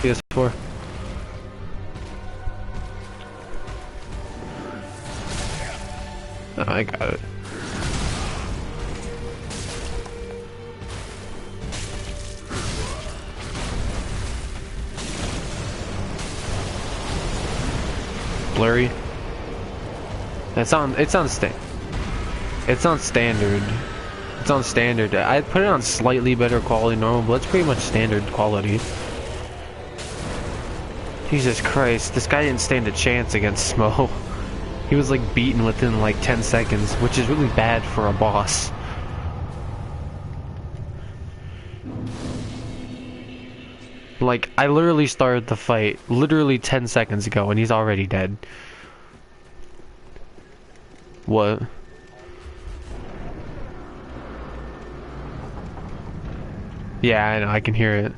PS4. Oh, I got it. Blurry. It's on standard. It's on standard. I put it on slightly better quality normal, but it's pretty much standard quality. Jesus Christ, this guy didn't stand a chance against Smough. He was like beaten within like 10 seconds, which is really bad for a boss. Like, I literally started the fight literally 10 seconds ago and he's already dead. What? Yeah, I know, I can hear it.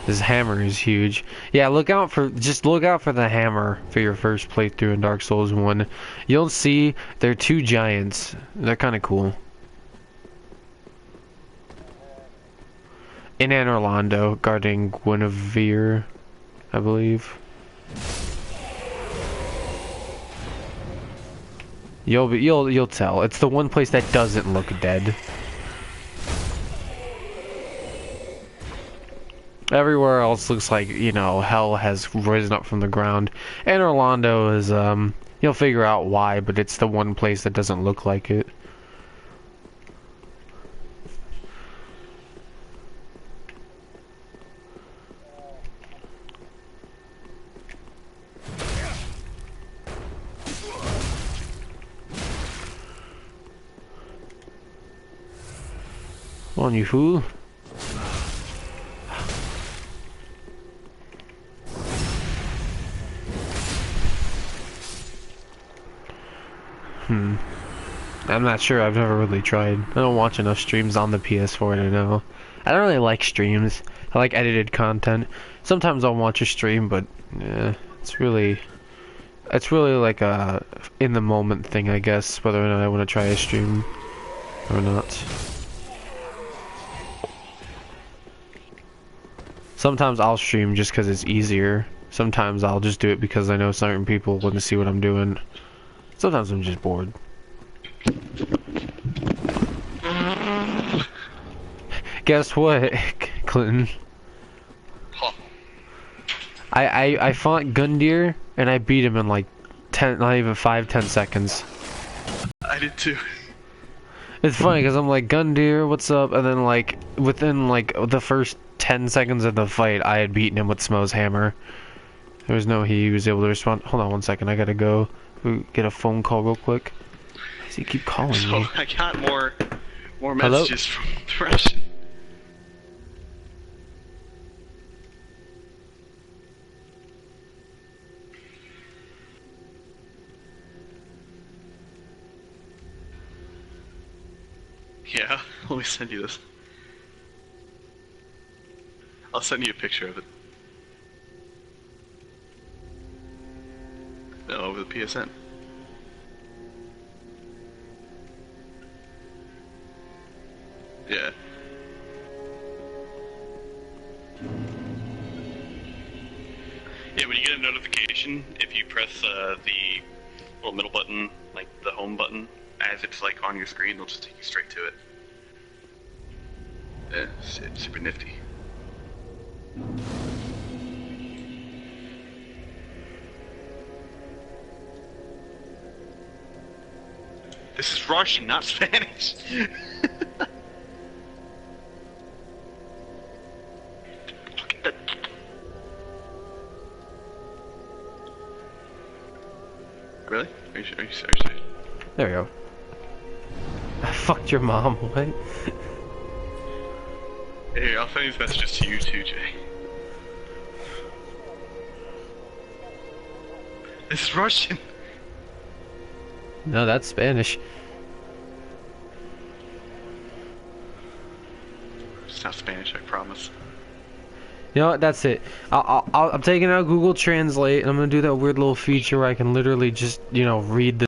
This hammer is huge. Yeah, just look out for the hammer for your first playthrough in Dark Souls 1. You'll see they're two giants. They're kind of cool. In Anne Orlando, guarding Guinevere, I believe. You'll tell. It's the one place that doesn't look dead. Everywhere else looks like, you know, hell has risen up from the ground. And Orlando is, you'll figure out why, but it's the one place that doesn't look like it. Come on, you fool. I'm not sure. I've never really tried. I don't watch enough streams on the PS4 to know. I don't really like streams. I like edited content. Sometimes I'll watch a stream, but yeah, it's really like a in the moment thing, I guess, whether or not I want to try a stream or not. Sometimes I'll stream just because it's easier. Sometimes I'll just do it because I know certain people want to see what I'm doing. Sometimes I'm just bored. Guess what, Clinton? Huh. I fought Gundyr and I beat him in like 10, not even 5-10 seconds. I did too. It's funny because I'm like, Gundyr, what's up? And then like within like the first 10 seconds of the fight, I had beaten him with Smough's hammer. There was no he was able to respond. Hold on one second, I gotta go get a phone call real quick. Why does he keep calling So me? I got more Hello? messages from the Russian. Yeah, let me send you this. I'll send you a picture of it. No, over the PSN. Yeah. Yeah, when you get a notification, if you press the little middle button, like the home button, as it's like on your screen, they'll just take you straight to it. Yeah, it's super nifty. This is Russian, not Spanish. Really? Are you serious? There we go. I fucked your mom, what? Hey, I'll send these messages to you too, Jay. This is Russian. No, that's Spanish. It's not Spanish, I promise. You know what? That's it. I'm taking out Google Translate, and I'm gonna do that weird little feature where I can literally just, read the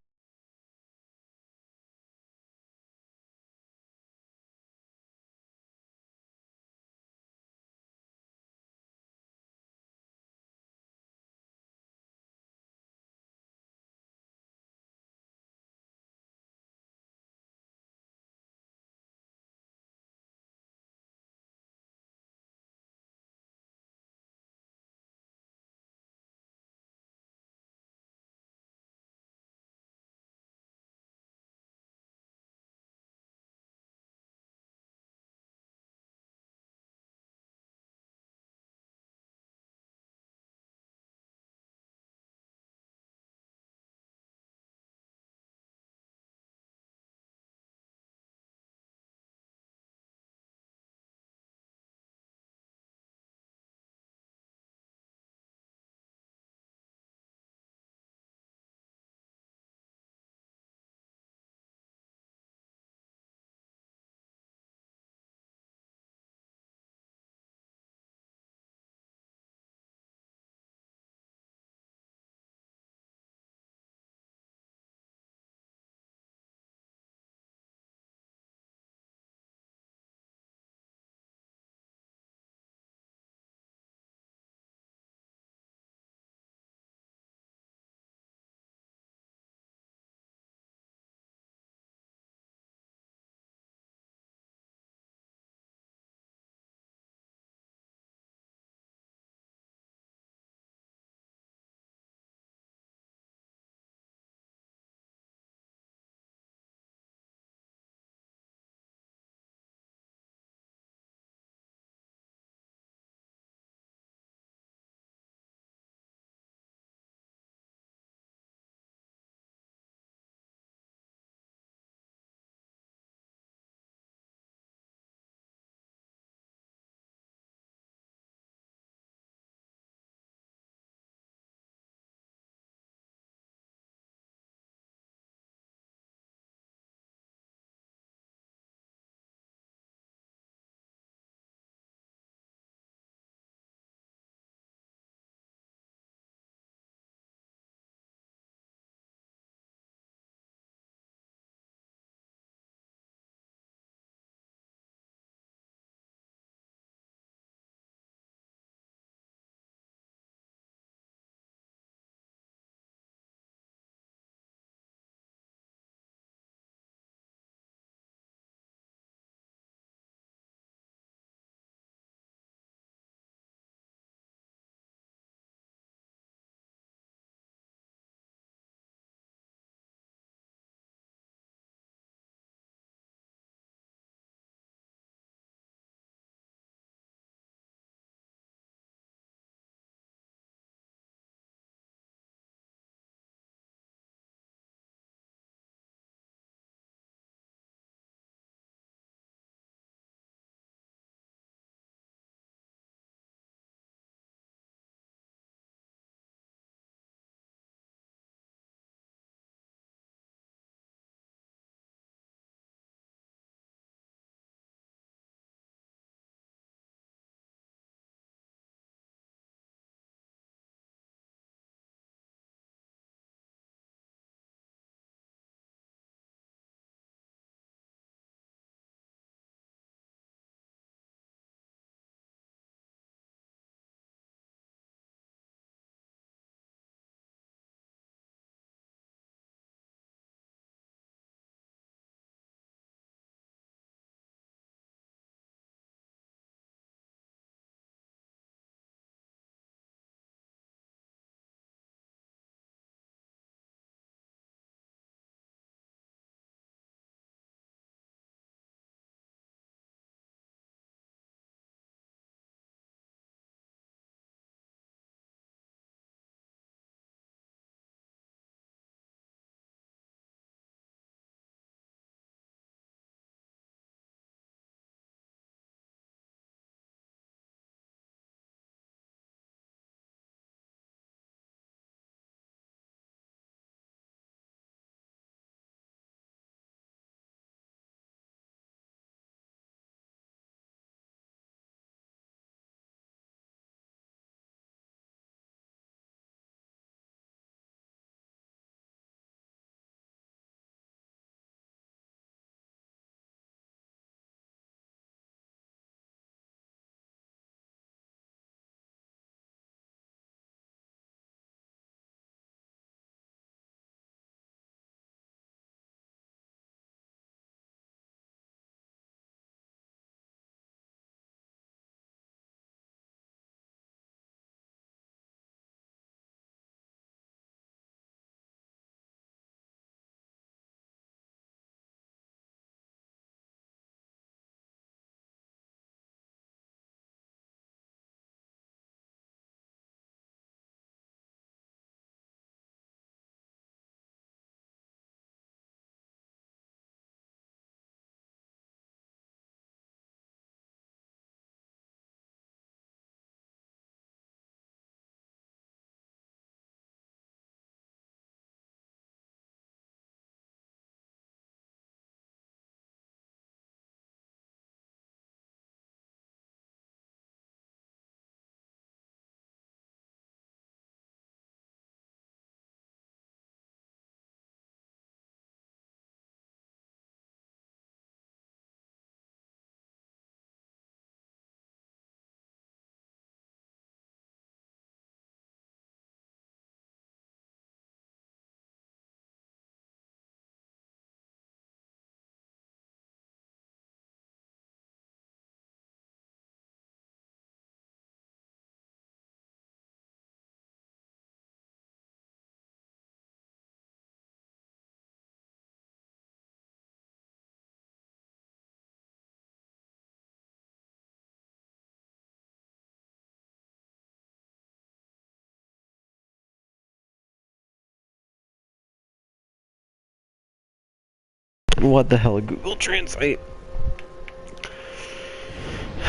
What the hell, Google Translate?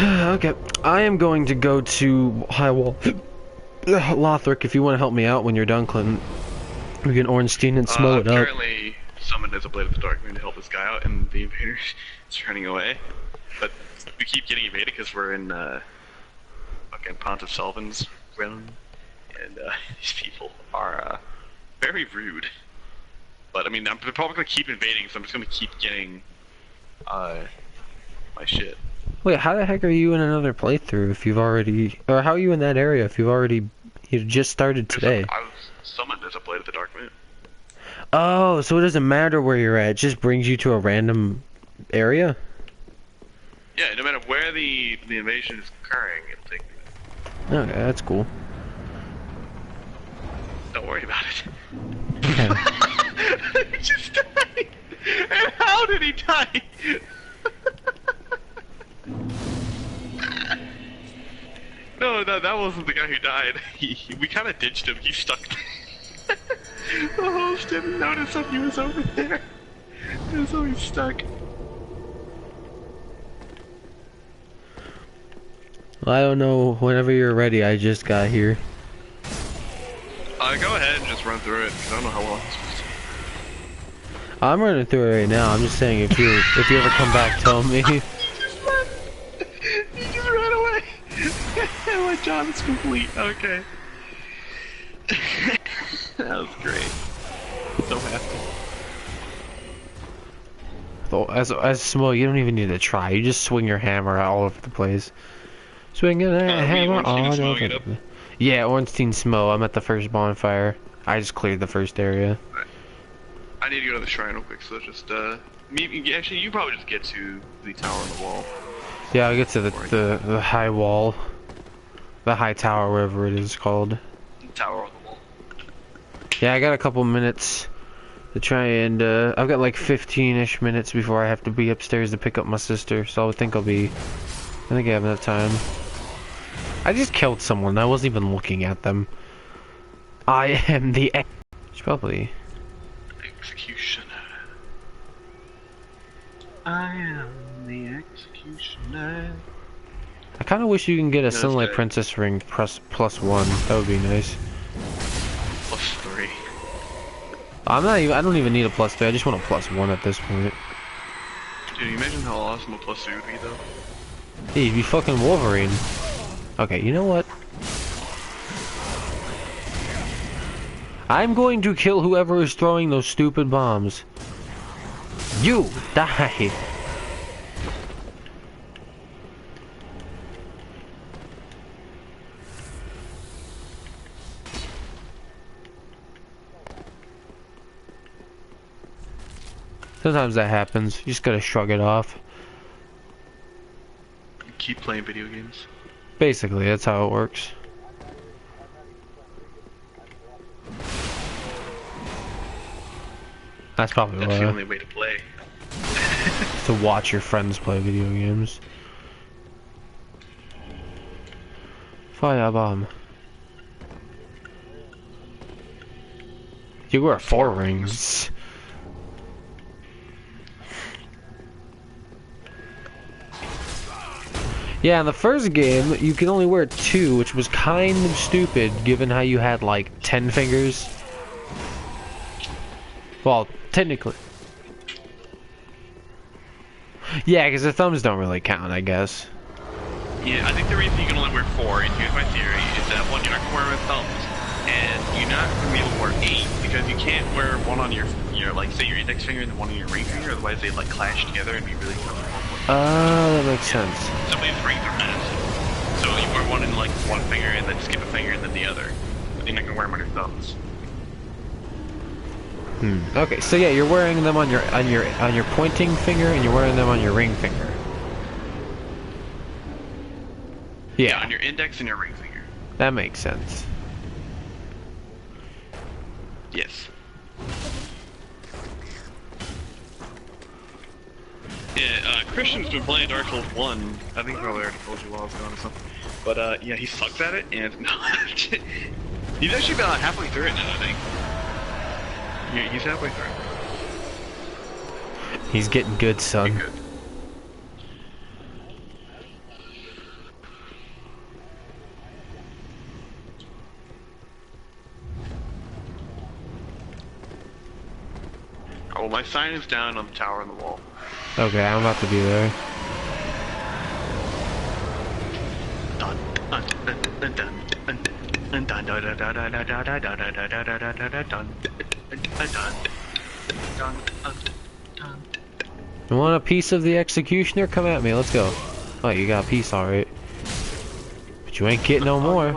Okay, I am going to go to High Wall. Lothric, if you want to help me out when you're done, Clinton. We can Ornstein and Smough it I'm up. currently summoned as a Blade of the Dark Moon to help this guy out, and the invader is running away. But we keep getting evaded because we're in fucking Pontiff Selvin's realm, and these people are very rude. But I mean, they're probably gonna keep invading, so I'm just gonna keep getting my shit. Wait, how the heck are you in another playthrough if you've already... Or how are you in that area if you've already... You just started today? I was summoned as a Blade of the Dark Moon. Oh, so it doesn't matter where you're at, it just brings you to a random area? Yeah, no matter where the invasion is occurring, it'll take me there. Okay, that's cool. Don't worry about it. Okay. He just died! And how did he die? No, that wasn't the guy who died. We kind of ditched him. He stuck. The host didn't notice that he was over there. And so he's stuck. Well, I don't know. Whenever you're ready, I just got here. Go ahead and just run through it, because I don't know how long it's supposed to be. I'm running through it right now. I'm just saying if you ever come back, tell me. He just ran away. My job is complete. Okay. That was great. So happy. So, as Smough, you don't even need to try. You just swing your hammer all over the place. Swinging that hammer all over the place. Yeah, Ornstein Smough. I'm at the first bonfire. I just cleared the first area. I need to go to the shrine real quick, so just actually, you probably just get to the tower on the wall. Yeah, I'll get to the high wall. The high tower, wherever it is called. The tower on the wall. Yeah, I got a couple minutes to try and, I've got like 15-ish minutes before I have to be upstairs to pick up my sister, so I think I have enough time. I just killed someone, I wasn't even looking at them. I am the it's probably... Executioner. I am the executioner. I kind of wish you can get a Sunlight Princess ring +1. That would be nice. +3. I don't even need a +3. I just want a +1 at this point. Dude, imagine how awesome a +3 would be, though. Hey, you'd be fucking Wolverine. Okay, you know what? I'm going to kill whoever is throwing those stupid bombs. You die. Sometimes that happens. You just gotta shrug it off. Keep playing video games. Basically, that's how it works. That's probably That's the only way to play. to watch your friends play video games. Firebomb. You wear 4 rings. Yeah, in the first game, you could only wear 2, which was kind of stupid, given how you had, like, 10 fingers. Well, technically. Yeah, because the thumbs don't really count, I guess. Yeah, I think the reason you can only wear 4, and here's my theory, is that one, you're not going to wear with thumbs, and you're not going to be able to wear 8, because you can't wear one on your like, say your index finger and then one on your ring finger, otherwise they, like, clash together and be really comfortable. Oh, that makes sense. Some of these rings are fast. So you wear one in, like, one finger, and then skip a finger, and then the other. But you're not going to wear them on your thumbs. Okay, so yeah, you're wearing them on your pointing finger, and you're wearing them on your ring finger. Yeah, on your index and your ring finger. That makes sense. Yes. Yeah, Christian's been playing Dark Souls 1. I think he probably already told you while I was gone or something. But, yeah, he sucks at it, and he's actually about halfway through it now, I think. Yeah, he's halfway through. He's getting good, son. Good. Oh, my sign is down on the tower on the wall. Okay, I'm about to be there. You want a piece of the executioner? Come at me, let's go. Oh, you got a piece, alright. But you ain't getting no more. In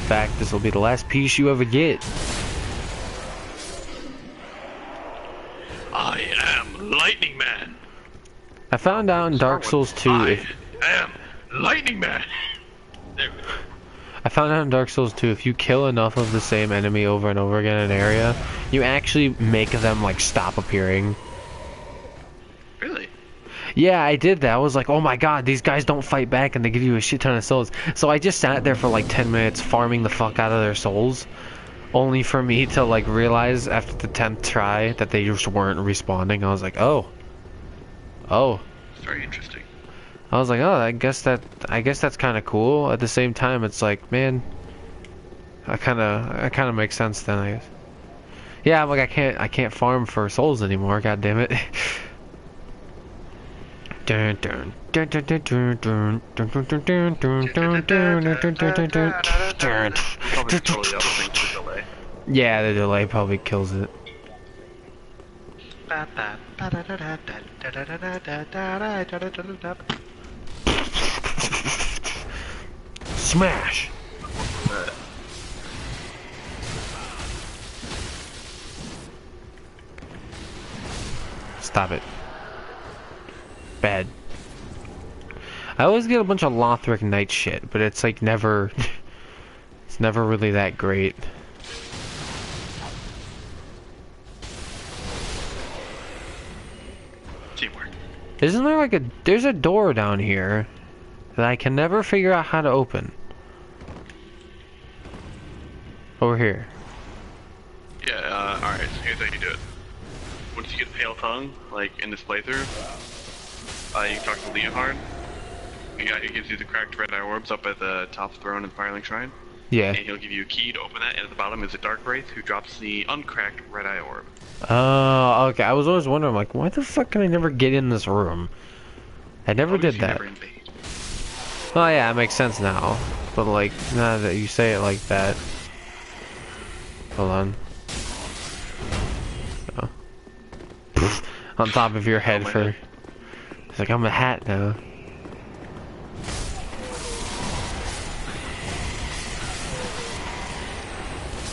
fact, this will be the last piece you ever get. I am Lightning Man. I found out in Dark Souls 2 I am Lightning Man. There we go. I found out in Dark Souls 2 if you kill enough of the same enemy over and over again in an area, you actually make them like stop appearing. Really? Yeah, I did that. I was like, oh my god, these guys don't fight back and they give you a shit ton of souls. So I just sat there for like 10 minutes farming the fuck out of their souls, only for me to like realize after the 10th try that they just weren't responding. I was like, oh. It's very interesting. I was like, oh, I guess that's kind of cool. At the same time, it's like, man, I kind of makes sense then, I guess. Yeah, I'm like, I can't farm for souls anymore. God damn it. Dun dun dun dun dun dun dun dun dun dun dun dun dun. Probably totally other things to delay. Yeah, the delay probably kills it. Smash! Stop it. Bad. I always get a bunch of Lothric Knight shit, but it's like never... it's never really that great. Teamwork. Isn't there like there's a door down here that I can never figure out how to open. Over here. Yeah, alright, so here's how you do it. Once you get Pale Tongue, like in this playthrough, you can talk to Leonhard. The guy who gives you the cracked red eye orbs up at the top throne in the Firelink Shrine. Yeah. And he'll give you a key to open that, and at the bottom is a Dark Wraith who drops the uncracked red eye orb. Oh, okay. I was always wondering, like, why the fuck can I never get in this room? I never did that. Oh yeah, it makes sense now. But like, now that you say it like that. Hold on. Oh. On top of your head for... It's like, I'm a hat now.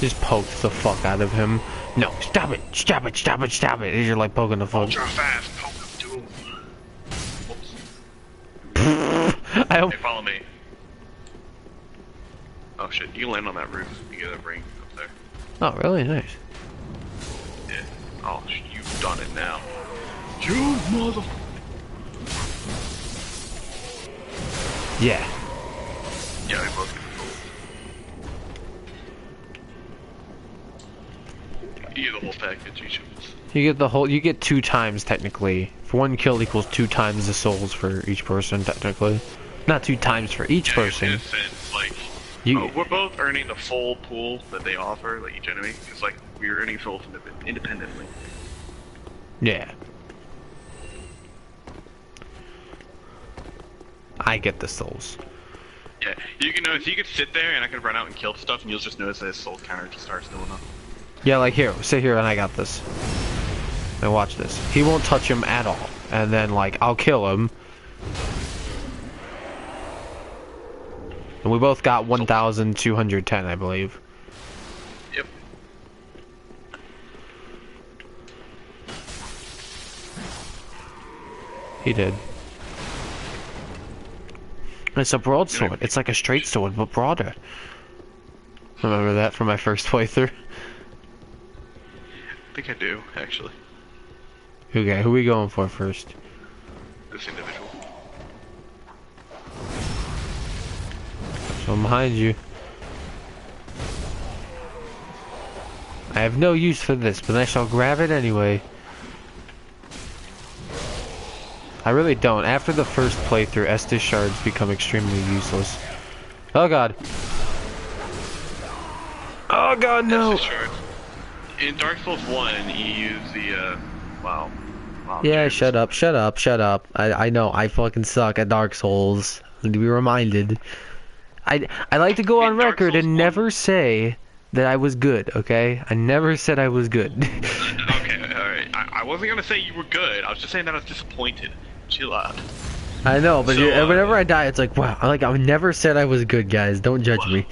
Just poked the fuck out of him. No, stop it! Stop it! Stop it! Stop it! You're like poking the fuck. Ultra fast poke of doom. Whoops. I hope. Hey, follow me. Oh shit, you can land on that roof. You get a ring up there. Oh, really? Nice. Yeah. Oh, you've done it now. You mother... Yeah. Yeah, we both get the gold. You get the whole package, each of us. You get the whole. You get 2 times technically. For 1 kill equals 2 times the souls for each person technically. Not 2 times for each person. In a sense, like, we're both earning the full pool that they offer, like each enemy, because like we're earning souls independently. Yeah. I get the souls. Yeah, you can notice you could sit there and I could run out and kill the stuff, and you'll just notice that his soul counter just starts going up. Yeah, like here, sit here and I got this. And watch this. He won't touch him at all. And then like I'll kill him. And we both got 1,210, I believe. Yep. He did. It's a broadsword. It's like a straight sword, but broader. Remember that from my first playthrough? I think I do, actually. Okay, who are we going for first? This individual. So I'm behind you. I have no use for this, but I shall grab it anyway. I really don't. After the first playthrough, Estus shards become extremely useless. Oh god. Oh god, no! Estus shards. In Dark Souls 1, you use the, wow. Yeah, shut up, shut up, shut up. I know, I fucking suck at Dark Souls. I need to be reminded. I like to go on record and never say that I was good, okay? I never said I was good. Okay, alright. I wasn't gonna say you were good. I was just saying that I was disappointed. Chill out. I know, but So, whenever I die, it's like, wow. I never said I was good, guys. Don't judge me.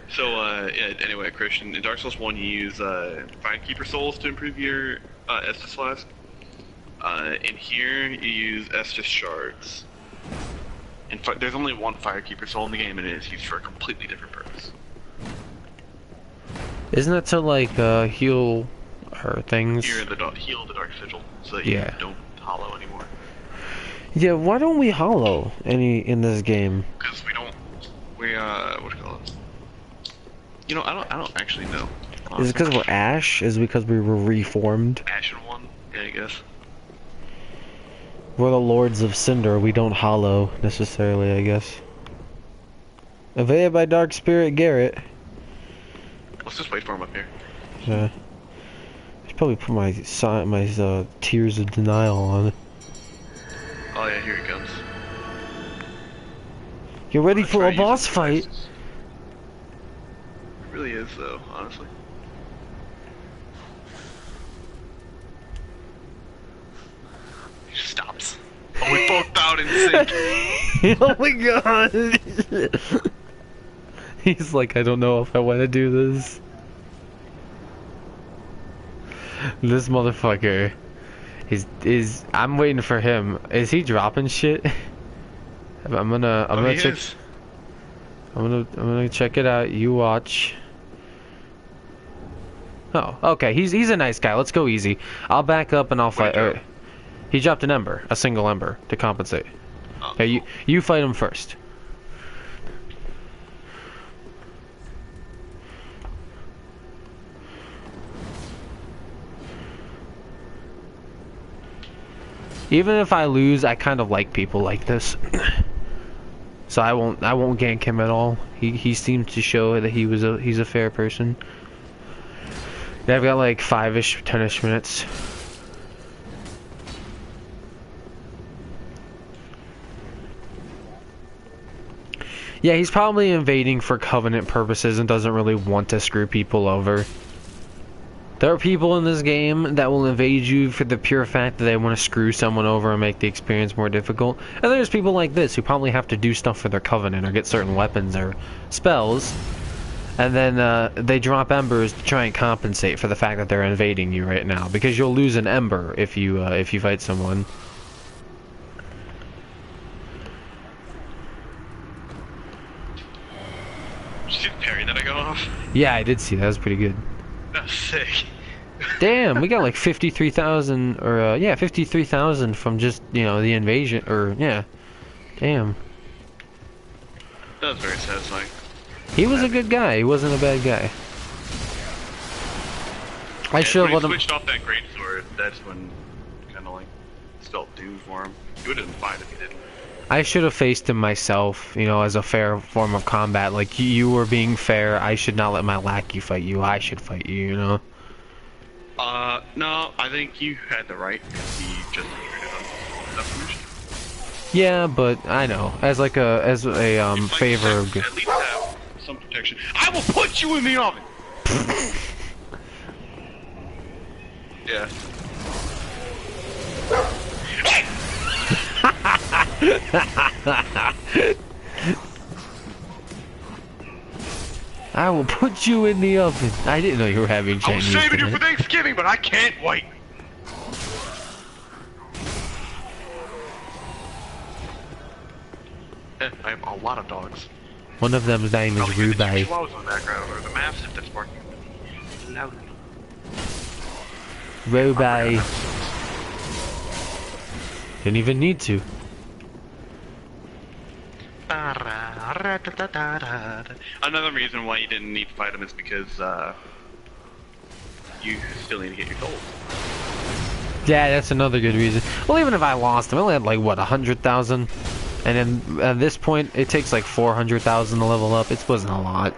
So, yeah, anyway, Christian, in Dark Souls 1, you use, Firekeeper Souls to improve your, Estus Flask. In here, you use Estus Shards. There's only one Firekeeper Soul in the game, and it is used for a completely different purpose. Isn't it to, like, heal her things? Heal the Dark Sigil, so that you don't hollow anymore. Yeah, why don't we hollow any in this game? Because what do you call it? You know, I don't actually know. Is it because we're Ash? Is it because we were reformed? Ashen one? Yeah, I guess. We're the Lords of Cinder. We don't hollow, necessarily, I guess. Evaded by Dark Spirit Garrett. Let's just wait for him up here. Yeah. I should probably put my Tears of Denial on. Oh yeah, here he comes. You're ready for a boss fight? It really is, though, honestly. He just stops. Oh, we both bowed in sync. Oh my god! He's like, I don't know if I want to do this. This motherfucker I'm waiting for him. Is he dropping shit? I'm gonna check. I'm gonna check it out. You watch. Oh, okay. He's a nice guy. Let's go easy. I'll back up and I'll fight. He dropped an ember, a single ember, to compensate. Oh, Okay, you fight him first. Even if I lose, I kind of like people like this. So I won't gank him at all. He seemed to show that he's a fair person. Yeah, I've got like 5-ish, 10-ish minutes. Yeah, he's probably invading for Covenant purposes and doesn't really want to screw people over. There are people in this game that will invade you for the pure fact that they want to screw someone over and make the experience more difficult. And there's people like this who probably have to do stuff for their Covenant or get certain weapons or spells. And then they drop embers to try and compensate for the fact that they're invading you right now. Because you'll lose an ember if you fight someone. Did you see the parry that I got off? Yeah, I did see that. That was pretty good. That was sick. Damn, we got like 53,000 or yeah, 53,000 from just, you know, the invasion or yeah. Damn. That was very satisfying. He was a good guy. He wasn't a bad guy. I should have let him. Switched off that greatsword. That's when kind of like spelled doom for him. He would have been fine if he didn't. I should have faced him myself, you know, as a fair form of combat. Like, you were being fair. I should not let my lackey fight you. I should fight you, you know? No, I think you had the right because he just entered it on definition. Yeah, but I know. As a favor of good. At least have some protection. I will put you in the oven! Yeah. Hey! I will put you in the oven. I didn't know you were having Chinese. I was saving you for Thanksgiving, but I can't wait. I have a lot of dogs. One of them's name is Ruby. The chihuahuas in the background, or the mastiff that's barking loudly. Ruby. Didn't even need to. Another reason why you didn't need to fight him is because you still need to get your gold. Yeah, that's another good reason. Well, even if I lost, I only had like what 100,000, and then at this point, it takes like 400,000 to level up. It wasn't a lot.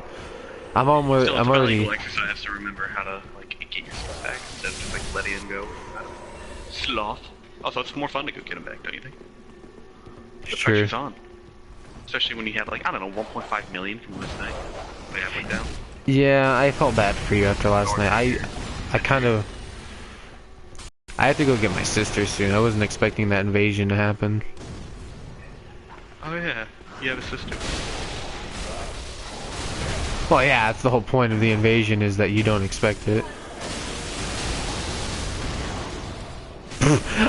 I'm almost. Still, I'm it's a already. valuable exercise to remember how to like get your stuff back instead of just like letting him go. Sloth. Also, it's more fun to go get him back, don't you think? The Sure. pressure's on. Especially when you had like, I don't know, 1.5 million from last night. Like I went down. Yeah, I felt bad for you after last night. I kind of. I have to go get my sister soon. I wasn't expecting that invasion to happen. Oh yeah, you have a sister. Well, yeah, that's the whole point of the invasion is that you don't expect it.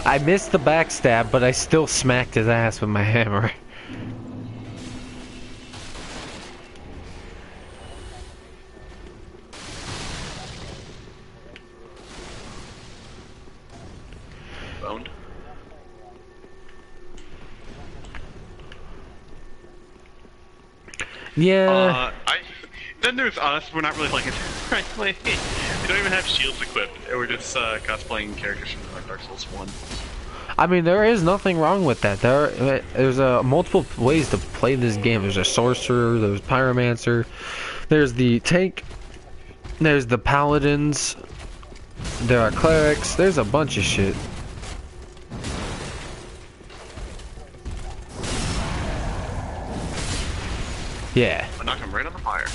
I missed the backstab, but I still smacked his ass with my hammer. Boned. Yeah. Then there's us. We're not really playing it right. We don't even have shields equipped. We're just cosplaying characters from like Dark Souls 1. I mean, there is nothing wrong with that. There's multiple ways to play this game. There's a sorcerer, there's pyromancer, there's the tank, there's the paladins, there are clerics, there's a bunch of shit. Yeah. I knocked him right on the fire.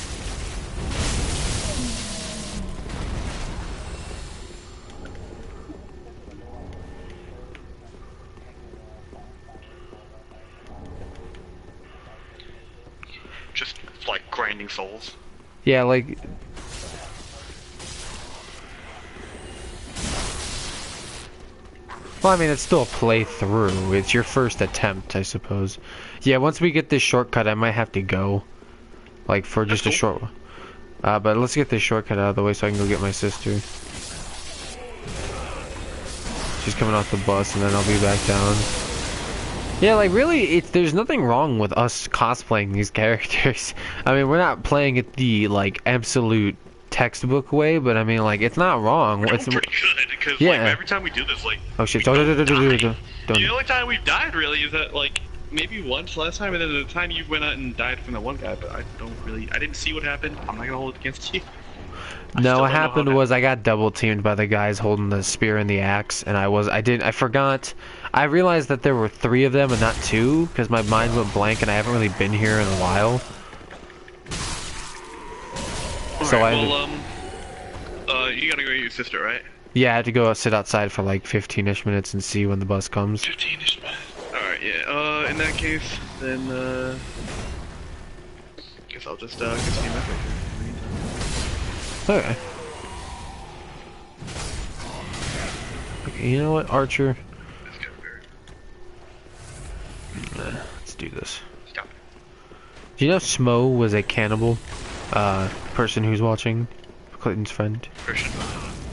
Just like grinding souls. Yeah, like... Well, I mean, it's still a playthrough. It's your first attempt, I suppose. Yeah, once we get this shortcut, I might have to go. Like, for just a short one. But let's get this shortcut out of the way so I can go get my sister. She's coming off the bus, and then I'll be back down. Yeah, like, really, there's nothing wrong with us cosplaying these characters. I mean, we're not playing it the, like, absolute textbook way, but I mean, like, it's not wrong. We're pretty good, because, yeah. like, every time we do this, like... Oh, shit. The only time we've died, really, is that, like, maybe once last time, and then the time you went out and died from the one guy, but I didn't see what happened. I'm not gonna hold it against you. No, what happened was I got double teamed by the guys holding the spear and the axe, and I forgot. I realized that there were 3 of them and not 2, because my mind went blank and I haven't really been here in a while. So well, you gotta go get your sister, right? Yeah, I had to go sit outside for like 15-ish minutes and see when the bus comes. 15-ish minutes. Alright, yeah, in that case, then, guess I'll just, continue my playthrough. Okay. Okay, you know what, Archer? Let's do this. Stop. Do you know Smough was a cannibal? Person who's watching? Clinton's friend?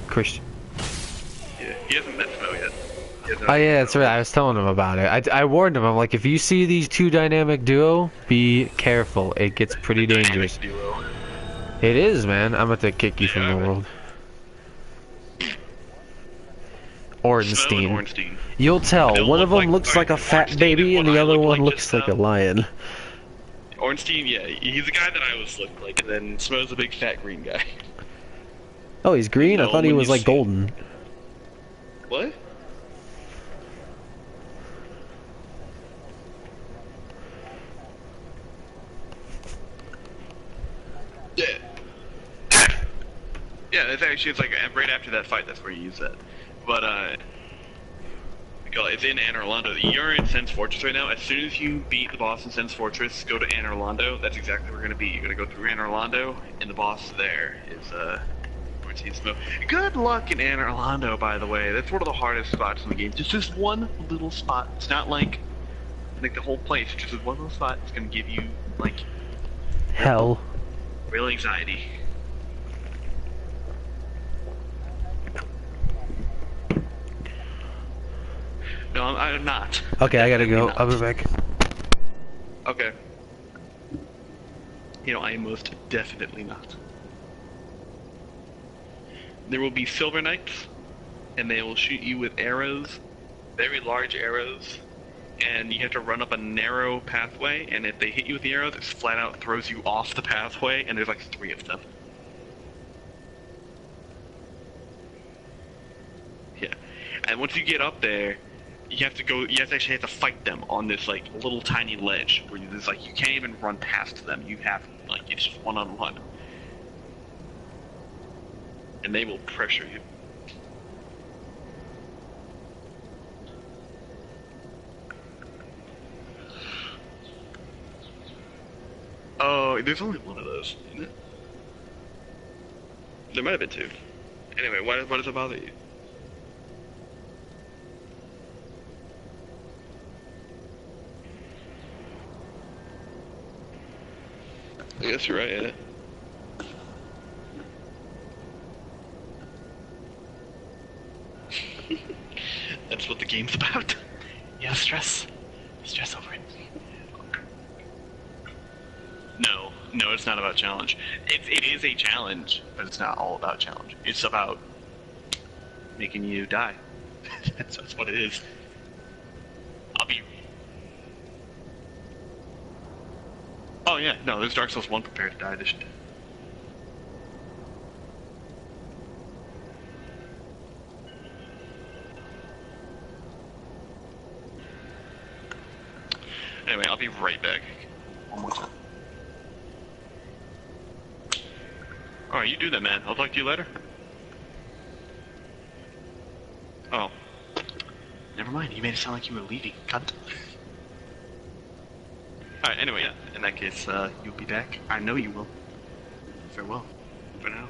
Christian. Yeah, he hasn't met Smough yet. Oh yeah, that's right. I was telling him about it. I warned him. I'm like, if you see these 2 dynamic duo, be careful. It gets pretty dangerous. It is, man. I'm about to kick you from the world. Ornstein. You'll tell. One of them looks like a fat baby, and the other one looks like a lion. Ornstein, yeah, he's the guy that I was looking like, and then Smough's a big fat green guy. Oh, he's green? I thought he was like golden. What? Yeah. Yeah, it's like right after that fight, that's where you use that. But, it's in Anne Orlando. You're in Sen's Fortress right now. As soon as you beat the boss in Sen's Fortress, go to Anne Orlando. That's exactly where we're gonna be. You're gonna go through Anne Orlando, and the boss there is, Smough. Good luck in Anne Orlando, by the way. That's one of the hardest spots in the game. Just this one little spot. It's not like the whole place. It's just this one little spot. It's gonna give you, like... Hell. Real anxiety. No, I'm not. Okay, I gotta go. I'll be back. Okay. I am most definitely not. there will be silver knights, and they will shoot you with arrows, very large arrows, and you have to run up a narrow pathway, and if they hit you with the arrow, this flat out throws you off the pathway, and there's like 3 of them. Yeah. And once you get up there, you have to actually have to fight them on this like little tiny ledge where there's like you can't even run past them. You have like it's just one-on-one. And they will pressure you. Oh, there's only one of those, isn't it? There might have been 2. Anyway, why does it bother you? I guess you're right, yeah. That's what the game's about. Yeah, stress. Stress over it. No, it's not about challenge. It is a challenge, but it's not all about challenge. It's about making you die. That's what it is. I'll be... Oh yeah, no, there's Dark Souls 1 Prepare to Die edition. Anyway, I'll be right back. One more time. Alright, you do that, man. I'll talk to you later. Oh. Never mind, you made it sound like you were leaving, cunt. Alright, anyway, yeah, in that case, you'll be back. I know you will. Farewell. For now.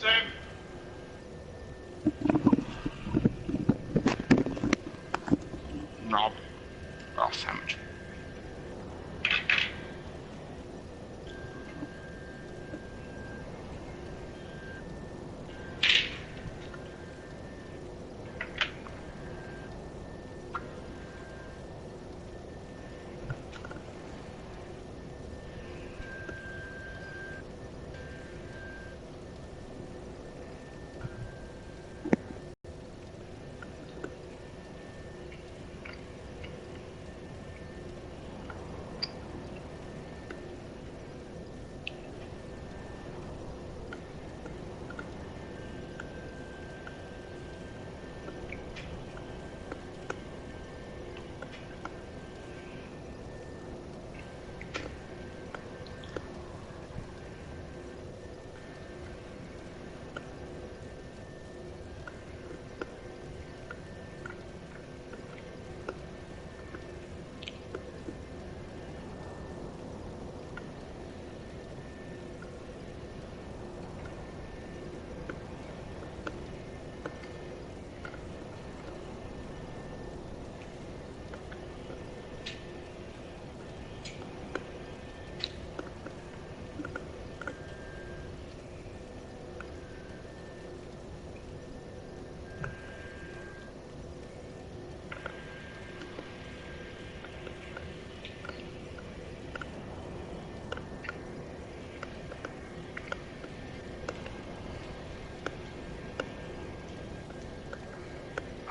Sam. Knob. Oh, sandwich.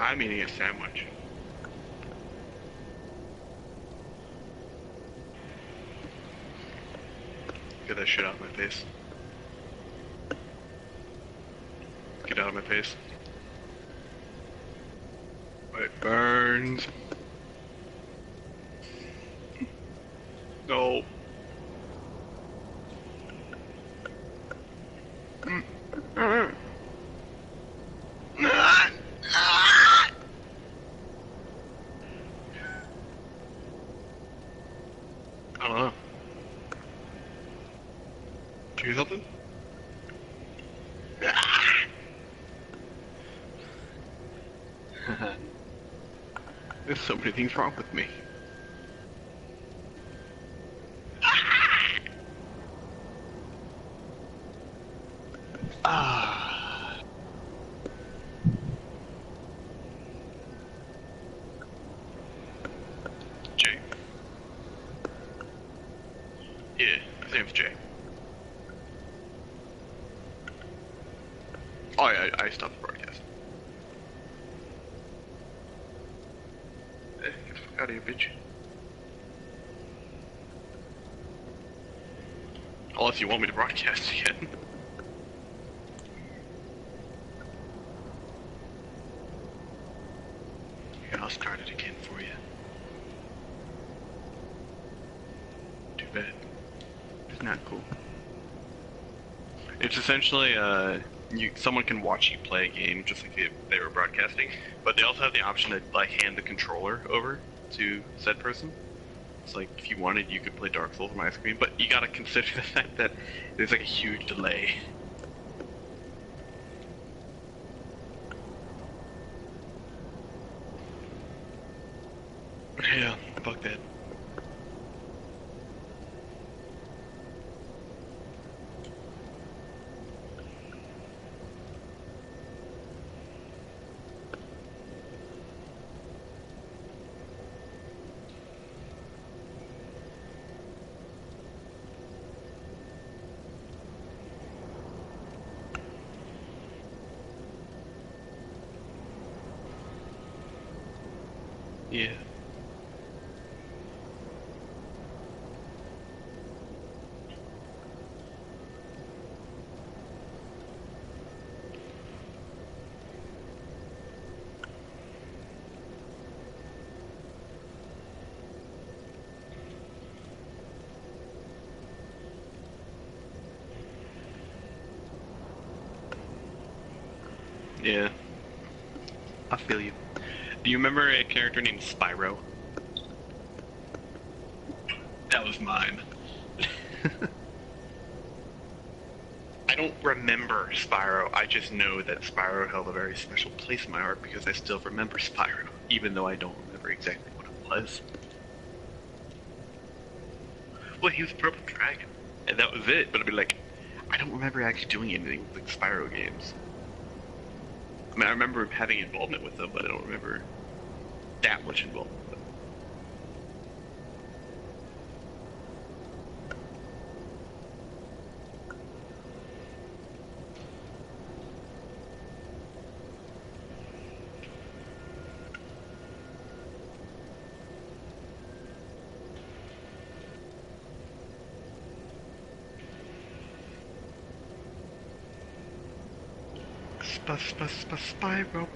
I'm eating a sandwich. Get that shit out of my face. Get out of my face. It burns. No. I don't know. Did you hear something? There's so many things wrong with me. Ah. Jay. Yeah, his name's Jay. Oh yeah, I stopped the broadcast. Get the fuck out of here, bitch. Unless you want me to broadcast again. Yeah, I'll start it again for you. Too bad. It's not cool. It's essentially, someone can watch you play a game just like if they were broadcasting, but they also have the option to like hand the controller over to said person. It's like if you wanted, you could play Dark Souls on my screen, but you gotta consider the fact that there's like a huge delay. Yeah, fuck that. Yeah. Yeah. I feel you. Do you remember a character named Spyro? That was mine. I don't remember Spyro. I just know that Spyro held a very special place in my heart because I still remember Spyro, even though I don't remember exactly what it was. Well, he was Purple Dragon, and that was it. But I'd be like, I don't remember actually doing anything with like Spyro games. I mean, I remember having involvement with them, but I don't remember that much involvement with them. Spyro.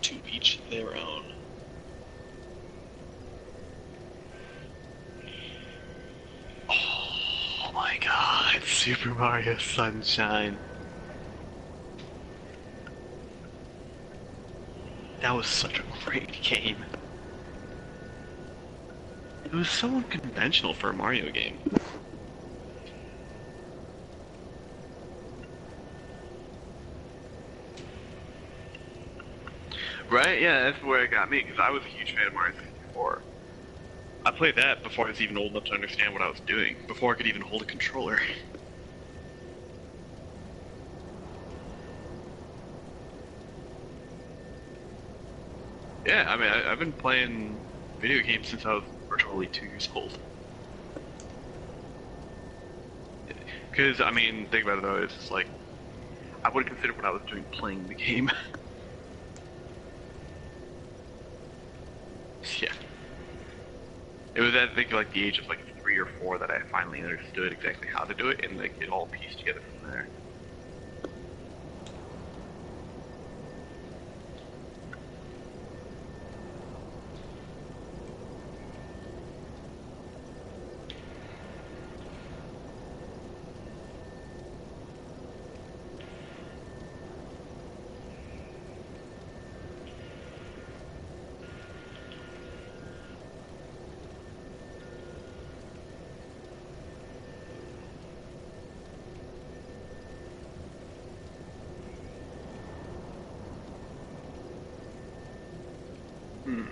To each their own. Oh my god, Super Mario Sunshine. That was such a great game. It was so unconventional for a Mario game. Right? Yeah, that's where it got me, because I was a huge fan of Mario 64. I played that before I was even old enough to understand what I was doing, before I could even hold a controller. Yeah, I mean, I've been playing video games since I was virtually 2 years old. Because, I mean, think about it though, it's just like, I wouldn't consider what I was doing playing the game. Yeah. It was at, I think, like the age of like 3 or 4 that I finally understood exactly how to do it, and like it all pieced together from there. Hmm.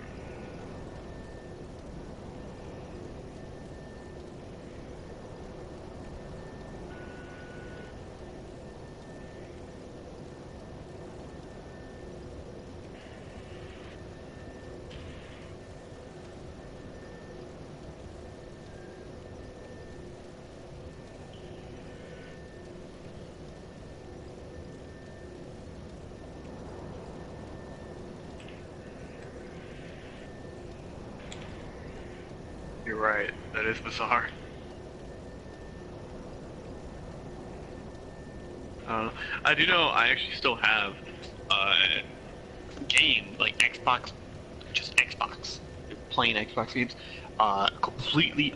You're right. That is bizarre. I do know I actually still have game like Xbox, just Xbox, plain Xbox games, completely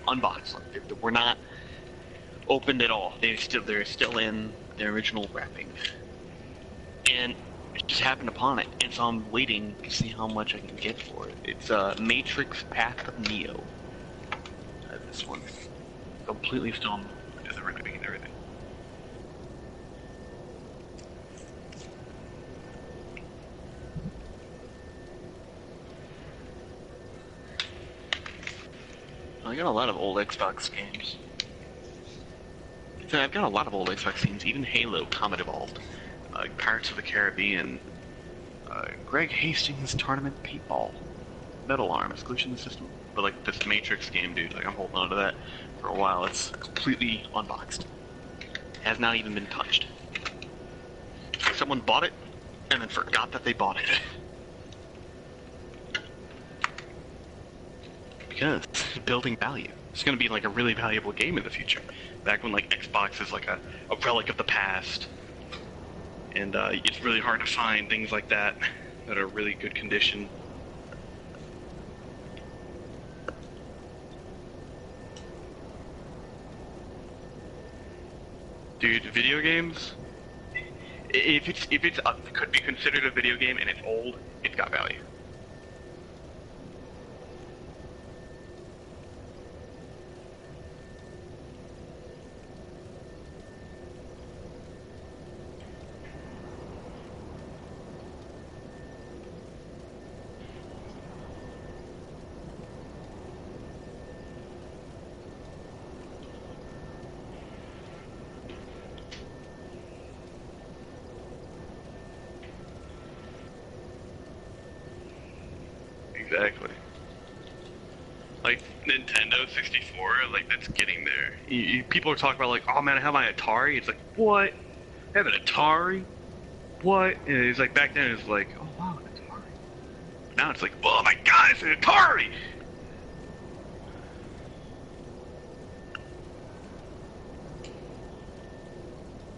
unboxed. Like, they were not opened at all. They're still in their original wrappings, and I just happened upon it, and so I'm waiting to see how much I can get for it. It's Matrix Path of Neo. This one's completely still as a renewing and everything. I got a lot of old Xbox games. So I've got a lot of old Xbox games, even Halo, Comet Evolved, Pirates of the Caribbean, Greg Hastings Tournament Paintball, Metal Arm, Exclusion System. But like this Matrix game, dude, like I'm holding on to that for a while. It's completely unboxed. Has not even been touched. Someone bought it and then forgot that they bought it. Because building value. It's going to be like a really valuable game in the future. Back when like Xbox is like a relic of the past, and it's really hard to find things like that that are really good condition. Dude, video games. If it's could be considered a video game and it's old, it's got value. Exactly. Like Nintendo 64, like that's getting there. People are talking about like, oh man, I have my Atari. It's like, what? I have an Atari? What? And it's like back then it's like, oh wow, an Atari. Now it's like, oh my god, it's an Atari!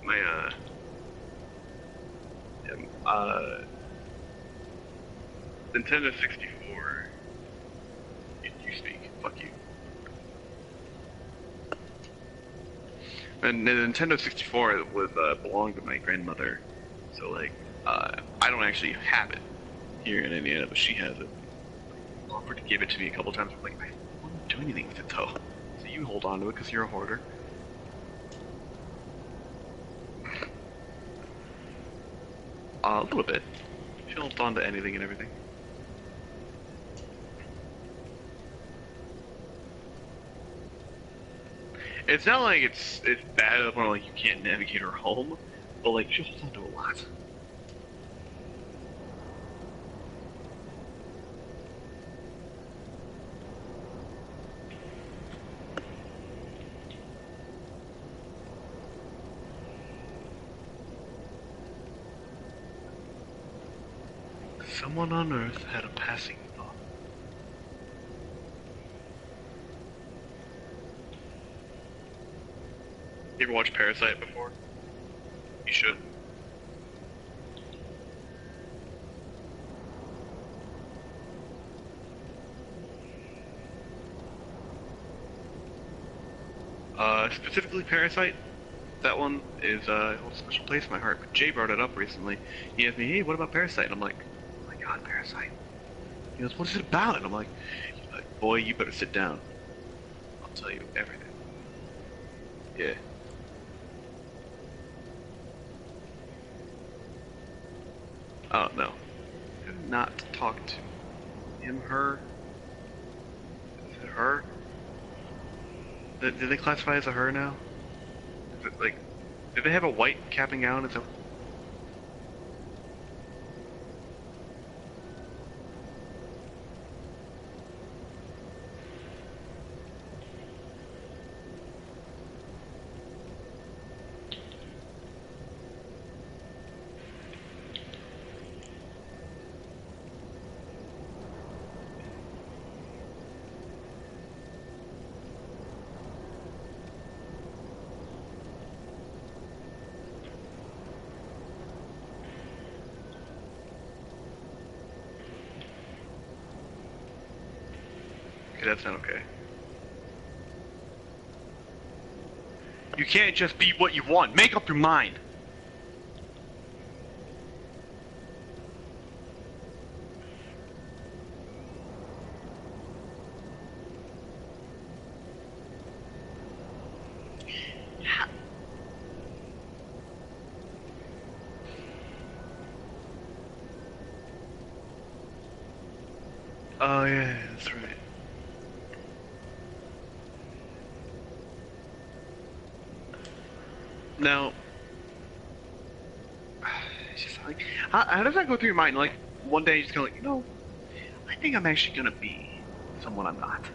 My Nintendo 64. You speak. Fuck you. And the Nintendo 64 was belonged to my grandmother, so like I don't actually have it here in Indiana, but she has it. I offered to give it to me a couple times. I'm like, I won't do anything with it though. So you hold on to it because you're a hoarder. A little bit. She holds on to anything and everything. It's not like it's bad up when like you can't navigate her home, but like she holds on to a lot. Someone on Earth had a passing thought. You ever watched Parasite before? You should. Specifically Parasite. That one is holds a special place in my heart. But Jay brought it up recently. He asked me, "Hey, what about Parasite?" And I'm like, "Oh my God, Parasite." He goes, "What is it about?" And I'm like, "Boy, you better sit down. I'll tell you everything." Yeah. Oh no. Do not talk to him, her. Is it her? Did they classify as a her now? Is it like, did they have a white cap and gown? Is that... Okay, that's not okay. You can't just be what you want. Make up your mind. Oh yeah, that's right. Now, it's just like, how does that go through your mind? Like, one day you just kind of like, I think I'm actually gonna be someone I'm not.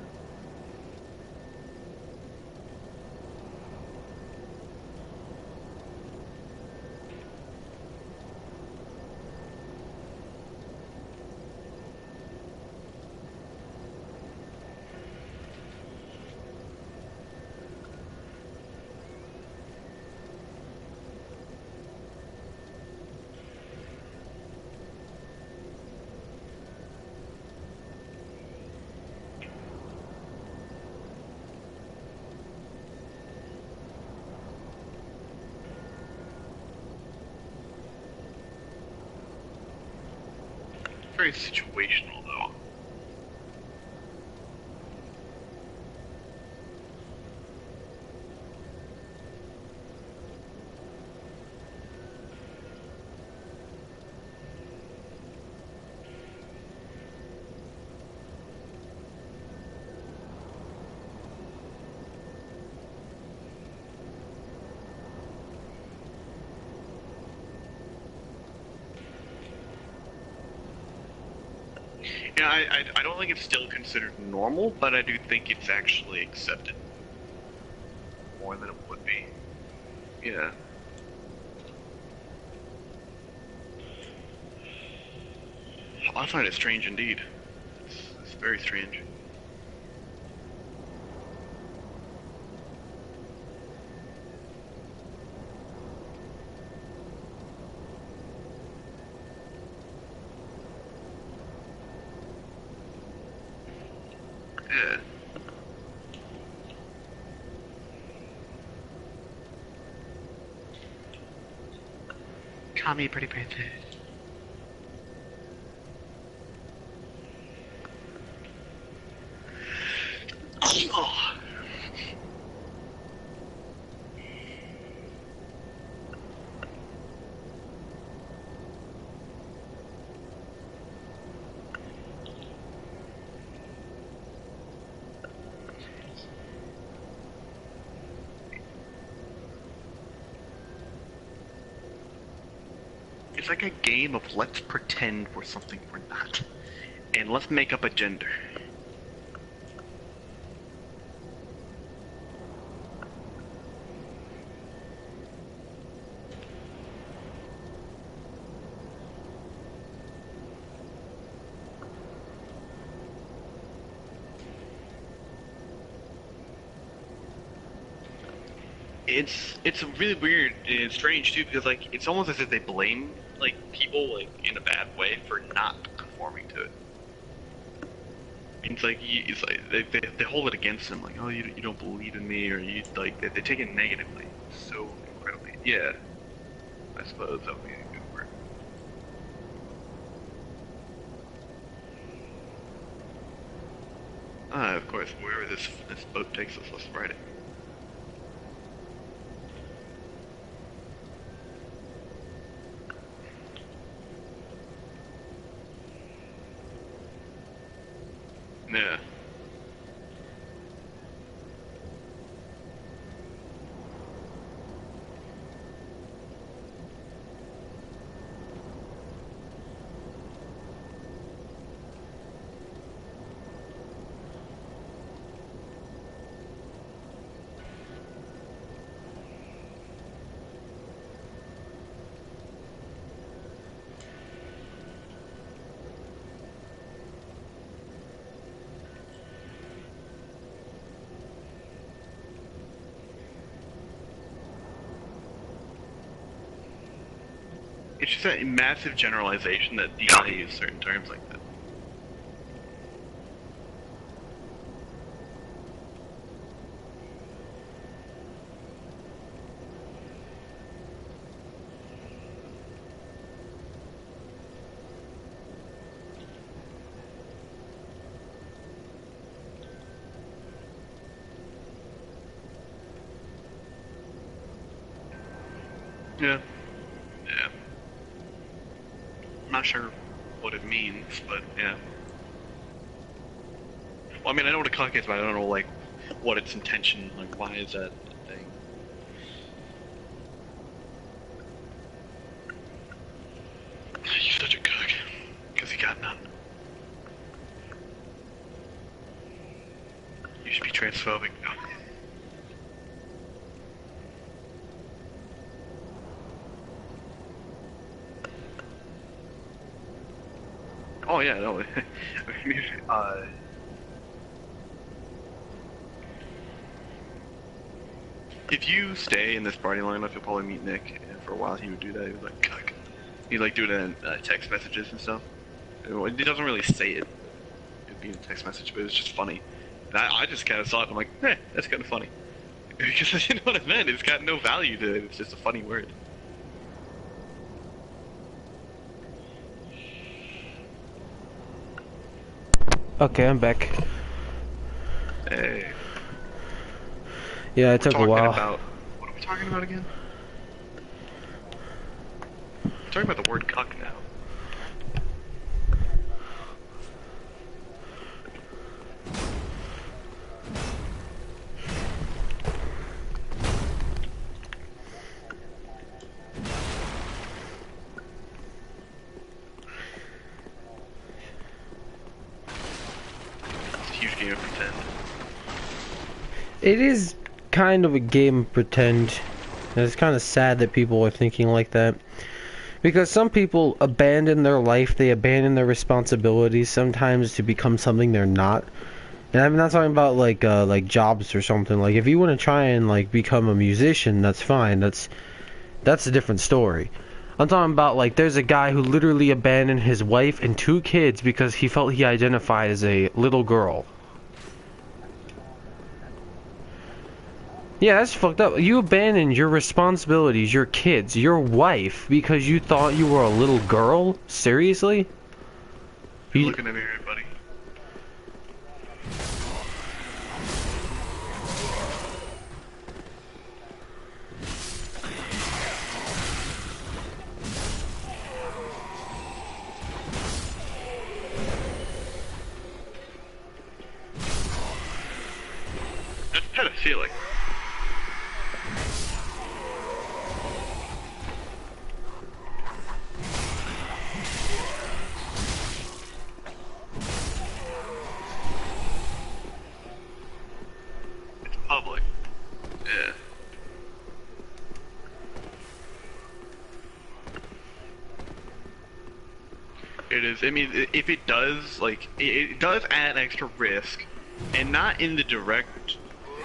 very situational, though. Yeah, I don't think it's still considered normal, but I do think it's actually accepted more than it would be. Yeah. I find it strange indeed. It's very strange. Yeah. Call me pretty princess. Oh. It's like a game of let's pretend we're something we're not. And let's make up a gender. It's really weird and strange too, because like it's almost as if they blame like people like in a bad way for not conforming to it. It's like they hold it against them, like, oh, you don't believe in me, or you like they take it negatively so incredibly. Yeah, I suppose that would be a good word. Ah, of course, wherever this boat takes us, let's ride it. Yeah. It's just a massive generalization that devalues certain terms like that. Yeah. Yeah. I'm not sure what it means, but yeah. Well, I mean, I know what a cuck is, but I don't know, like, what its intention, like, why is that a thing? You're such a cuck. Because you got none. You should be transphobic. No. Oh, yeah, no. If you stay in this party long enough, you'll probably meet Nick, and for a while he would do that. He was like, cuck. He'd like do it in text messages and stuff. He doesn't really say it. It'd be in a text message, but it's just funny. And I just kind of saw it and I'm like, that's kind of funny. Because you know what I meant, it's got no value to it, it's just a funny word. Okay, I'm back. Hey. Yeah, it We're took a talking while. about... What are we talking about again? We're talking about the word cuck now. It's a huge game of pretend. It is kind of a game of pretend. And it's kind of sad that people are thinking like that. Because some people abandon their life, they abandon their responsibilities sometimes to become something they're not. And I'm not talking about like jobs or something. Like if you want to try and like become a musician, that's fine. That's a different story. I'm talking about like there's a guy who literally abandoned his wife and 2 kids because he felt he identified as a little girl. Yeah, that's fucked up. You abandoned your responsibilities, your kids, your wife because you thought you were a little girl? Seriously? You're You, looking at me, right, buddy? I just had a feeling. It's public. Yeah. It is. I mean, if it does, like, it does add extra risk, and not in the direct,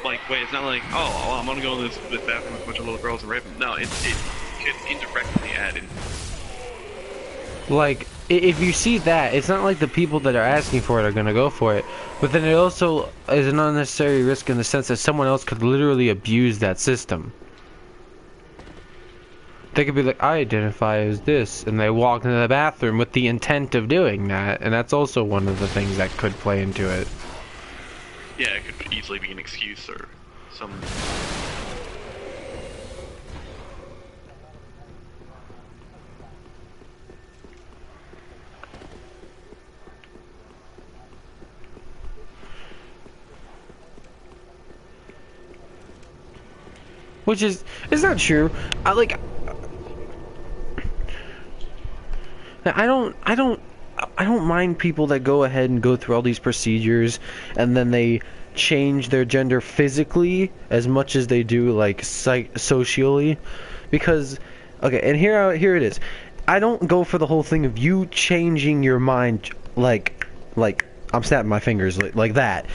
like, way. It's not like, oh, I'm gonna go in this bathroom with a bunch of little girls and rape them. No, it could indirectly add in. like, if you see that, it's not like the people that are asking for it are gonna go for it. But then it also is an unnecessary risk in the sense that someone else could literally abuse that system. They could be like, I identify as this, and they walk into the bathroom with the intent of doing that, and that's also one of the things that could play into it. Yeah, it could easily be an excuse or some. Which is, it's not true. I don't mind people that go ahead and go through all these procedures and then they change their gender physically as much as they do like socially, because okay, and here it is. I don't go for the whole thing of you changing your mind like I'm snapping my fingers like that.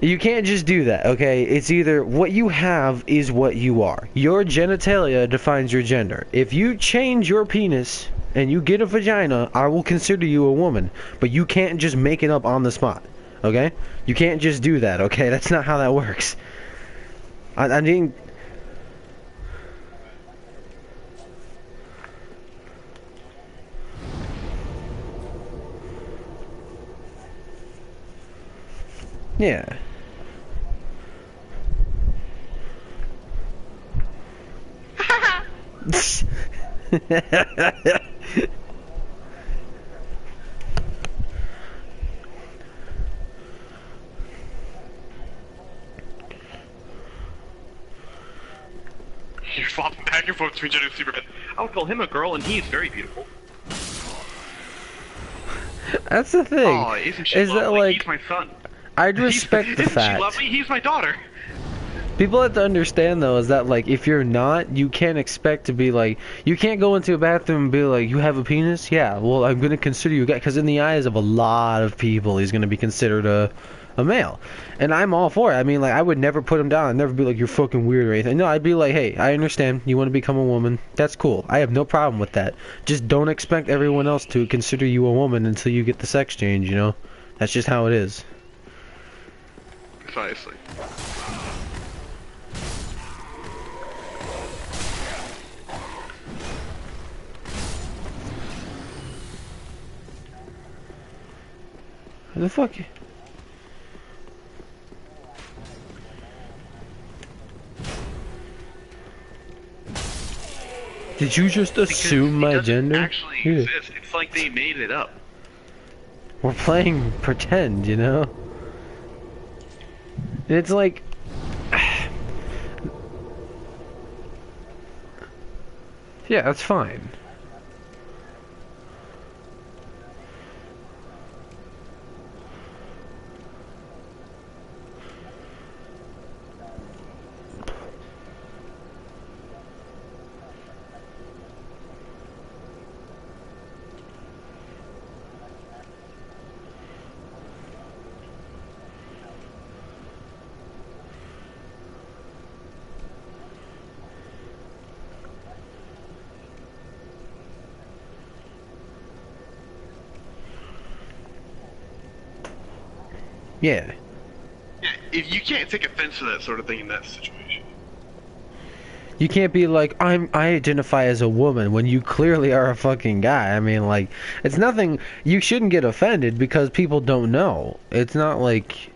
You can't just do that, okay? It's either what you have is what you are. Your genitalia defines your gender. If you change your penis and you get a vagina, I will consider you a woman. But you can't just make it up on the spot, okay? You can't just do that, okay? That's not how that works. I mean... Yeah. You're flopping back and forth between gender super bad. I would call him a girl, and he is very beautiful. That's the thing. Oh, isn't she is lovely? that like He's my son. I'd respect the isn't fact. she lovely? He's my daughter. People have to understand though is that like if you're not, you can't expect to be like, you can't go into a bathroom and be like, you have a penis? Yeah, well I'm gonna consider you a guy, because in the eyes of a lot of people he's gonna be considered a male, and I'm all for it. I mean, like, I would never put him down. I'd never be like, you're fucking weird or anything. No, I'd be like, hey, I understand you want to become a woman. That's cool. I have no problem with that. Just don't expect everyone else to consider you a woman until you get the sex change, you know? That's just how it is. Precisely. What the fuck? Did you just Because assume it my doesn't gender? actually Yeah. exist. It's like they made it up. We're playing pretend, you know? It's like... Yeah, that's fine. Yeah. Yeah, if you can't take offense to that sort of thing in that situation. You can't be like, I identify as a woman when you clearly are a fucking guy. I mean, like, it's nothing, you shouldn't get offended because people don't know. It's not like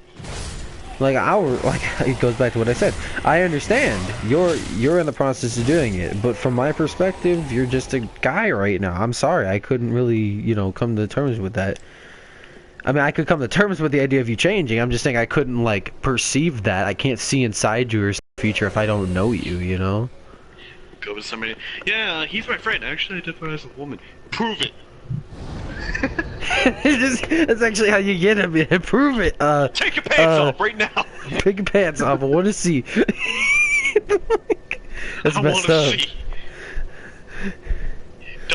it goes back to what I said. I understand. You're in the process of doing it, but from my perspective, you're just a guy right now. I'm sorry, I couldn't really, come to terms with that. I mean, I could come to terms with the idea of you changing. I'm just saying I couldn't, like, perceive that. I can't see inside your future if I don't know you, you know? Go with somebody. Yeah, he's my friend. Actually, I identify as a woman. Prove it. That's actually how you get him. Yeah, prove it. Take your pants off right now. Take your pants off. I want to see. That's I messed want to up. see.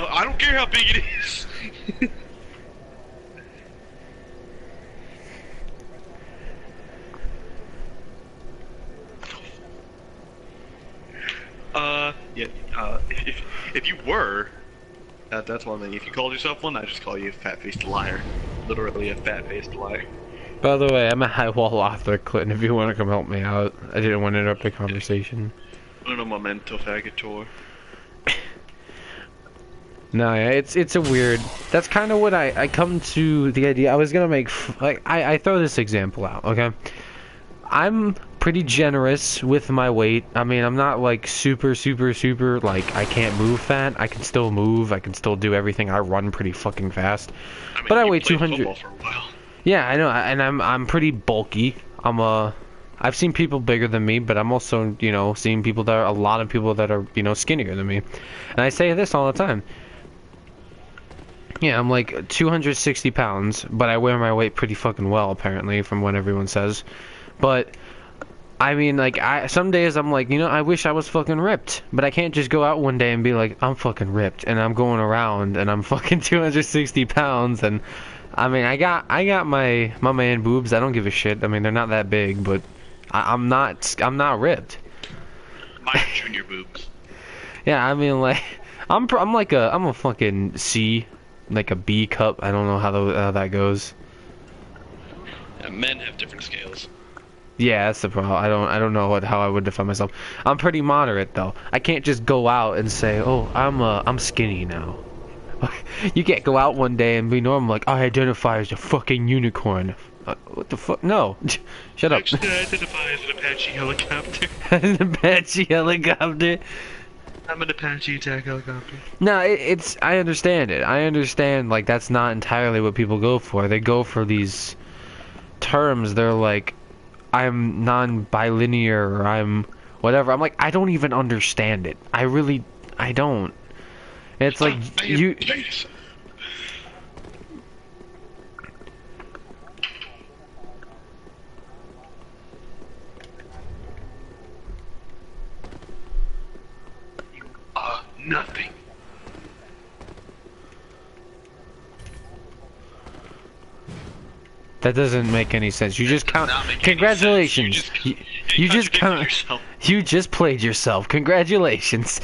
I don't care how big it is. Yeah, if you were, that's one thing. If you called yourself one, I just call you a fat-faced liar. Literally a fat-faced liar. By the way, I'm a high wall author, Clinton, if you want to come help me out. I didn't want to interrupt the conversation. Uno momento, faggotor. No, yeah, it's a weird... That's kind of what I come to the idea. I was going to make... I throw this example out, okay? I'm pretty generous with my weight. I mean, I'm not like super, like, I can't move fat. I can still move. I can still do everything. I run pretty fucking fast. I mean, but I you weigh played 200. football for a while. Yeah, I know, and I'm pretty bulky. I've seen people bigger than me, but I'm also, seeing people that are, a lot of people that are, skinnier than me. And I say this all the time. Yeah, I'm like 260 pounds, but I wear my weight pretty fucking well, apparently, from what everyone says. But, I mean, like, some days I'm like, I wish I was fucking ripped. But I can't just go out one day and be like, I'm fucking ripped, and I'm going around, and I'm fucking 260 pounds, and... I mean, I got my man boobs. I don't give a shit. I mean, they're not that big, but I'm not ripped. My junior boobs. Yeah, I mean, like, I'm a fucking C, like a B cup. I don't know how that goes. Yeah, men have different scales. Yeah, that's the problem. I don't know how I would define myself. I'm pretty moderate though. I can't just go out and say, oh, I'm skinny now. You can't go out one day and be normal like, I identify as a fucking unicorn. What the fuck? No. Shut up. Actually, I identify as an Apache helicopter. An Apache helicopter? I'm an Apache attack helicopter. No, I understand it. I understand, like, that's not entirely what people go for. They go for these terms. They're like, I'm non-bilinear, or I'm whatever. I'm like, I don't even understand it. I don't. It's like, you... Nothing. That doesn't make any sense. You just count... Congratulations! You just count... yourself. You just played yourself. Congratulations!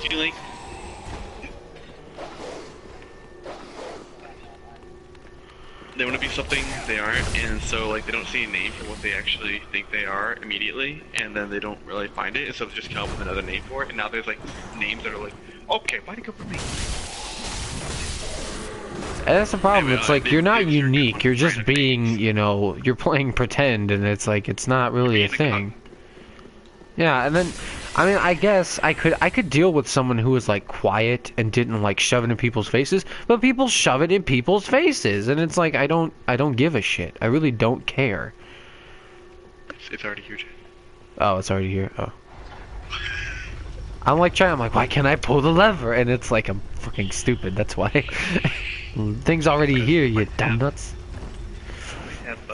Feeling they want to be something they aren't, and so like they don't see a name for what they actually think they are immediately, and then they don't really find it, and so they just come up with another name for it, and now there's like names that are like, okay, why'd it go for me? And that's the problem. Anyway, It's like you're not unique. You're just being, you know, you're playing pretend, and it's like it's not really a thing. Yeah, and then, I mean, I guess I could deal with someone who was like quiet and didn't like shove it in people's faces, but people shove it in people's faces, and it's like I don't give a shit. I really don't care. It's already here, Jay. Oh, it's already here. Oh. I'm like trying. I'm like, why can't I pull the lever? And it's like I'm fucking stupid. That's why. Thing's already here, you dumb nuts. We have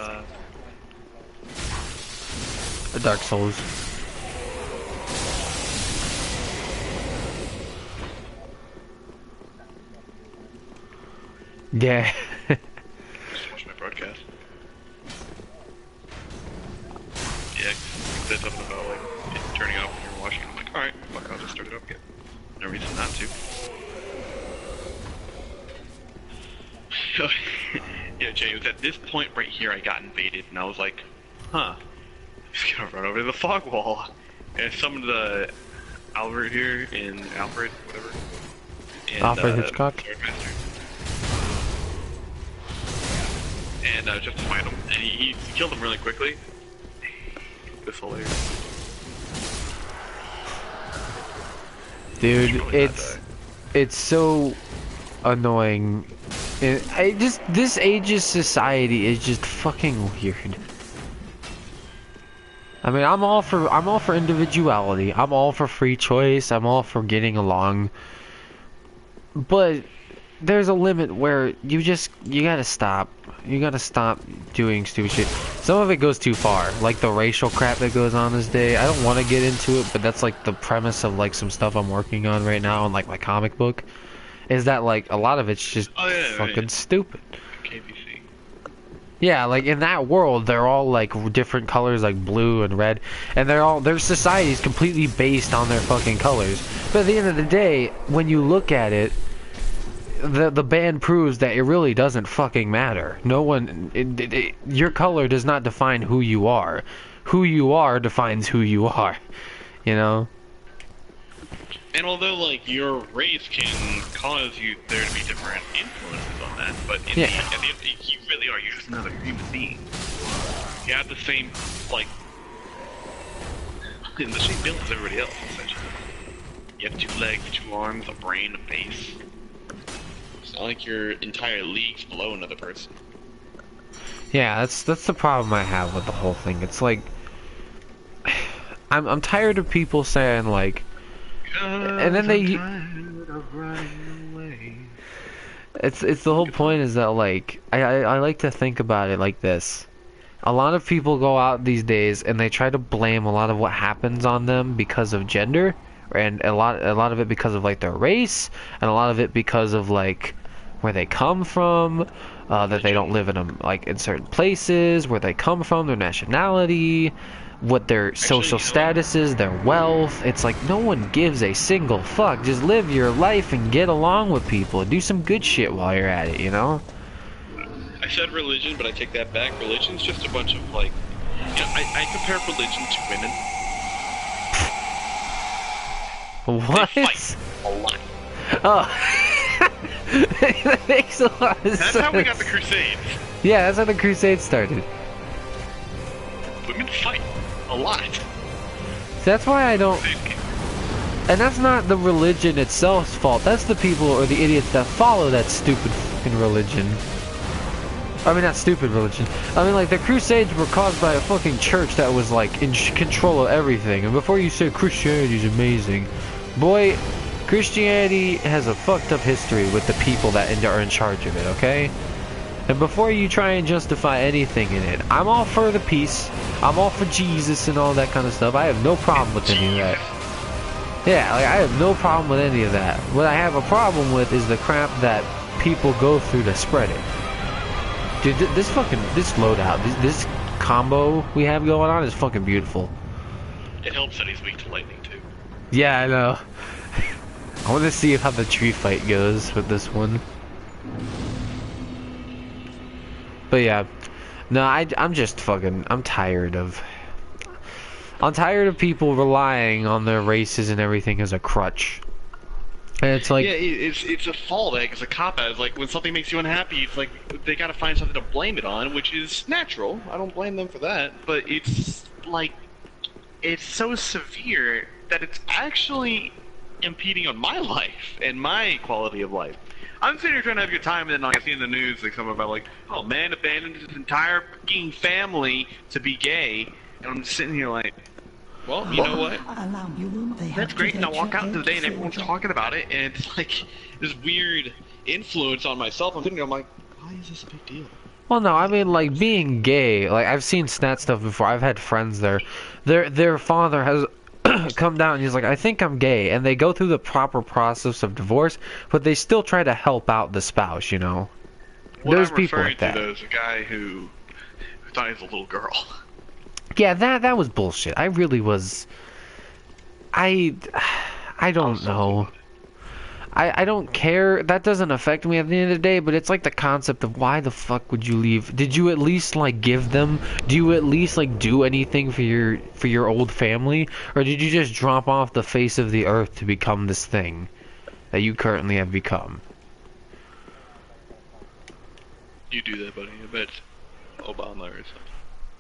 The Dark Souls. Yeah. just watch my broadcast. Yeah, there's something about like it turning off when you're watching. I'm like, alright, fuck, I'll just start it up again. No reason not to. Yeah, Jay, it was at this point right here I got invaded, and I was like, huh, I'm just gonna run over to the fog wall. And summoned the Albert here in Alfred, whatever. And, Alfred Hitchcock? Swordmaster. And just to find him, and he killed him really quickly. It was hilarious. Dude, it's so annoying. This age's society is just fucking weird. I mean, I'm all for individuality. I'm all for free choice. I'm all for getting along. But there's a limit where you gotta stop. You gotta stop doing stupid shit. Some of it goes too far, like the racial crap that goes on this day. I don't want to get into it, but that's like the premise of like some stuff I'm working on right now on like my comic book. Is that like a lot of it's just fucking stupid. KBC. Yeah, like in that world, they're all like different colors, like blue and red, and their society is completely based on their fucking colors. But at the end of the day, when you look at it, the band proves that it really doesn't fucking matter. No one, your color does not define who you are. Who you are defines who you are. You know. And although, like, your race can cause you there to be different influences on that, but at the end, you really are. You're just another human being. You have the same, like, in the same build as everybody else, essentially. You have 2 legs, 2 arms, a brain, a face. It's not like your entire league's below another person. Yeah, that's the problem I have with the whole thing. It's like, I'm tired of people saying like, and then it's the whole point is that like I like to think about it like this. A lot of people go out these days and they try to blame a lot of what happens on them because of gender, and a lot of it because of like their race, and a lot of it because of like where they come from, that they don't live in like in certain places, where they come from, their nationality, what their social status is, their wealth. It's like no one gives a single fuck. Just live your life and get along with people. Do some good shit while you're at it, you know? I said religion, but I take that back. Religion's just a bunch of like, you know, I compare religion to women. What? They fight a lot. Oh. That makes a lot of sense. That's how we got the Crusades. Yeah, that's how the Crusades started. Women fight a lot. That's why I don't... And that's not the religion itself's fault. That's the people or the idiots that follow that stupid fucking religion. I mean, not stupid religion. I mean, like, the Crusades were caused by a fucking church that was, like, in control of everything. And before you say Christianity's amazing, boy, Christianity has a fucked up history with the people that are in charge of it, okay? And before you try and justify anything in it, I'm all for the peace. I'm all for Jesus and all that kind of stuff. I have no problem with any of that. Yeah, like, I have no problem with any of that. What I have a problem with is the crap that people go through to spread it. Dude, this loadout, this combo we have going on is fucking beautiful. It helps that he's weak to lightning too. Yeah, I know. I want to see how the tree fight goes with this one. But yeah, No, I'm just fucking. I'm tired of people relying on their races and everything as a crutch. And it's Yeah, like, it's a fallback. It's a cop out. It's like when something makes you unhappy, it's like they gotta find something to blame it on, which is natural. I don't blame them for that. But it's like it's so severe that it's actually impeding on my life and my quality of life. I'm sitting here trying to have a good time, and then like, I see in the news like something about like, oh, man abandoned his entire fucking family to be gay, and I'm just sitting here like, well, you know what? That's great, and I walk out into the day and everyone's talking about it, and it's like this weird influence on myself. I'm sitting there, I'm like, why is this a big deal? well, no, I mean, like, being gay, like, I've seen snat stuff before. I've had friends there. Their father has come down and he's like, I think I'm gay. And they go through the proper process of divorce, but they still try to help out the spouse, you know? What There's I'm people referring like that. to, though, is a guy who thought he was a little girl. Yeah, that was bullshit. I really was... I don't know. I don't care. That doesn't affect me at the end of the day, but it's like the concept of why the fuck would you leave? Did you at least like give them? Do you at least like do anything for your old family, or did you just drop off the face of the earth to become this thing that you currently have become? You do that, buddy. I bet Obama or something.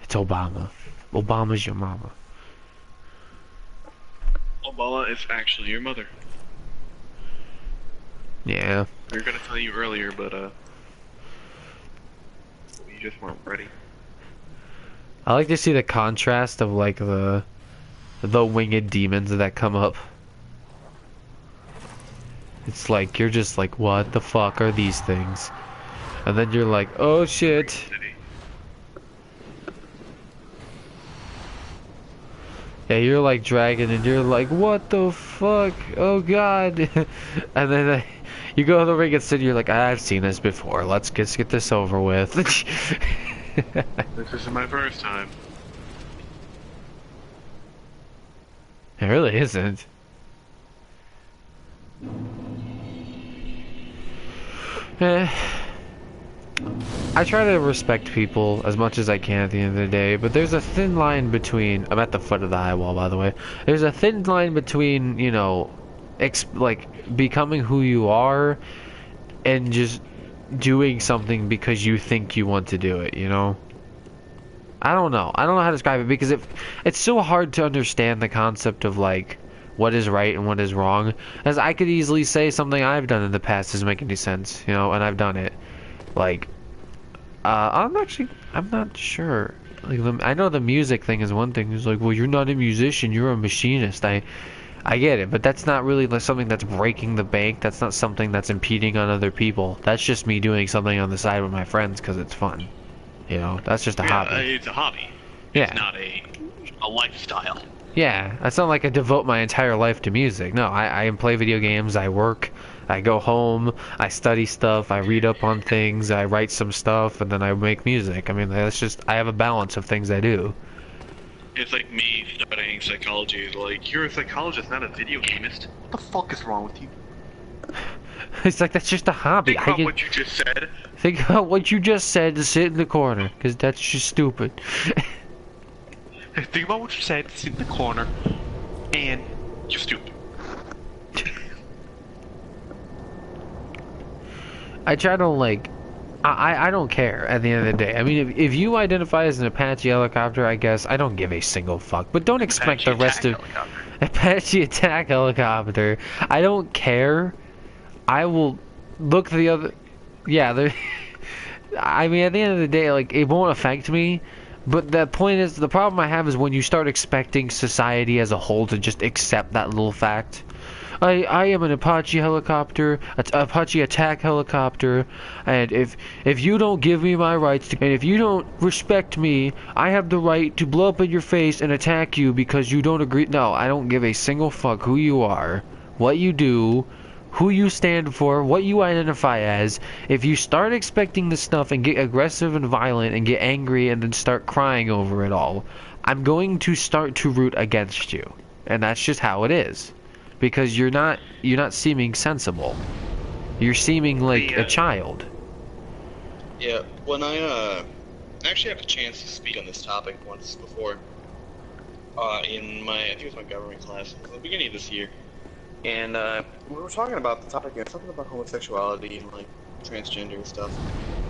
It's Obama. Obama's your mama. Obama is actually your mother. Yeah. We were gonna tell you earlier, but you just weren't ready. I like to see the contrast of like the winged demons that come up. It's like you're just like, what the fuck are these things? And then you're like, oh shit. Yeah, you're like dragging and you're like, what the fuck? Oh god. And then you go to the ring and sit, you're like, I've seen this before. Let's get this over with. This isn't my first time. It really isn't. I try to respect people as much as I can at the end of the day, but there's a thin line between... I'm at the foot of the high wall, by the way. There's a thin line between, you know, like, becoming who you are and just doing something because you think you want to do it, you know? I don't know. I don't know how to describe it because it's so hard to understand the concept of, like, what is right and what is wrong. As I could easily say something I've done in the past doesn't make any sense, you know, and I've done it. Like, I'm not sure. Like, I know the music thing is one thing. It's like, well, you're not a musician, you're a machinist. I get it, but that's not really like something that's breaking the bank. That's not something that's impeding on other people. That's just me doing something on the side with my friends because it's fun. You know, that's just a hobby. It's a hobby. Yeah. It's not a lifestyle. Yeah, it's not like I devote my entire life to music. No, I play video games, I work, I go home, I study stuff, I read up on things, I write some stuff, and then I make music. I mean, that's just, I have a balance of things I do. It's like me studying psychology. It's like, you're a psychologist, not a video gamist. What the fuck is wrong with you? It's like, that's just a hobby. Think about what you just said. Think about what you just said to sit in the corner, because that's just stupid. Think about what you said, sit in the corner, and you're stupid. I try to, like, I don't care at the end of the day. I mean, if you identify as an Apache helicopter, I guess, I don't give a single fuck. But don't expect the rest of... Apache attack helicopter. I don't care. I will look the other... Yeah, I mean, at the end of the day, like, it won't affect me. But the point is, the problem I have is when you start expecting society as a whole to just accept that little fact. I am an Apache helicopter, Apache attack helicopter, and if you don't give me my rights, and if you don't respect me, I have the right to blow up in your face and attack you because you don't agree. No, I don't give a single fuck who you are, what you do, who you stand for, what you identify as. If you start expecting this stuff and get aggressive and violent and get angry and then start crying over it all, I'm going to start to root against you. And that's just how it is. Because you're not seeming sensible. You're seeming like a child. Yeah, when I I actually had a chance to speak on this topic once before. In my, I think it was my government class at the beginning of this year. And we were talking about the topic, something about homosexuality and like transgender stuff.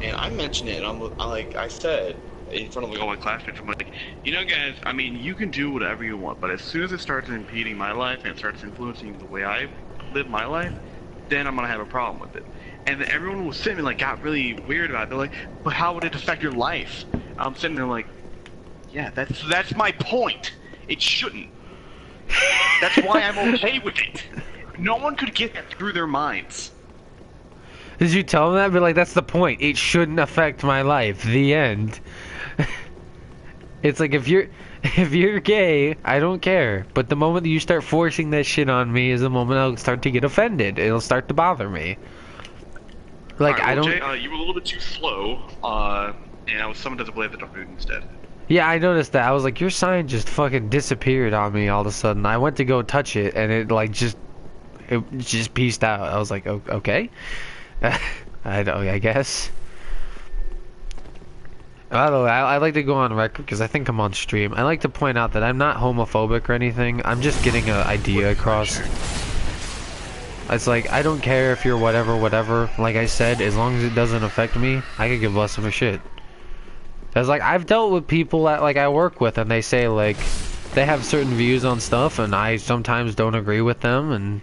And I mentioned it, and I said in front of like all my classmates, I'm like, you know, guys, I mean, you can do whatever you want, but as soon as it starts impeding my life and it starts influencing the way I live my life, then I'm gonna have a problem with it. And then everyone was sitting there, like, got really weird about it. They're like, but how would it affect your life? I'm sitting there like, yeah, that's my point. It shouldn't. That's why I'm okay with it. No one could get that through their minds. Did you tell them that? But like, that's the point. It shouldn't affect my life. The end. It's like if you're gay, I don't care. But the moment that you start forcing that shit on me is the moment I'll start to get offended. It'll start to bother me. Like, right, well, I don't. Jay, you were a little bit too slow, and I was summoned as a blade of the dark moon instead. Yeah, I noticed that. I was like, your sign just fucking disappeared on me all of a sudden. I went to go touch it, and it just pieced out. I was like, okay. I guess. I don't know. I like to go on record because I think I'm on stream. I like to point out that I'm not homophobic or anything. I'm just getting an idea across. It's like, I don't care if you're whatever. Like I said, as long as it doesn't affect me, I could give less of a shit. Cause like, I've dealt with people that like I work with, and they say like they have certain views on stuff, and I sometimes don't agree with them, and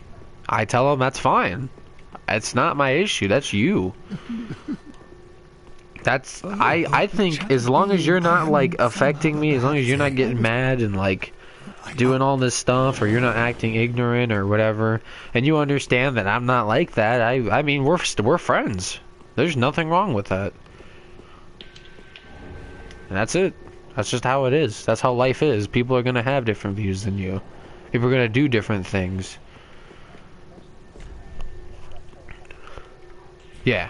I tell them that's fine. It's not my issue. That's you. That's I think as long as you're not like affecting me, as long as you're not getting mad and like doing all this stuff, or you're not acting ignorant or whatever, and you understand that I'm not like that, I mean we're friends. There's nothing wrong with that. And that's it. That's just how it is. That's how life is. People are gonna have different views than you. People are gonna do different things. Yeah.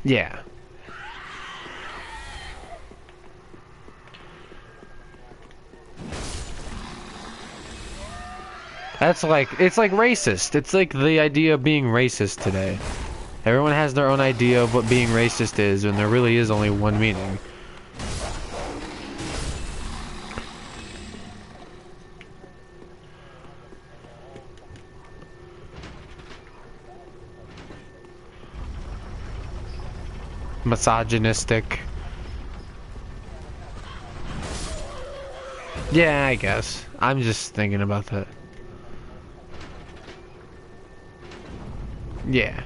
Yeah. That's like, it's like racist. It's like the idea of being racist today. Everyone has their own idea of what being racist is, and there really is only one meaning. Misogynistic. Yeah, I guess. I'm just thinking about that. Yeah.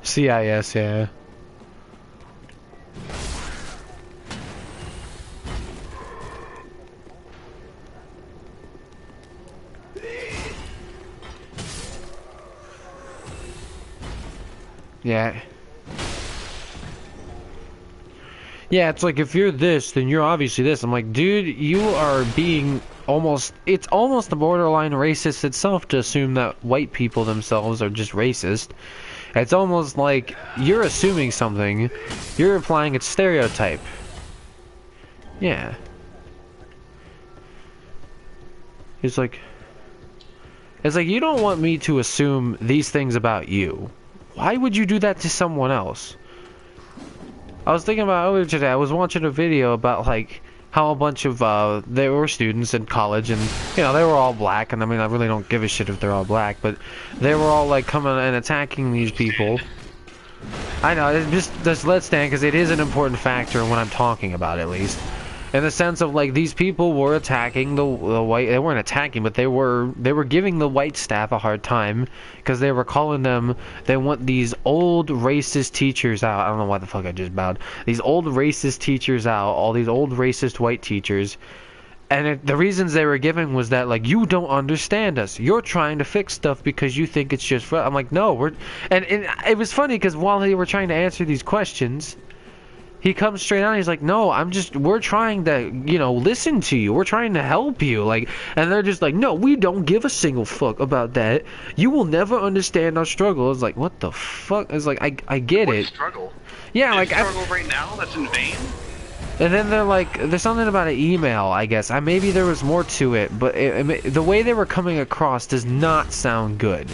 CIS, yeah. Yeah. Yeah, it's like if you're this, then you're obviously this. I'm like, dude, you are being almost, it's almost the borderline racist itself to assume that white people themselves are just racist. It's almost like you're assuming something, you're applying a stereotype. Yeah. It's like you don't want me to assume these things about you. Why would you do that to someone else? I was thinking about earlier today, I was watching a video about like how a bunch of they were students in college, and you know, they were all black, and I mean I really don't give a shit if they're all black, but they were all like coming and attacking these people. I know, it's just let's stand, because it is an important factor when I'm talking about it, at least. In the sense of like these people were attacking the white, they weren't attacking, but they were giving the white staff a hard time because they were calling them, they want these old racist teachers out. I don't know why the fuck I just bowed. These old racist teachers out, all these old racist white teachers. And the reasons they were giving was that like, you don't understand us. You're trying to fix stuff because you think it's just I'm like, no, and it was funny because while they were trying to answer these questions, He comes straight out. He's like, "No, we're trying to, listen to you. We're trying to help you." Like, and they're just like, "No, we don't give a single fuck about that. You will never understand our struggle." It's like, what the fuck? It's like, I get What it. struggle? Yeah, There's like, struggle right now. That's in vain. and then they're like, there's something about an email, I guess. Maybe there was more to it, but the way they were coming across does not sound good.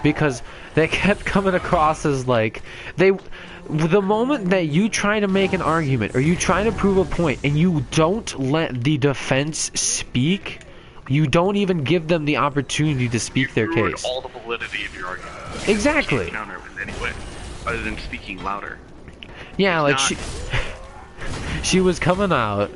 Because they kept coming across as like, the moment that you try to make an argument, or you try to prove a point, and you don't let the defense speak, you don't even give them the opportunity to speak their case. All the validity of your argument. Exactly. You can't counter it in any way, other than speaking louder. Yeah, like, she was coming out.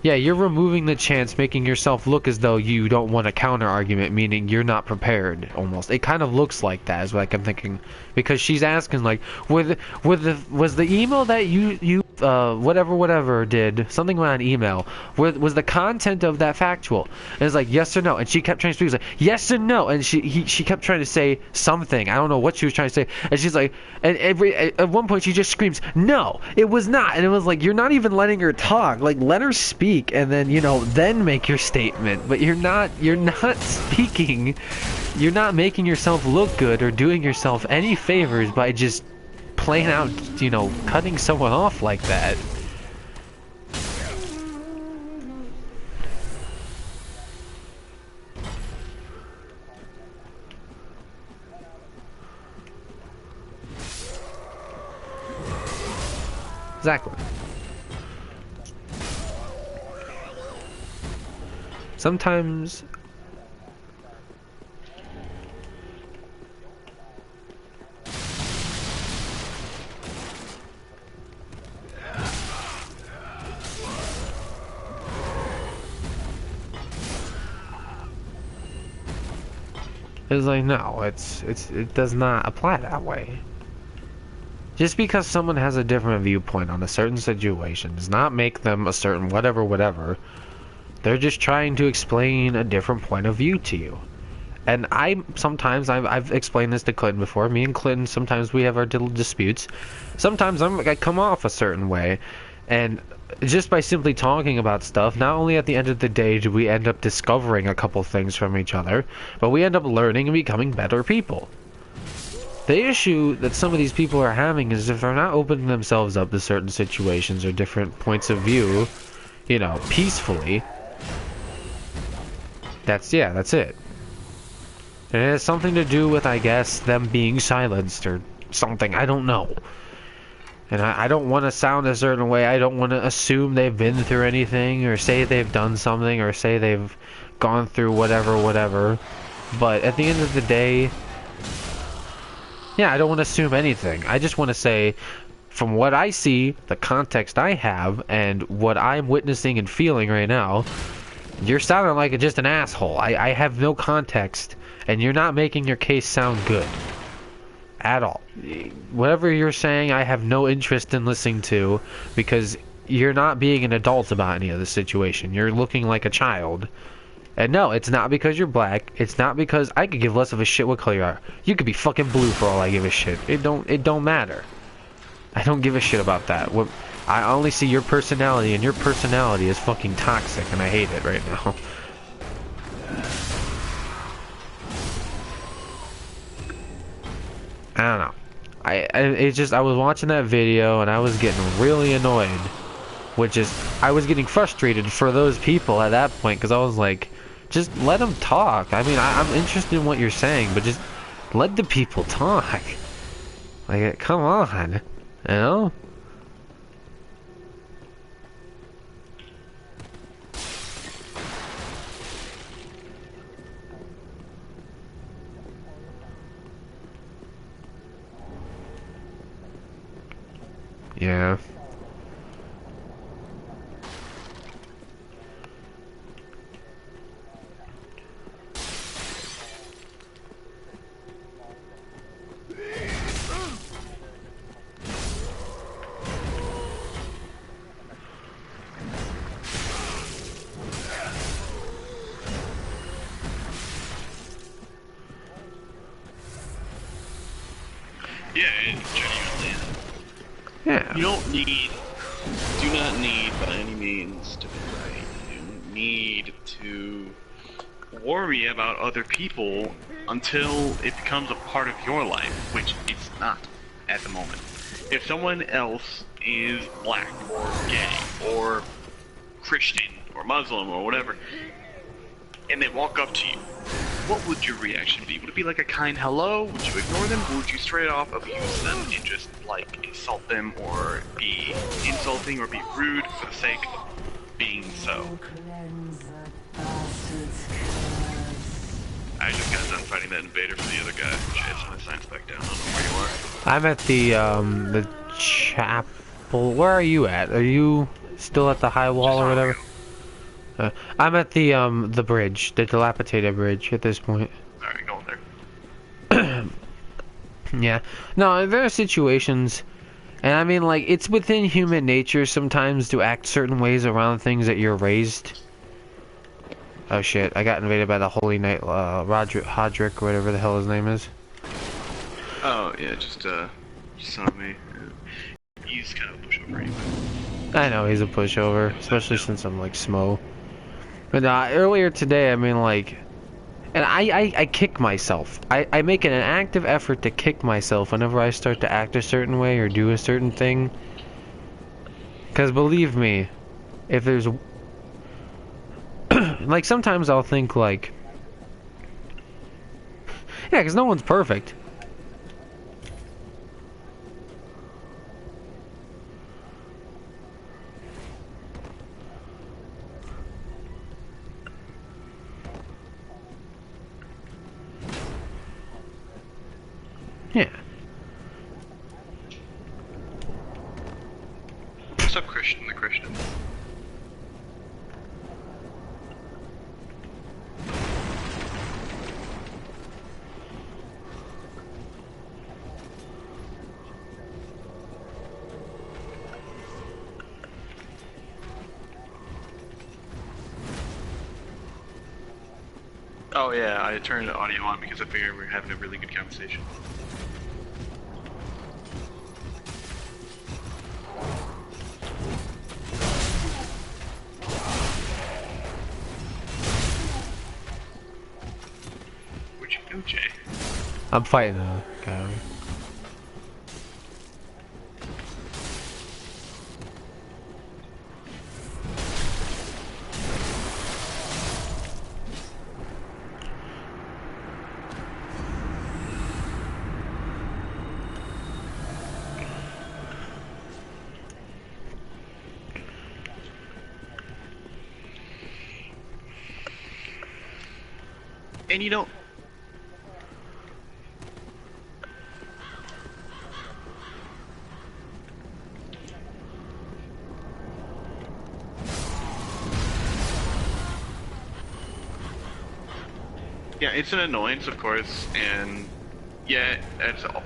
Yeah, you're removing the chance, making yourself look as though you don't want a counter argument, meaning you're not prepared, almost. It kind of looks like that, is what I'm thinking. Because she's asking, like, was the email that you whatever did, something about an email, was the content of that factual? And it's like, yes or no? And she kept trying to speak, it was like, yes or no? And she kept trying to say something. I don't know what she was trying to say. And she's like, and at one point she just screams, "No, it was not." And it was like, you're not even letting her talk. Like, let her speak, and then, then make your statement. But you're not speaking. You're not making yourself look good or doing yourself any favors by just plain out, cutting someone off like that. Exactly. Sometimes it's like, no, it does not apply that way. Just because someone has a different viewpoint on a certain situation does not make them a certain whatever. They're just trying to explain a different point of view to you. And I've explained this to Clinton before. Me and Clinton, sometimes we have our little disputes. Sometimes I come off a certain way. And just by simply talking about stuff, not only at the end of the day do we end up discovering a couple things from each other, but we end up learning and becoming better people. The issue that some of these people are having is if they're not opening themselves up to certain situations or different points of view, peacefully, that's it. And it has something to do with, I guess, them being silenced or something. I don't know. And I don't want to sound a certain way. I don't want to assume they've been through anything or say they've done something or say they've gone through whatever. But at the end of the day, yeah, I don't want to assume anything. I just want to say, from what I see, the context I have, and what I'm witnessing and feeling right now, you're sounding like just an asshole. I have no context, and you're not making your case sound good. At all. Whatever you're saying, I have no interest in listening to, because you're not being an adult about any of the situation. You're looking like a child. And no, it's not because you're black. It's not because I could give less of a shit what color you are. You could be fucking blue for all I give a shit. It don't matter. I don't give a shit about that. I only see your personality, and your personality is fucking toxic, and I hate it right now. I don't know. I was watching that video and I was getting really annoyed, I was getting frustrated for those people at that point, because I was like, just let them talk. I mean, I'm interested in what you're saying, but just let the people talk. Like, come on, you know? Yeah. Yeah, genuinely. Yeah. You don't need, do not need by any means to be right. You don't need to worry about other people until it becomes a part of your life, which it's not at the moment. If someone else is black or gay or Christian or Muslim or whatever, and they walk up to you, what would your reaction be? Would it be like a kind hello? Would you ignore them? Or would you straight off abuse them and just, like, insult them or be insulting or be rude for the sake of being so? I just got done fighting that invader for the other guy. Shit, so my sign's back down. I don't know where you are. I'm at the chapel. Where are you at? Are you still at the high wall Just or on whatever? go. I'm at the bridge, the dilapidated bridge at this point. Alright, going there. Yeah. No, there are situations, and I mean, like, it's within human nature sometimes to act certain ways around things that you're raised. Oh shit, I got invaded by the Holy Knight, Hodrick, whatever the hell his name is. Oh, yeah, just saw me. He's kind of a pushover anyway. I know, he's a pushover, especially since I'm, like, Smough. But earlier today, I mean, like, and I kick myself. I make an active effort to kick myself whenever I start to act a certain way or do a certain thing. Because believe me, if there's... like, sometimes I'll think, like... yeah, because no one's perfect. Yeah. What's up, Christian the Christian? Oh yeah, I turned the audio on because I figured we were having a really good conversation. Where'd you go, Jay? I'm fighting a guy. And you don't. Yeah, it's an annoyance, of course, and yeah,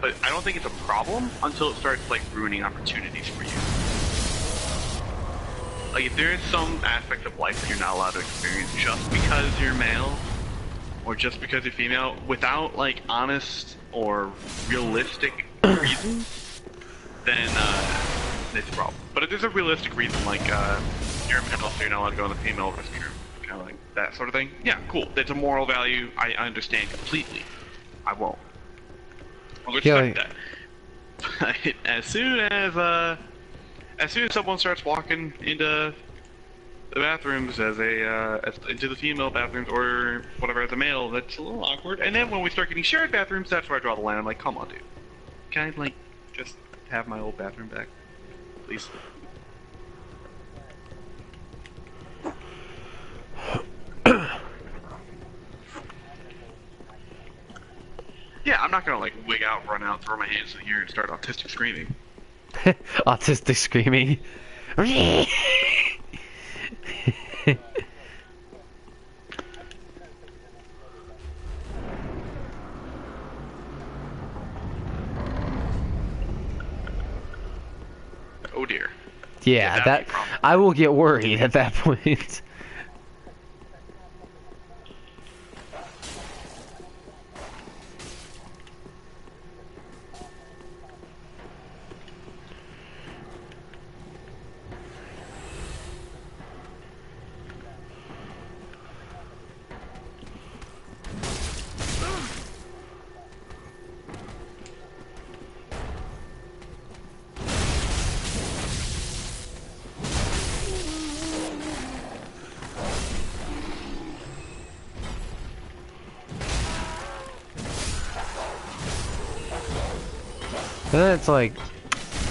but I don't think it's a problem until it starts like ruining opportunities for you. Like if there is some aspect of life that you're not allowed to experience just because you're male, or just because you're female, without like honest or realistic reasons, then it's a problem. But if there's a realistic reason, like you're a male, so you're not allowed to go in the female restroom, kind of like that sort of thing. Yeah, cool. That's a moral value. I understand completely. I won't. I'll respect that. But as soon as someone starts walking into the bathrooms into the female bathrooms or whatever as a male, that's a little awkward. And then when we start getting shared bathrooms, that's where I draw the line. I'm like, come on, dude. Can I like just have my old bathroom back, please? Yeah, I'm not gonna like wig out, run out, throw my hands in the air, and start autistic screaming. Autistic screaming. Oh dear. Yeah, that I will get worried at that point. And then it's like,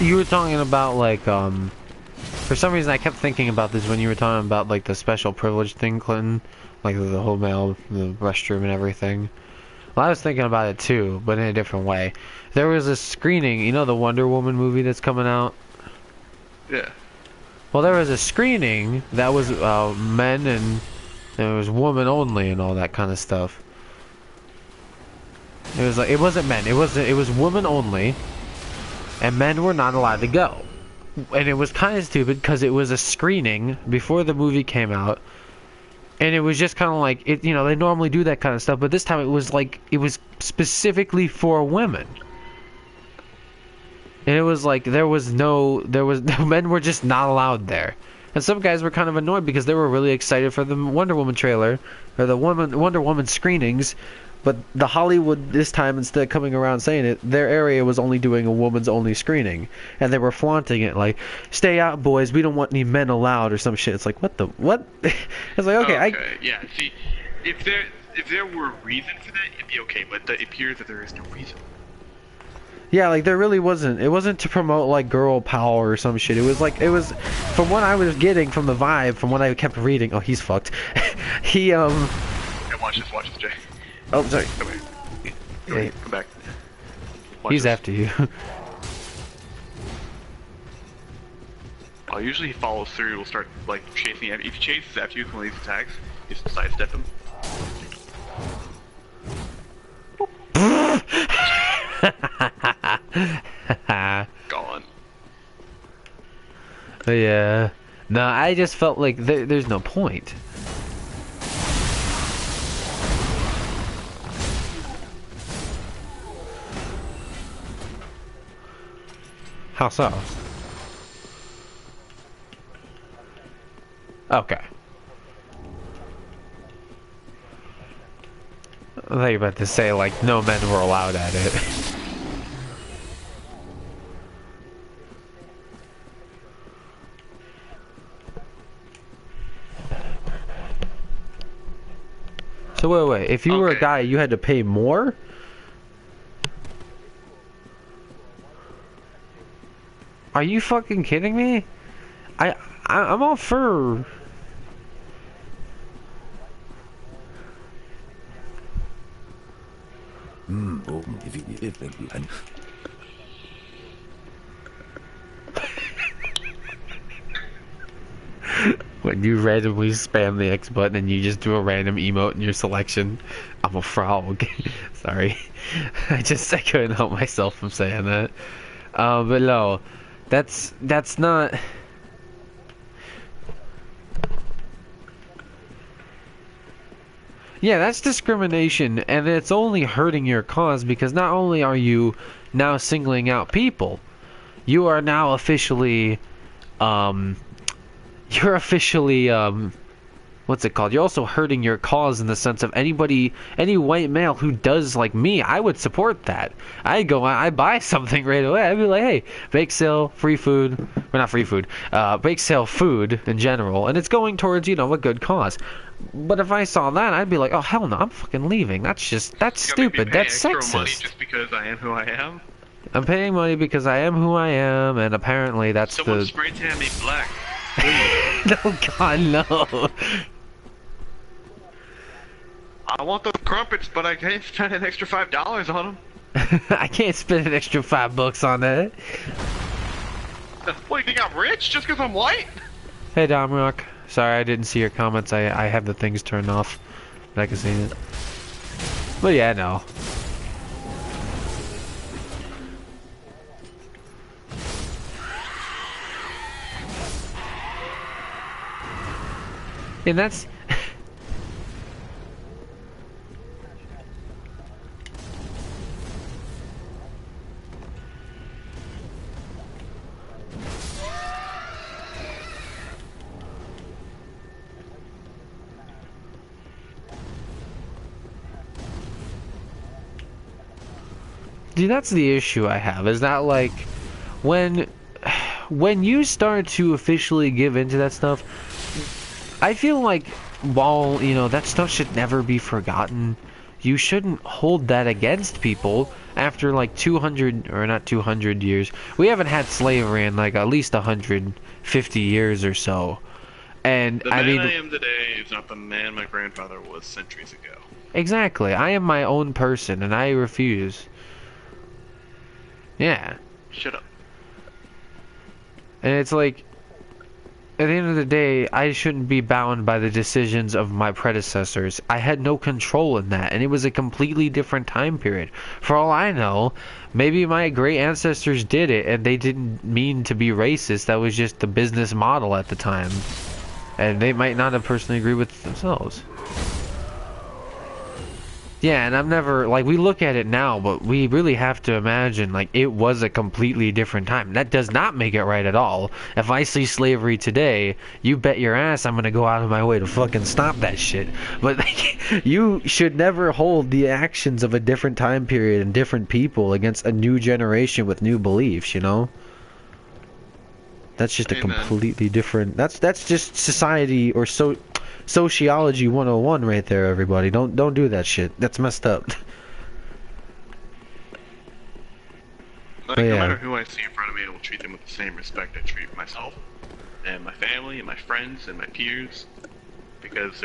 you were talking about like, for some reason I kept thinking about this when you were talking about like the special privilege thing, Clinton. Like the whole male, the restroom and everything. Well, I was thinking about it too, but in a different way. There was a screening, you know the Wonder Woman movie that's coming out? Yeah. Well, there was a screening that was men and it was woman only and all that kind of stuff. It was like, it wasn't men, it was woman only, and men were not allowed to go. And it was kind of stupid because it was a screening before the movie came out. And it was just kind of like, it, you know, they normally do that kind of stuff, but this time it was like, it was specifically for women. And it was like, men were just not allowed there. And some guys were kind of annoyed because they were really excited for the Wonder Woman trailer, or the Wonder Woman screenings, but the Hollywood this time, instead of coming around saying it, their area was only doing a woman's only screening. And they were flaunting it like, stay out boys, we don't want any men allowed, or some shit. It's like, what? It's like, okay, yeah, see, if there were a reason for that, it'd be okay, but it appears that there is no reason. Yeah, like there really wasn't. It wasn't to promote like girl power or some shit. It was like, it was, from what I was getting from the vibe, from what I kept reading. Oh, he's fucked. He Hey, watch this, Jay. Oh, sorry. Come here. Come back. Watch He's this. after you. Usually he follows through. We'll start like chasing. If he chases after you with one of these attacks, you just sidestep him. Gone. Yeah. No, I just felt like there's no point. How so? Okay. I thought you were about to say, like, no men were allowed at it. So wait, if you were a guy, you had to pay more? Are you fucking kidding me? I'm all for... When you randomly spam the X button and you just do a random emote in your selection, I'm a frog. Sorry. I couldn't help myself from saying that. But no, that's not... Yeah, that's discrimination, and it's only hurting your cause because not only are you now singling out people, you are now officially, what's it called? You're also hurting your cause in the sense of any white male who does like me, I would support that. I buy something right away. I'd be like, hey, bake sale, free food, or not free food, bake sale food in general, and it's going towards, you know, a good cause. But if I saw that, I'd be like, oh hell no, I'm fucking leaving. That's stupid. That's sexist. Money just because I am who I am. I'm paying money because I am who I am, and apparently that's Someone spray tan me black. No, God, no. I want those crumpets, but I can't spend an extra $5 on them. I can't spend an extra $5 on that. What, you think I'm rich just because I'm white? Hey, Domrock. Sorry, I didn't see your comments. I have the things turned off, but I can see it. But yeah, no. And that's... Dude, that's the issue I have, is that, like, when you start to officially give into that stuff, I feel like, while, you know, that stuff should never be forgotten, you shouldn't hold that against people, after like 200, or not 200 years, we haven't had slavery in like at least 150 years or so. And The I man mean, I am today is not the man my grandfather was centuries ago. exactly. I am my own person, and I refuse. Yeah. Shut up. And it's like, at the end of the day, I shouldn't be bound by the decisions of my predecessors. I had no control in that, and it was a completely different time period. For all I know, maybe my great ancestors did it, and they didn't mean to be racist. That was just the business model at the time. And they might not have personally agreed with themselves. Yeah, and I'm never, like, we look at it now, but we really have to imagine, like, it was a completely different time. That does not make it right at all. If I see slavery today, you bet your ass I'm gonna go out of my way to fucking stop that shit. But like, you should never hold the actions of a different time period and different people against a new generation with new beliefs, you know? That's just a Amen. completely different, that's just society, or sociology 101 right there, everybody. Don't do that shit. That's messed up. Like, But no yeah. matter who I see in front of me, I will treat them with the same respect I treat myself, and my family, and my friends, and my peers, because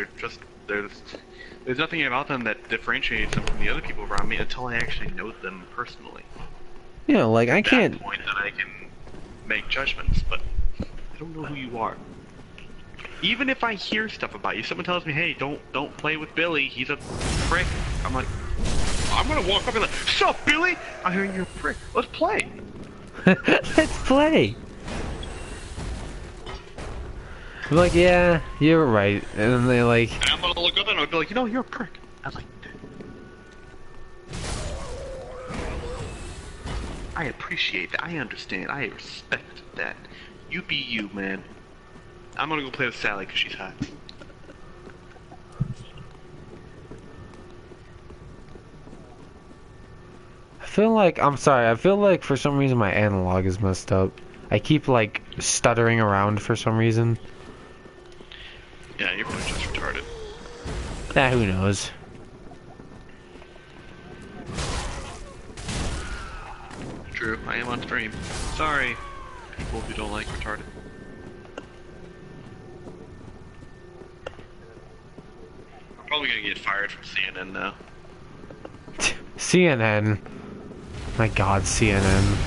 there's nothing about them that differentiates them from the other people around me until I actually know them personally. You know, like, I At can't... that point that I can make judgments, but I don't know who you are. Even if I hear stuff about you, someone tells me, hey, don't play with Billy, he's a prick. I'm like, I'm gonna walk up and be like, sup, Billy? I hear you're a prick. Let's play. Let's play! I'm like, yeah, you're right. And then they like... And I'm gonna look up and I'll be like, you know, you're a prick. I like that. I appreciate that. I understand. I respect that. You be you, man. I'm gonna go play with Sally because she's hot. I feel like... I'm sorry, I feel like for some reason my analog is messed up. I keep, like, stuttering around for some reason. Yeah, you're probably just retarded. Yeah, who knows? True, I am on stream. Sorry, people who don't like retarded. I'm probably gonna get fired from CNN now. CNN. My god, CNN.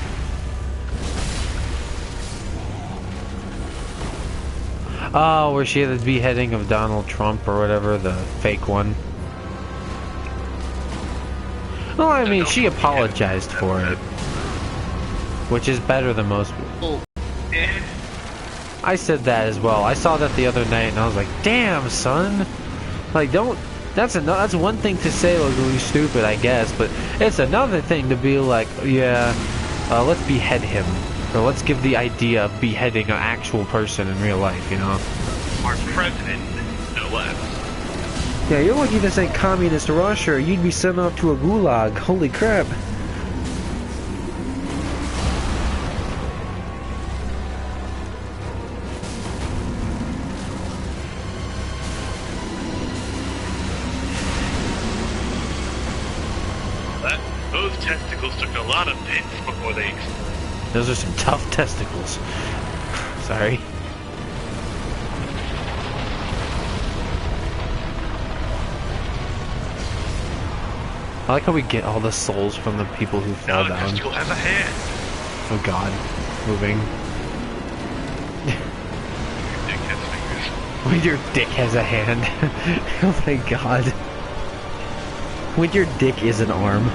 Oh, where she had the beheading of Donald Trump or whatever, the fake one. Well, I mean, she apologized for it. Which is better than most people. Eh. I said that as well. I saw that the other night and I was like, damn, son. Like, don't... That's one thing to say, like, really stupid, I guess, but it's another thing to be like, yeah, let's behead him. Or let's give the idea of beheading an actual person in real life, you know? Our president, no less. Yeah, you're lucky this ain't communist Russia, or you'd be sent off to a gulag. Holy crap. Those testicles took a lot of hits before they... Those are some tough testicles. Sorry. I like how we get all the souls from the people who fell Now the down. testicle has a hand. Oh god. Moving. Dick has fingers. When your dick has a hand. Oh my god. When your dick is an arm.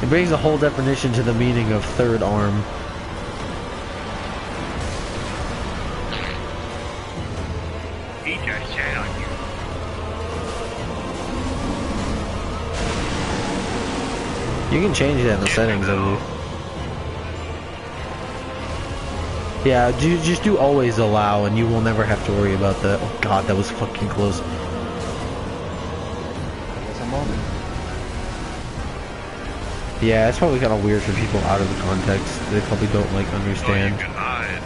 It brings a whole definition to the meaning of third arm. He just sat on you. You can change that in the settings, I believe. Yeah, just do always allow and you will never have to worry about that. Oh god, that was fucking close. It's a moment. Yeah, it's probably kind of weird for people out of the context. They probably don't, like, Oh, understand. you can hide.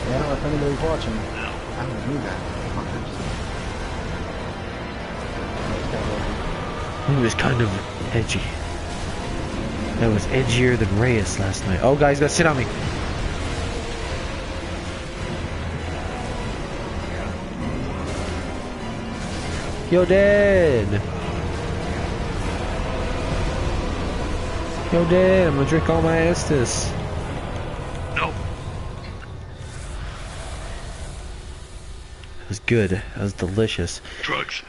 Yeah, if anybody's watching, No. I don't do that. He was kind of edgy. That was edgier than Reyes last night. Oh, guys, gotta sit on me. Yo, Dad. Yo, Dad, I'm gonna drink all my Estus. No. It was good. That was delicious. Drugs.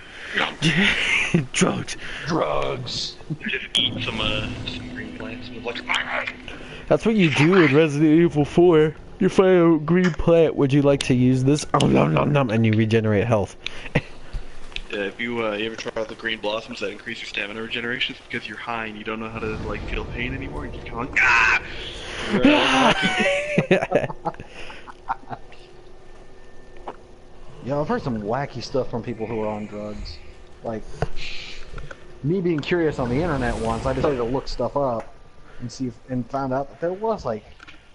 Drugs. Drugs. Just eat some green plants with like. That's what you do in Resident Evil 4. You find a green plant. Would you like to use this? Oh, nom, nom, nom, and you regenerate health. If you ever try the green blossoms that increase your stamina regeneration, it's because you're high and you don't know how to like feel pain anymore, and you're kind of like, ah! Yeah, I've heard some wacky stuff from people who are on drugs. Like, me being curious on the internet once, I decided to look stuff up and see and found out that there was like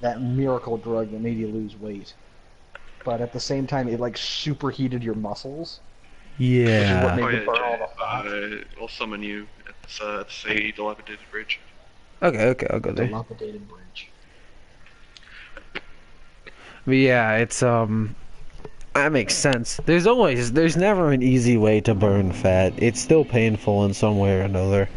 that miracle drug that made you lose weight, but at the same time it like superheated your muscles. Yeah. Which is what made you burn all the fat. I'll summon you at the dilapidated bridge. Okay, I'll go there. Dilapidated bridge. But yeah, it's that makes sense. There's never an easy way to burn fat. It's still painful in some way or another.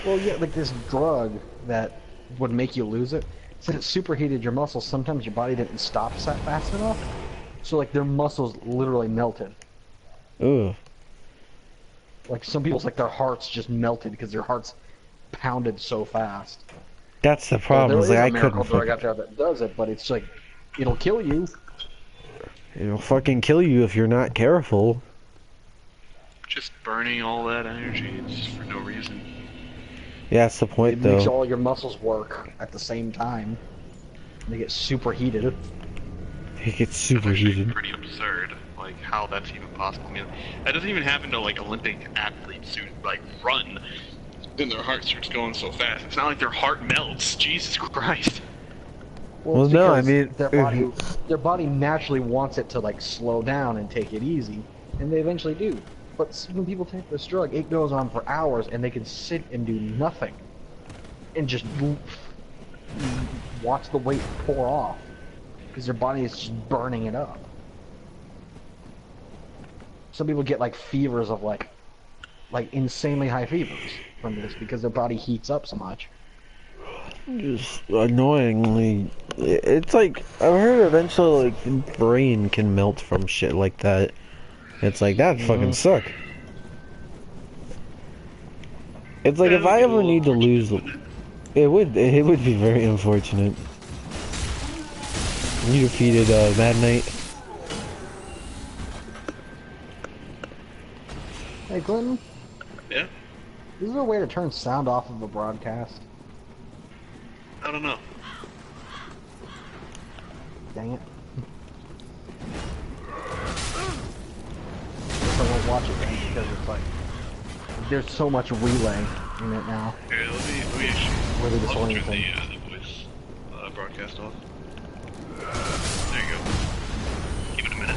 Well, yeah, like this drug that would make you lose it, said it superheated your muscles. Sometimes your body didn't stop fast enough, so like their muscles literally melted. Ooh. Like some people's like their hearts just melted because their hearts pounded so fast. That's the problem. Well, there is I a miracle couldn't. drug out there that does it, but it's like it'll kill you. It'll fucking kill you if you're not careful. Just burning all that energy just for no reason. Yeah, that's the point, It though. makes all your muscles work at the same time. They get superheated. It gets super Actually heated. pretty absurd, like how that's even possible. I mean, that doesn't even happen to like Olympic athletes who like run, then their heart starts going so fast. It's not like their heart melts. Jesus Christ. Well, it's no, I because mean, their body naturally wants it to like slow down and take it easy, and they eventually do. But when people take this drug, it goes on for hours, and they can sit and do nothing, and just watch the weight pour off, because their body is just burning it up. Some people get like fevers of like insanely high fevers from this because their body heats up so much. just annoyingly, it's like I've heard eventually like the brain can melt from shit like that. It's like that fucking suck. It's like if I ever need to lose, it would be very unfortunate. You defeated Mad Knight. Hey Clinton, Yeah? is there a way to turn sound off of a broadcast? I don't know. Dang it. So we'll watch it then because it's like there's so much relay in it now. Here, let me actually Really I'll turn disorienting. the voice broadcast off. There you go. Give it a minute.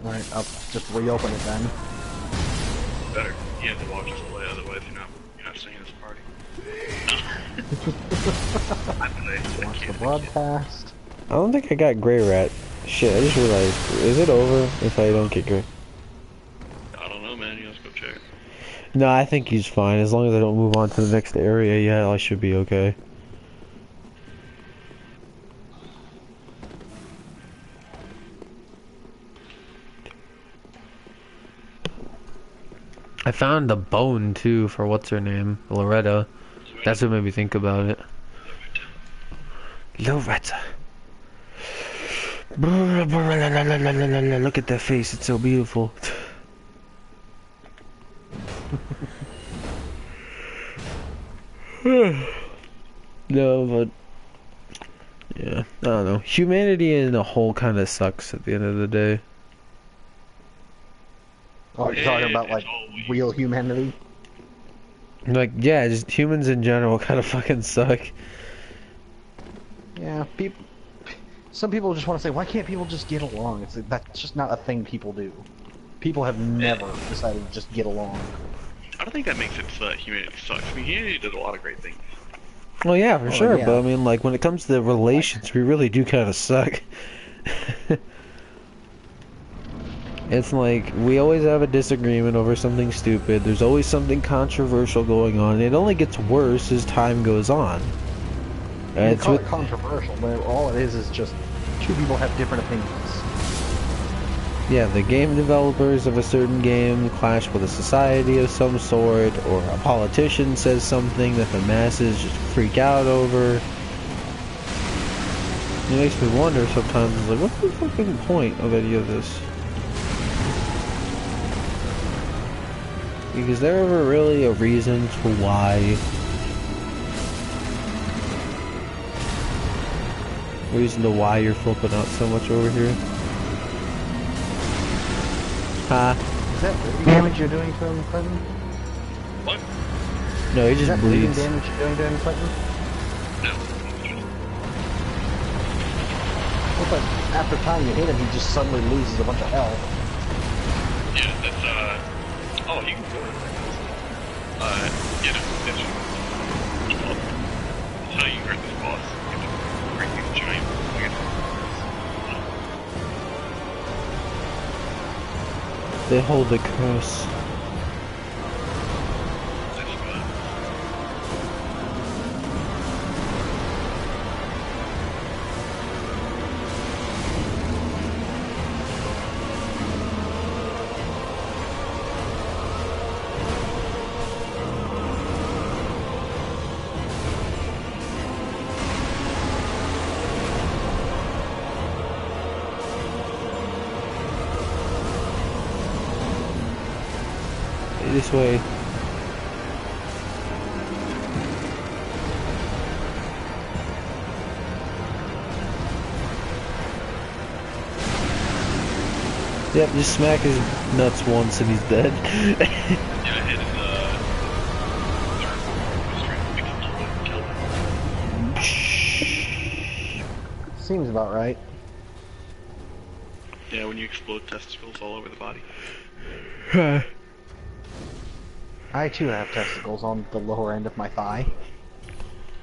Alright, I'll just reopen it then. Better. You have to watch us play, otherwise you're not staying at this party. Watch the broadcast. I don't think I got Grey Rat. Shit, I just realized. Is it over if I don't get Grey? I don't know, man. You have to go check. No, I think he's fine. As long as I don't move on to the next area, yeah, I should be okay. I found the bone too for what's her name, Loretta. That's what made me think about it. Loretta. Look at that face, it's so beautiful. No, but yeah, I don't know. Humanity in a whole kind of sucks at the end of the day. Oh, you're talking about like real humanity? Like, yeah, just humans in general kind of fucking suck. Yeah, some people just want to say, why can't people just get along? It's like, that's just not a thing people do. People have never decided to just get along. I don't think that makes it so that humanity sucks. I mean, humanity does a lot of great things. Well, yeah, for sure, yeah. but I mean, like, when it comes to relations, we really do kind of suck. It's like, we always have a disagreement over something stupid, there's always something controversial going on, and it only gets worse as time goes on. It's call it controversial, but all it is just two people have different opinions. Yeah, the game developers of a certain game clash with a society of some sort, or a politician says something that the masses just freak out over. It makes me wonder sometimes, it's like, what's the fucking point of any of this? Is there ever really a reason to why? Reason to why you're flipping out so much over here? Huh? Is that bleeding damage you're doing to him, Clinton? What? No, he Is just that bleeding bleeds. damage you're doing to him, Clinton? No. Looks like after time you hit him, he just suddenly loses a bunch of health. Yeah, that's, oh, you can go in there. Yeah, no, that's how you hurt this boss. You have to break these giant, They hold the curse. This way. Yep, just smack his nuts once and he's dead. Yeah, hit his, Seems about right. yeah, when you explode testicles all over the body. I too have testicles on the lower end of my thigh.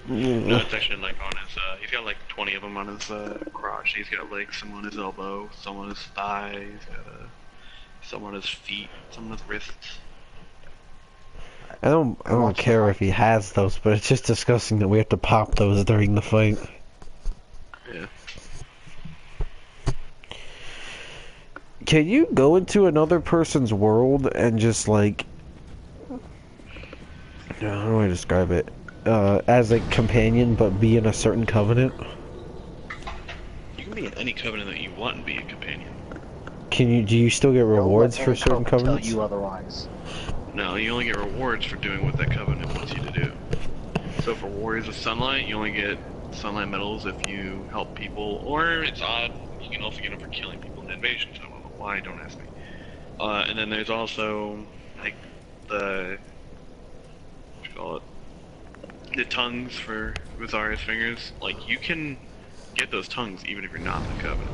No, it's actually like on his, he's got like 20 of them on his, crotch. He's got like some on his elbow, some on his thigh, he's got, some on his feet, some on his wrists. I don't care if he has those, but it's just disgusting that we have to pop those during the fight. Yeah. Can you go into another person's world and just like, how do I describe it? As a companion, but be in a certain covenant? You can be in any covenant that you want and be a companion. Can you? Do you still get rewards for certain covenants? Tell you otherwise. No, you only get rewards for doing what that covenant wants you to do. So for Warriors of Sunlight, you only get Sunlight medals if you help people, or it's odd, you can also get them for killing people in invasions. I don't know why, don't ask me. And then there's also, like, what you call it? The tongues for Rosaria's fingers. Like, you can get those tongues even if you're not in the covenant.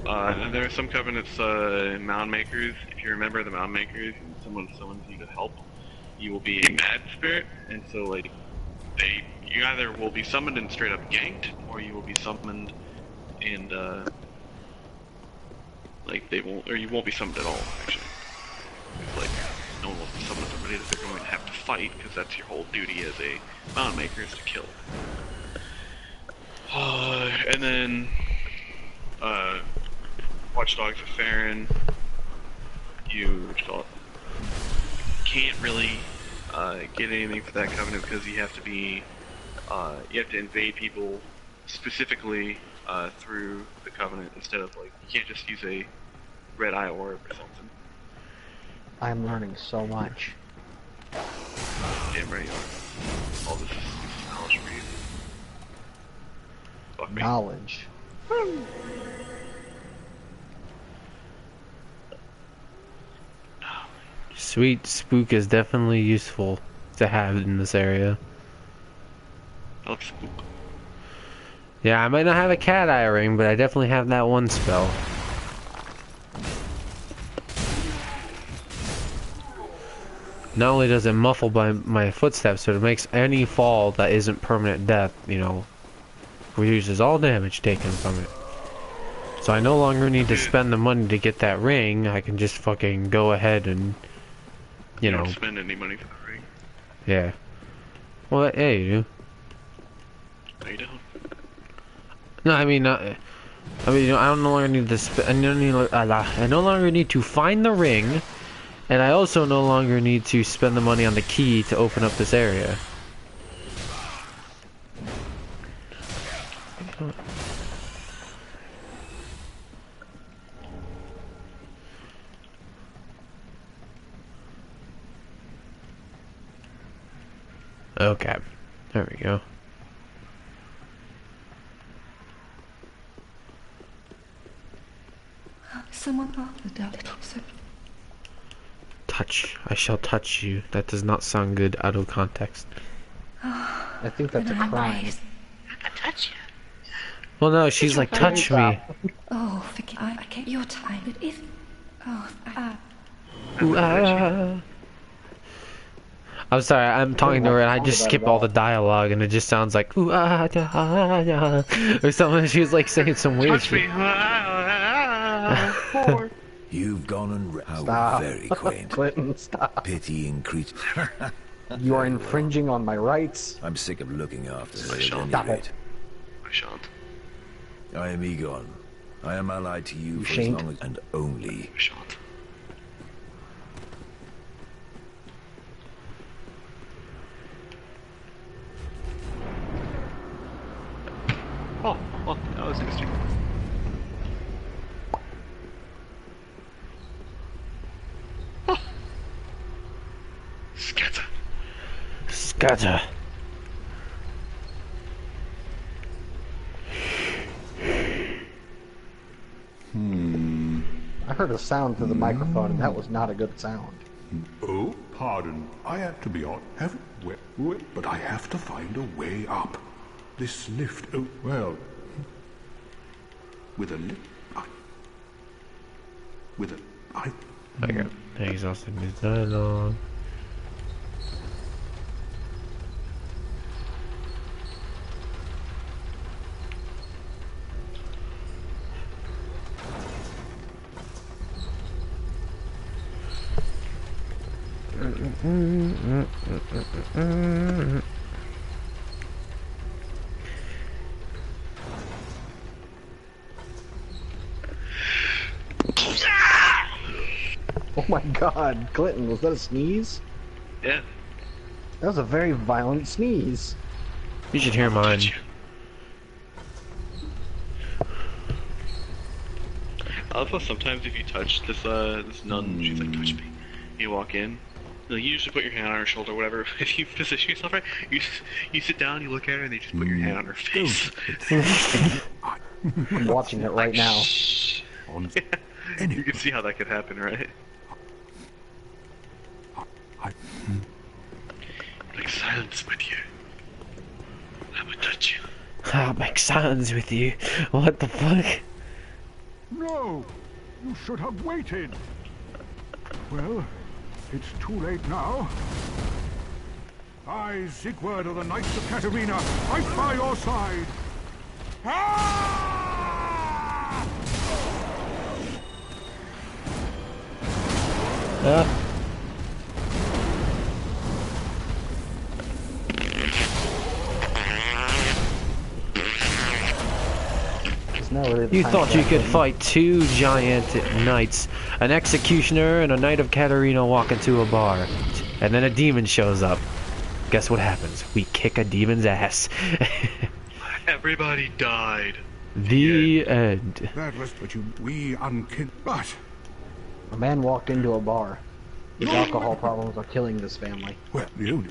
And then there are some covenants, mound makers. If you remember the mound makers, someone summons you to help, you will be a mad spirit, and so like you either will be summoned and straight up ganked, or you will be summoned and like they won't, or you won't be summoned at all. Actually, it's like no one wants to summon somebody that they're going to have to fight, because that's your whole duty as a mound maker, is to kill. And then Watchdogs of Farron, you can't really get anything for that covenant because you have to be you have to invade people specifically through the covenant instead of like you can't just use a red eye orb or something. I'm learning so much. Damn right you are. All this is knowledge for you. Fuck me. Knowledge. Sweet spook is definitely useful to have in this area. I love spook. Yeah, I might not have a cat eye ring, but I definitely have that one spell. not only does it muffle my footsteps, but it makes any fall that isn't permanent death, you know, reduces all damage taken from it. So I no longer need to spend the money to get that ring. I can just fucking go ahead and, you know. Don't spend any money for the ring. Yeah. Well, yeah, you do. No, you don't. No, I mean, you know, I no longer need to I no longer need to find the ring, and I also no longer need to spend the money on the key to open up this area. Okay, there we go. Someone offered a little sir. Touch. I shall touch you. That does not sound good out of context. I think that's a crime. I can touch you. Well, no, she's like, touch me. Oh, forgive. I get your time, but if. Oh, Ooh, ah. I'm sorry, I'm talking to her and I just skip all the dialogue and it just sounds like ooh ah da, ah, yeah, or something. She was like saying some weird Touch me. shit. You've gone and how Stop. very quaint. Clinton, stop. Pitying creature. You are infringing on my rights. I'm sick of looking after her. Stop At any rate. it. I shan't. I am Egon. I am allied to you for as shan't. long as and only. I shan't. Oh, well, that was interesting. Oh. Scatter. Scatter. I heard a sound through the microphone, and that was not a good sound. Oh, pardon. I have to be on. But I have to find a way up. This lift. Oh, well. With a lift. With a. I. Okay. Exhausted his dialogue. Oh my god, Clinton, was that a sneeze? Yeah. That was a very violent sneeze. You should hear mine. I love how sometimes if you touch this nun, she's like, touch me. You walk in, you usually put your hand on her shoulder or whatever. If you position yourself right, you sit down, you look at her, and they just put your hand on her face. I'm watching it right now. Yeah. You can see how that could happen, right? Like silence with you. I would touch you. I'll make silence with you. What the fuck? No! You should have waited! Well, it's too late now. I, Sigurd of the Knights of Katarina, fight by your side! Ah! It's not really the You time thought for you that, could Clinton. fight two giant knights, an executioner and a knight of Katarina walk into a bar, and then a demon shows up. Guess what happens? We kick a demon's ass. Everybody died. The end. That was what we unkin. But, A man walked into a bar. His alcohol problems are killing this family. well, you.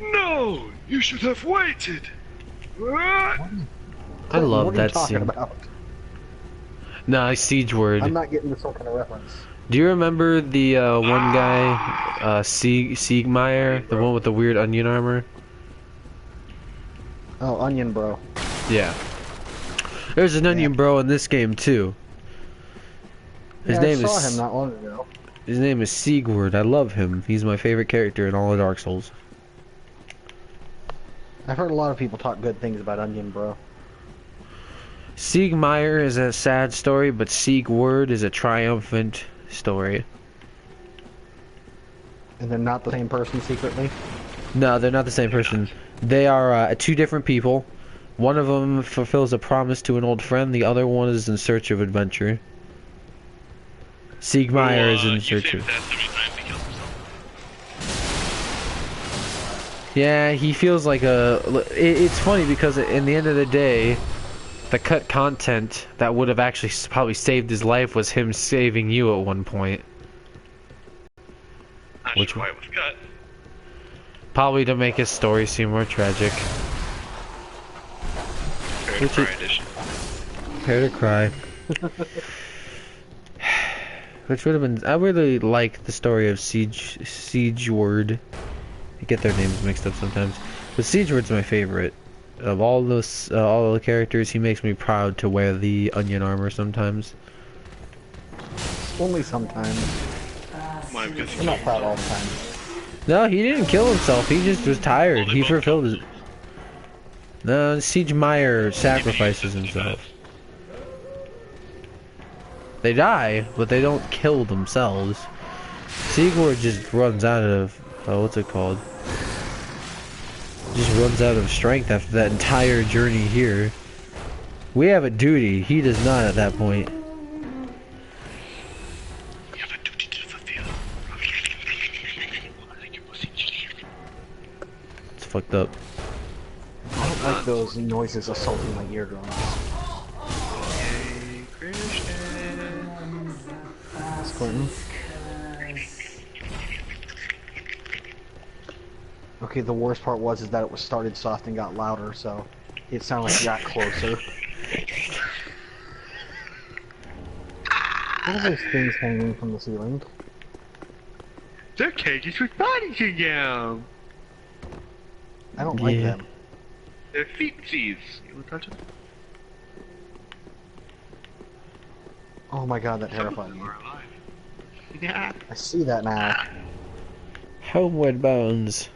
No! You should have waited! I love what are that you talking scene. about? No, Siege Word. I'm not getting the sort kind of reference. Do you remember the one guy, Siegmeyer, the one with the weird onion armor? Oh, Onion Bro. Yeah. There's an onion bro in this game too. His Yeah, name I saw is him not long ago. His name is Siegward. I love him. He's my favorite character in all of Dark Souls. I've heard a lot of people talk good things about Onion Bro. Siegmeyer is a sad story, but Siegward is a triumphant story. And they're not the same person secretly? No, they're not the same person. They are two different people. One of them fulfills a promise to an old friend. The other one is in search of adventure. Siegmeyer is in search of... Yeah, he feels like a... It's funny because in the end of the day, the cut content that would have actually probably saved his life was him saving you at one point. Which why it was cut. Probably to make his story seem more tragic. Prepare to cry edition. Prepare to cry. Which would have been... I really like the story of Siegeward. I get their names mixed up sometimes. But Siegeward's my favorite. Of all the characters, he makes me proud to wear the onion armor sometimes. Only sometimes. Why? Because I'm not proud all the time. No, he didn't kill himself. He just was tired. He fulfilled his... No, Siegmeyer sacrifices himself. They die, but they don't kill themselves. Siegward just runs out of... what's it called? Just runs out of strength after that entire journey here. We have a duty. He does not at that point. we have a duty to fulfill. It's fucked up. I don't like those noises assaulting my eardrums. Hey, Christian. Clinton. Okay, the worst part was that it was started soft and got louder, so it sounded like it got closer. What are those things hanging from the ceiling? They're cages with bodies in them. I don't like them. They're feetsies. You wanna touch them? Oh my god, that terrified me. Are alive. Yeah. I see that now. Homeward Bones.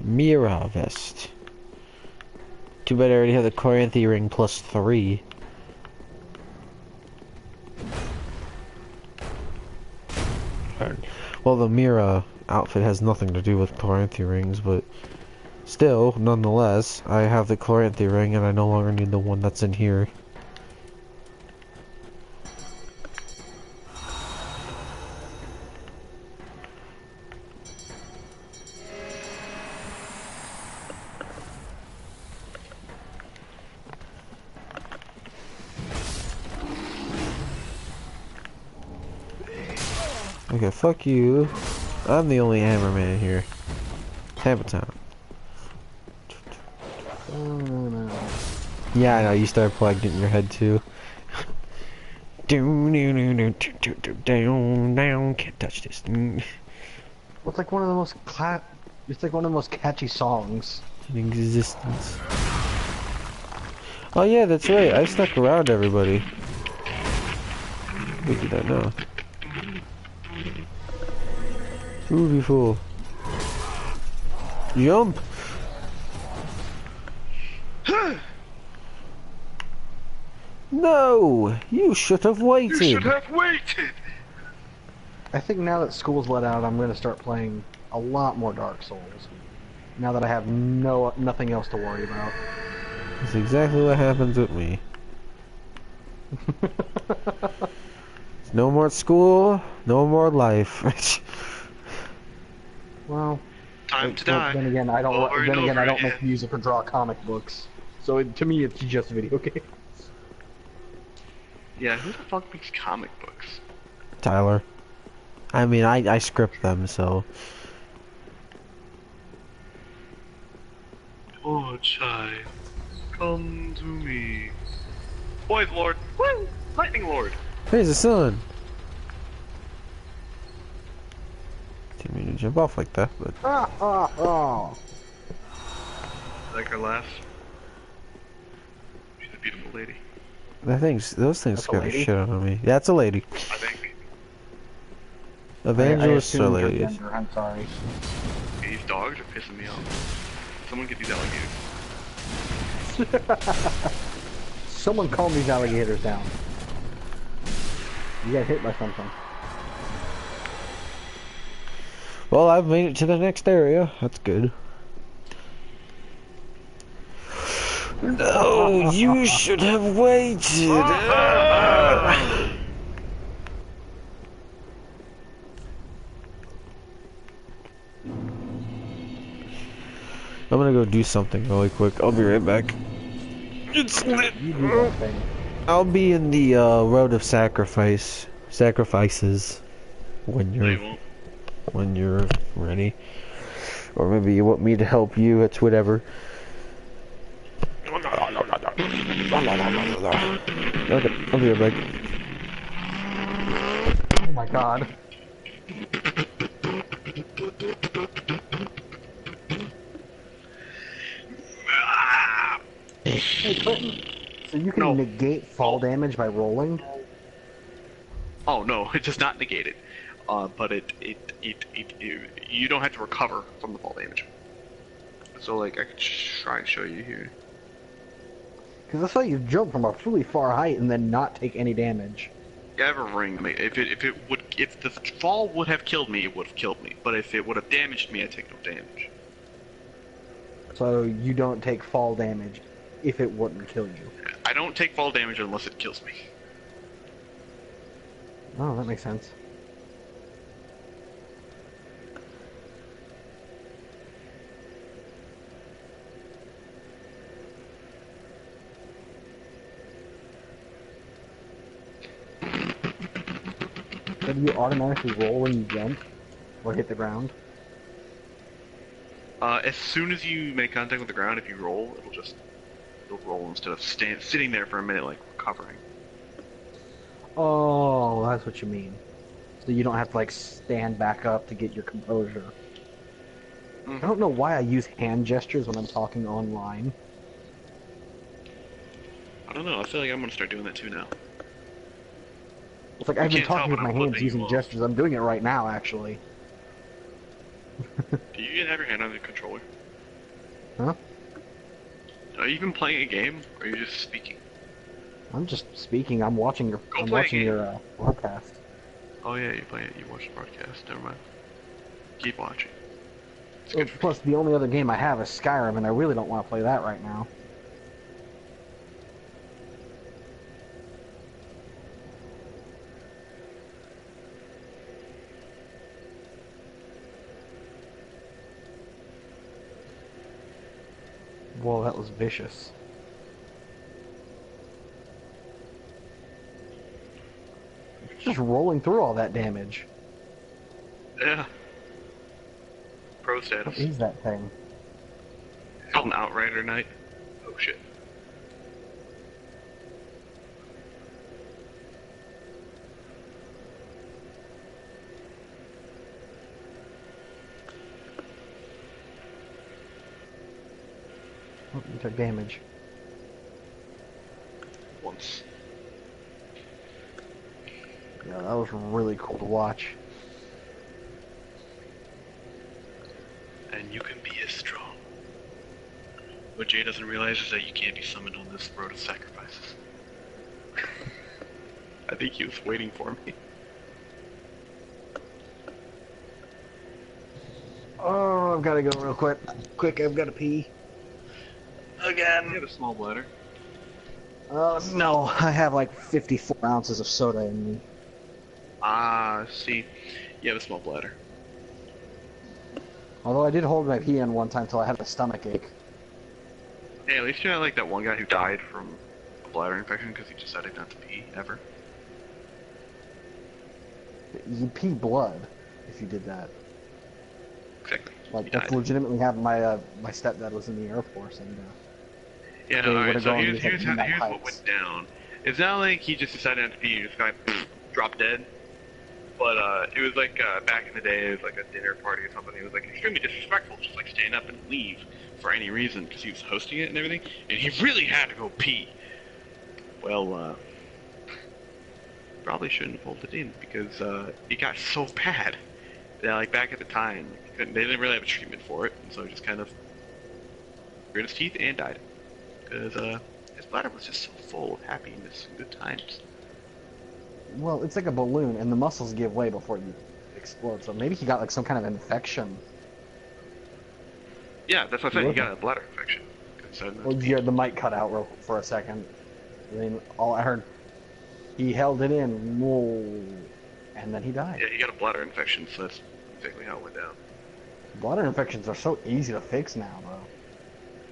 Mira vest. Too bad I already have the Corinthian ring plus 3. Well, the Mira outfit has nothing to do with Corinthian rings, but still, nonetheless, I have the Corinthian ring and I no longer need the one that's in here. Okay, fuck you. I'm the only hammerman here. Hammer time. Yeah, I know, you started plugged it in your head too. Down, can't touch this. It's like one of the most it's like one of the most catchy songs. In existence. Oh yeah, that's right, I stuck around everybody. Look at that now. Movie fool. Jump! No! You should have waited! You should have waited! I think now that school's let out, I'm gonna start playing a lot more Dark Souls. Now that I have nothing else to worry about. That's exactly what happens with me. No more school, no more life. Well, Time to die. then again, I don't. Over Then and again, over I don't again. make music or draw comic books. So to me, it's just video games. Yeah, who the fuck makes comic books? Tyler. I mean, I script them, so. Oh, child, come to me. Boys Lord! Woo! Lightning Lord! There's the sun! Didn't mean to jump off like that, but. Oh. Like her laugh. She's a beautiful lady. Those things That's a scare the lady? shit out of me. Yeah, it's a lady. I think. Evangelists are assumed your ladies. gender, I'm sorry. These dogs are pissing me off. Someone get these alligators. Someone calm these alligators down. You got hit by something. Well, I've made it to the next area. That's good. No, you should have waited. I'm gonna go do something really quick. I'll be right back. It's lit. You do that thing. I'll be in the road of sacrifices when No, you you're won't. ready, or maybe you want me to help you. It's whatever. Okay, I'll be right back. Oh my god. Hey, Clinton. So you can No. negate fall damage by rolling? Oh no, it does not negate it. But you don't have to recover from the fall damage. So like, I could try and show you here. Because I saw you jump from a really far height and then not take any damage. Yeah, I have a ring. I mean, if the fall would have killed me, it would have killed me. But if it would have damaged me, I take no damage. So you don't take fall damage if it wouldn't kill you. I don't take fall damage unless it kills me. Oh, that makes sense. So do you automatically roll when you jump? Or hit the ground? As soon as you make contact with the ground, if you roll, it'll roll instead of sitting there for a minute, like recovering. Oh, that's what you mean. So you don't have to like stand back up to get your composure. I don't know why I use hand gestures when I'm talking online. I don't know. I feel like I'm gonna start doing that too now. It's like I've been can't tell, talking with but my I'm hands flipping using you off. gestures. I'm doing it right now, actually. Do you even have your hand on the controller? Huh? Are you even playing a game, or are you just speaking? I'm just speaking. I'm watching your. Go I'm play a watching game. your broadcast. Oh yeah, you play it. You watch the broadcast. Never mind. Keep watching. It's Oh, good for plus, the only other game I have is Skyrim, and I really don't want to play that right now. Whoa, that was vicious. Just rolling through all that damage. Yeah. Pro What status. is that thing? It's called an Outrider Night. Oh shit. Oh, you took damage. Once. Yeah, that was really cool to watch. And you can be as strong. What Jay doesn't realize is that you can't be summoned on this road of sacrifices. I think he was waiting for me. Oh, I've got to go real quick. Quick, I've got to pee. You have a small bladder. No, I have like 54 ounces of soda in me. Ah, see. You have a small bladder. Although I did hold my pee in one time till I had a stomach ache. Hey, at least you're not like that one guy who died from bladder infection because he decided not to pee ever. You'd pee blood if you did that. Exactly. Like He that's died. legitimately happened. My stepdad was in the Air Force, and Yeah, they alright, would've so gone here's, these, like, here's, midnight here's what hikes. went down. It's not like he just decided not to pee and just got dropped dead. But it was like back in the day, it was like a dinner party or something. He was like extremely disrespectful, just like stand up and leave for any reason because he was hosting it and everything. And he really had to go pee. Well, probably shouldn't have pulled it in because it got so bad that like back at the time, they didn't really have a treatment for it, and so he just kind of grit his teeth and died because his bladder was just so full of happiness and good times. Well, it's like a balloon, and the muscles give way before you explode. So maybe he got like some kind of infection. Yeah, that's what I said. He Really? got a bladder infection. 'Cause he decided not Well, to pee. yeah, the mic cut out for a second. And then all I heard, he held it in, whoa, and then he died. Yeah, he got a bladder infection, so that's exactly how it went down. Bladder infections are so easy to fix now, bro.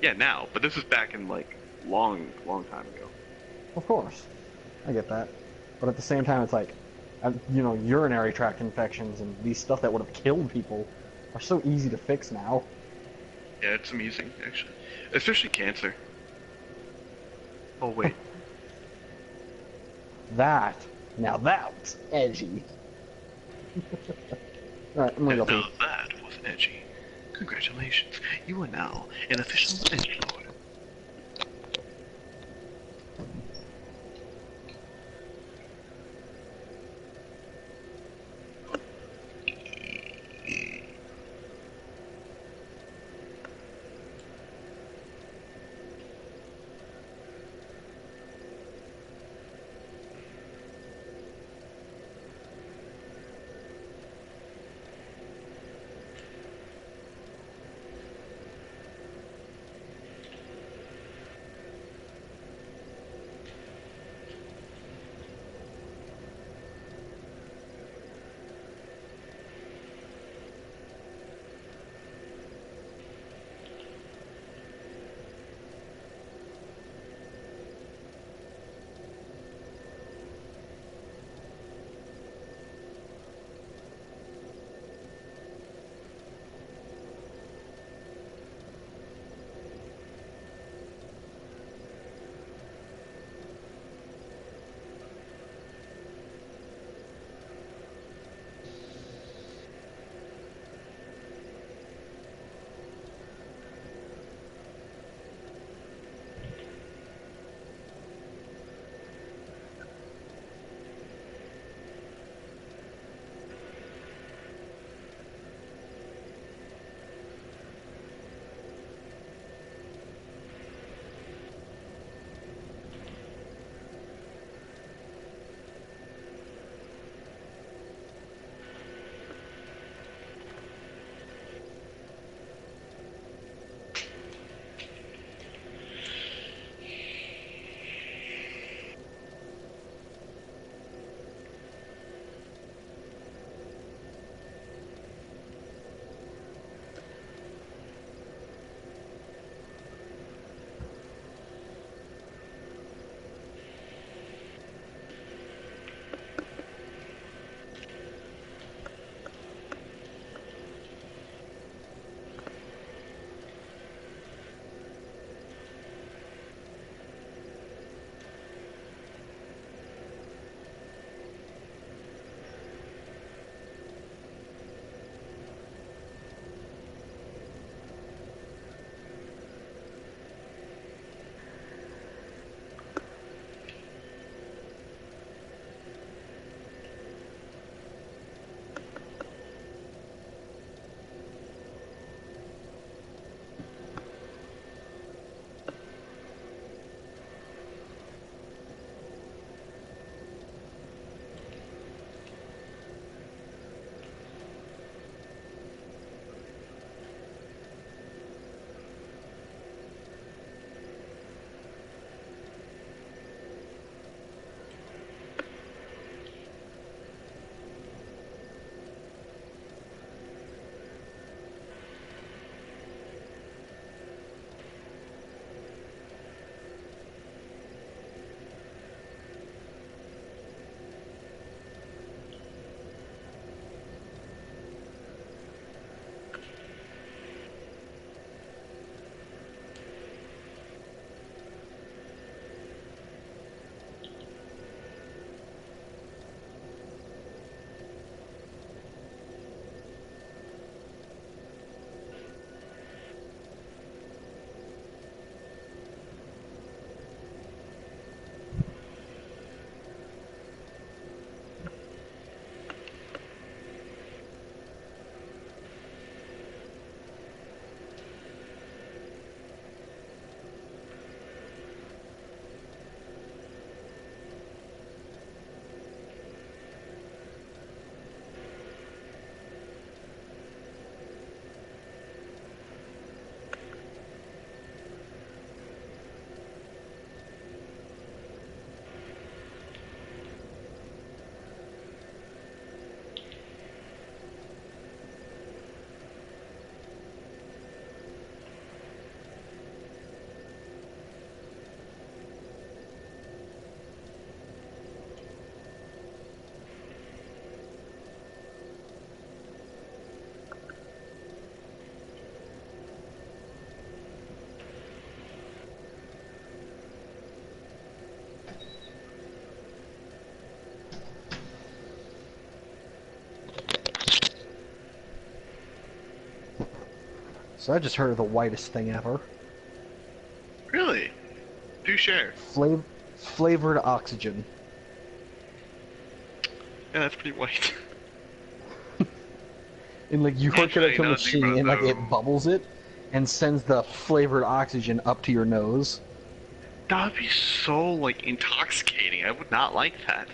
Yeah, now, but this was back in like long time ago. Of course, I get that, but at the same time, it's like, urinary tract infections and these stuff that would have killed people are so easy to fix now. Yeah, it's amusing actually, especially cancer. Oh wait, Now that's edgy. All right, I'm gonna and go now pee. that was edgy. Congratulations, you are now an official edgelord. So I just heard of the whitest thing ever. Really? Do share. Flavored oxygen. Yeah, that's pretty white. And like you hook it up to a Actually, machine now that and I like think it about it, bubbles it and sends the flavored oxygen up to your nose. that would be so, like, intoxicating. I would not like that.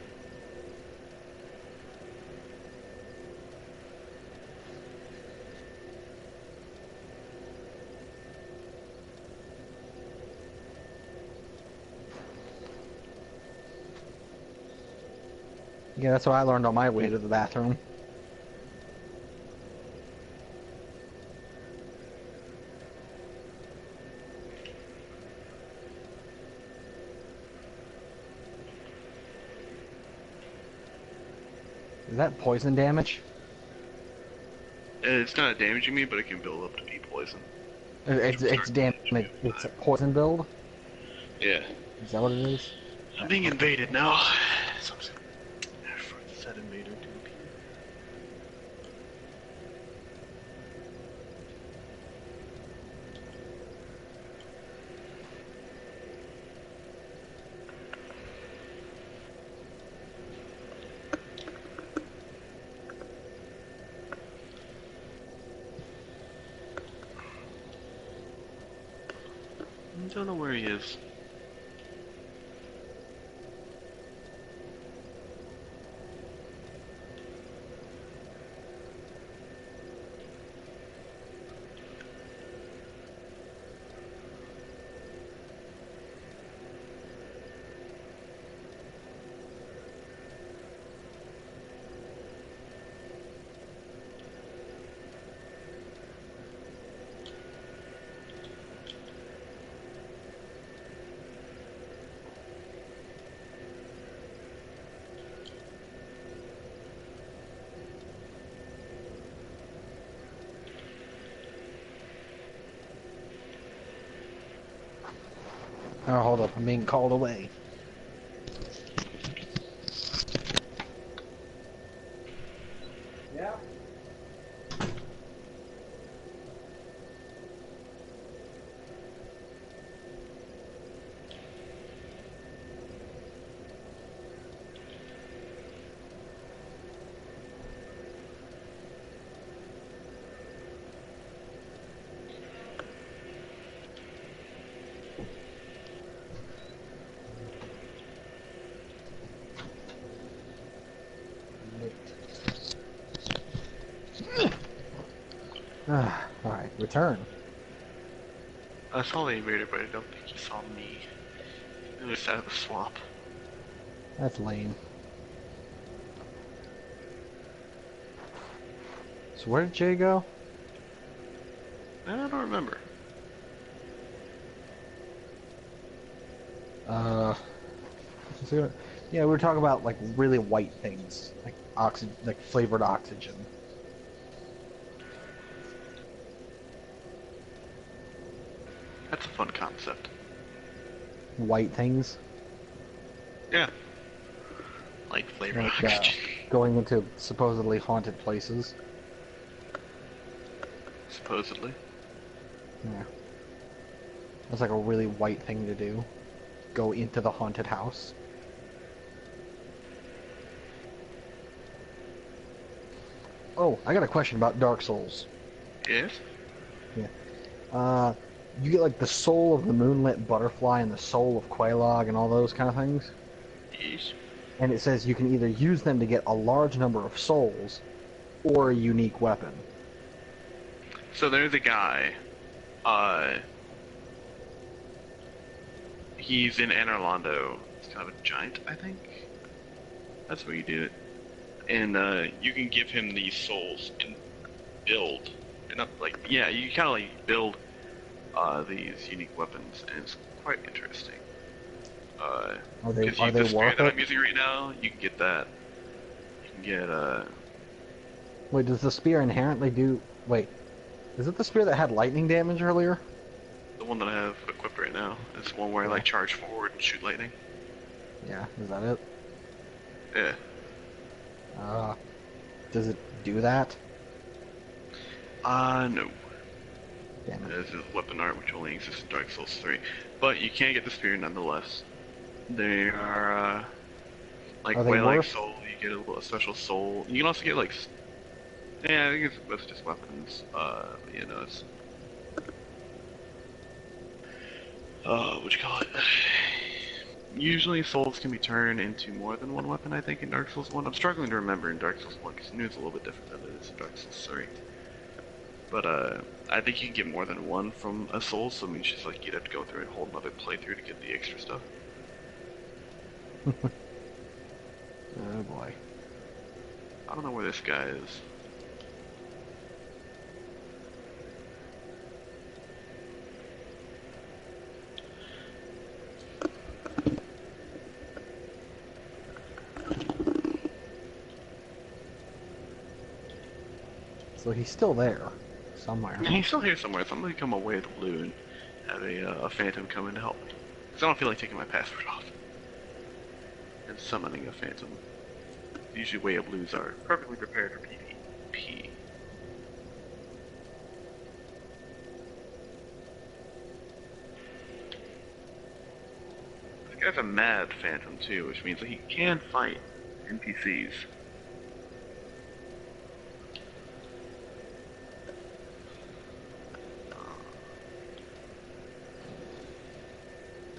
Yeah, that's what I learned on my way to the bathroom. Is that poison damage? It's not damaging me, but it can build up to be poison. It's damage. It's a poison build. Yeah. Is that what it is? I'm being invaded now. So I'm just gonna set invader to appear. I don't know where he is. Oh, hold up. I'm being called away. Yeah. Alright, return. I saw the invader, but I don't think he saw me. He was out of the swamp. That's lame. So where did Jay go? I don't remember. Yeah, we were talking about like really white things, like like flavored oxygen. That's a fun concept. White things, Yeah. Like flavored like oxygen. going into supposedly haunted places. Supposedly. Yeah, that's like a really white thing to do. Go into the haunted house. Oh, I got a question about Dark Souls. Yes? You get like the soul of the moonlit butterfly and the soul of Quelaag and all those kind of things. Yes. And it says you can either use them to get a large number of souls or a unique weapon. So there's a guy. He's in Anorlando. He's kind of a giant, I think. That's where you do it. And you can give him these souls and build. And not like, yeah, you kind of like build these unique weapons, and it's quite interesting. Are Because they the spear worth that it? I'm using right now, you can get that. You can get Wait, does the spear inherently do... Wait, is it the spear that had lightning damage earlier? the one that I have equipped right now. It's the one where I like charge forward and shoot lightning. Yeah, is that it? Yeah. Does it do that? No. Damn it. as a weapon art, which only exists in Dark Souls 3. But you can get the spear nonetheless. They are, like, Are they way like worth? soul, you get a little special soul. You can also get, like, yeah, I think it's just weapons. You know, it's, what you call it? Usually souls can be turned into more than one weapon, I think, in Dark Souls 1. I'm struggling to remember in Dark Souls 1, because I knew it's a little bit different than it is in Dark Souls 3. But, I think you can get more than one from a soul, so it means just, like, you'd have to go through and hold another playthrough to get the extra stuff. Oh boy. I don't know where this guy is. So he's still there, somewhere. He's still here somewhere, so I'm gonna come away with Blue and have a phantom come in to help me. Because I don't feel like taking my password off. And summoning a phantom. Usually way of Blues are perfectly prepared for PvP. This guy's a mad phantom too, which means that he can fight NPCs.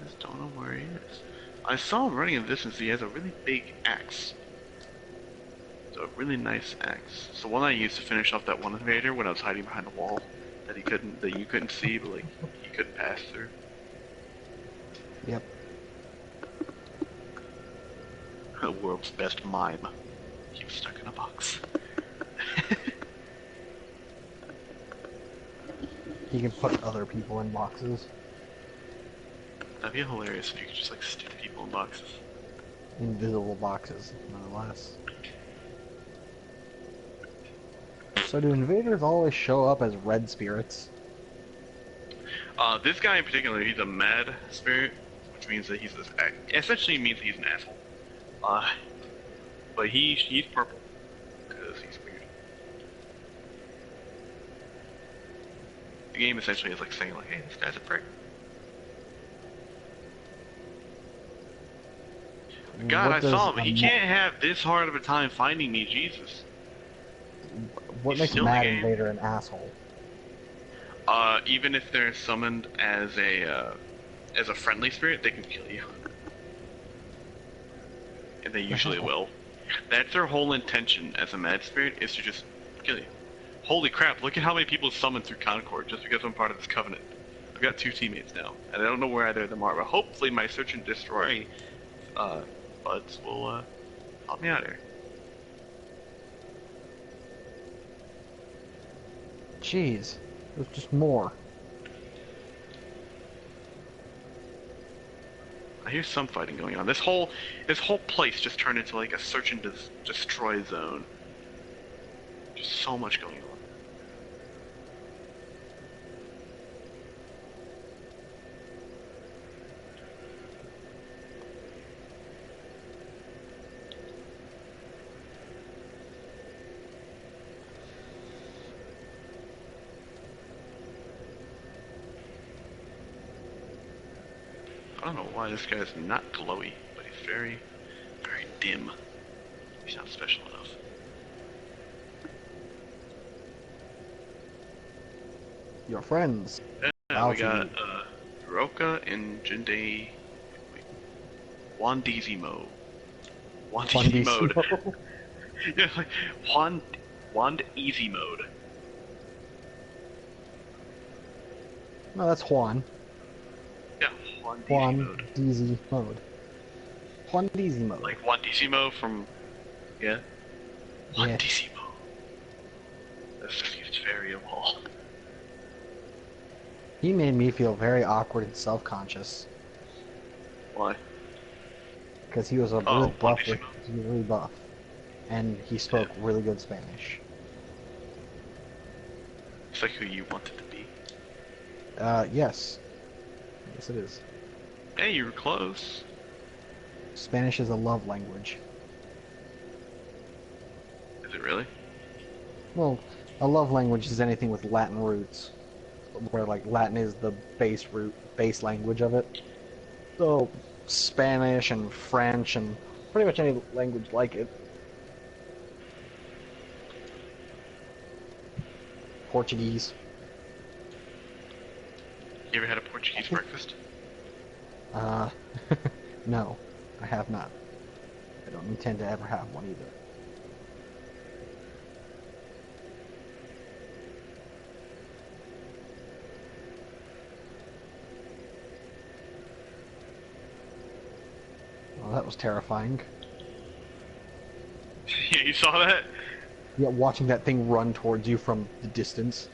Just don't know where he is. I saw him running in the distance. He has a really big axe. It's a really nice axe. It's the one I used to finish off that one invader when I was hiding behind the wall that you couldn't see, but like he couldn't pass through. Yep. The world's best mime. He was stuck in a box. He can put other people in boxes. That'd be hilarious if you could just like stick people in boxes. Invisible boxes, nonetheless. So do invaders always show up as red spirits? This guy in particular, he's a mad spirit, which means that he's this. Essentially means he's an asshole. But he's purple because he's weird. The game essentially is like saying like, hey, this guy's a prick. God, I saw him. He can't have this hard of a time finding me, Jesus. What He's makes still Mad in the game. Invader an asshole? Even if they're summoned as a friendly spirit, they can kill you. And they usually will. That's their whole intention as a mad spirit, is to just kill you. Holy crap, look at how many people summoned through Concord just because I'm part of this covenant. I've got 2 teammates now, and I don't know where either of them are, but hopefully my search and destroy buds will help me out here. Jeez, there's just more. I hear some fighting going on. This whole place just turned into like a search and destroy zone. Just so much going on. I don't know why this guy's not glowy, but he's very, very dim. He's not special enough. Your friends. Yeah, we got Hiroka and Jinde. Wandizimo. Wand mode. Yeah, like Wand easy mode. No, that's Juan. Yeah, Wand easy Juan mode. DZ mode. Juan DZ mode. Like Wandissimo from, yeah? Yeah. Wandissimo. That's just used variable. He made me feel very awkward and self-conscious Why? because he was a Oh, really buff. Wandissimo. He was really buff, and he spoke really good Spanish. It's like who you wanted to be. Yes. Yes, it is. Hey, you were close. Spanish is a love language. Is it really? Well, a love language is anything with Latin roots. where like Latin is the base language of it. So Spanish and French and pretty much any language like it. Portuguese. You ever had a Portuguese breakfast? Uh, no, I have not. I don't intend to ever have one either. Well, that was terrifying. Yeah, you saw that? Yeah, watching that thing run towards you from the distance.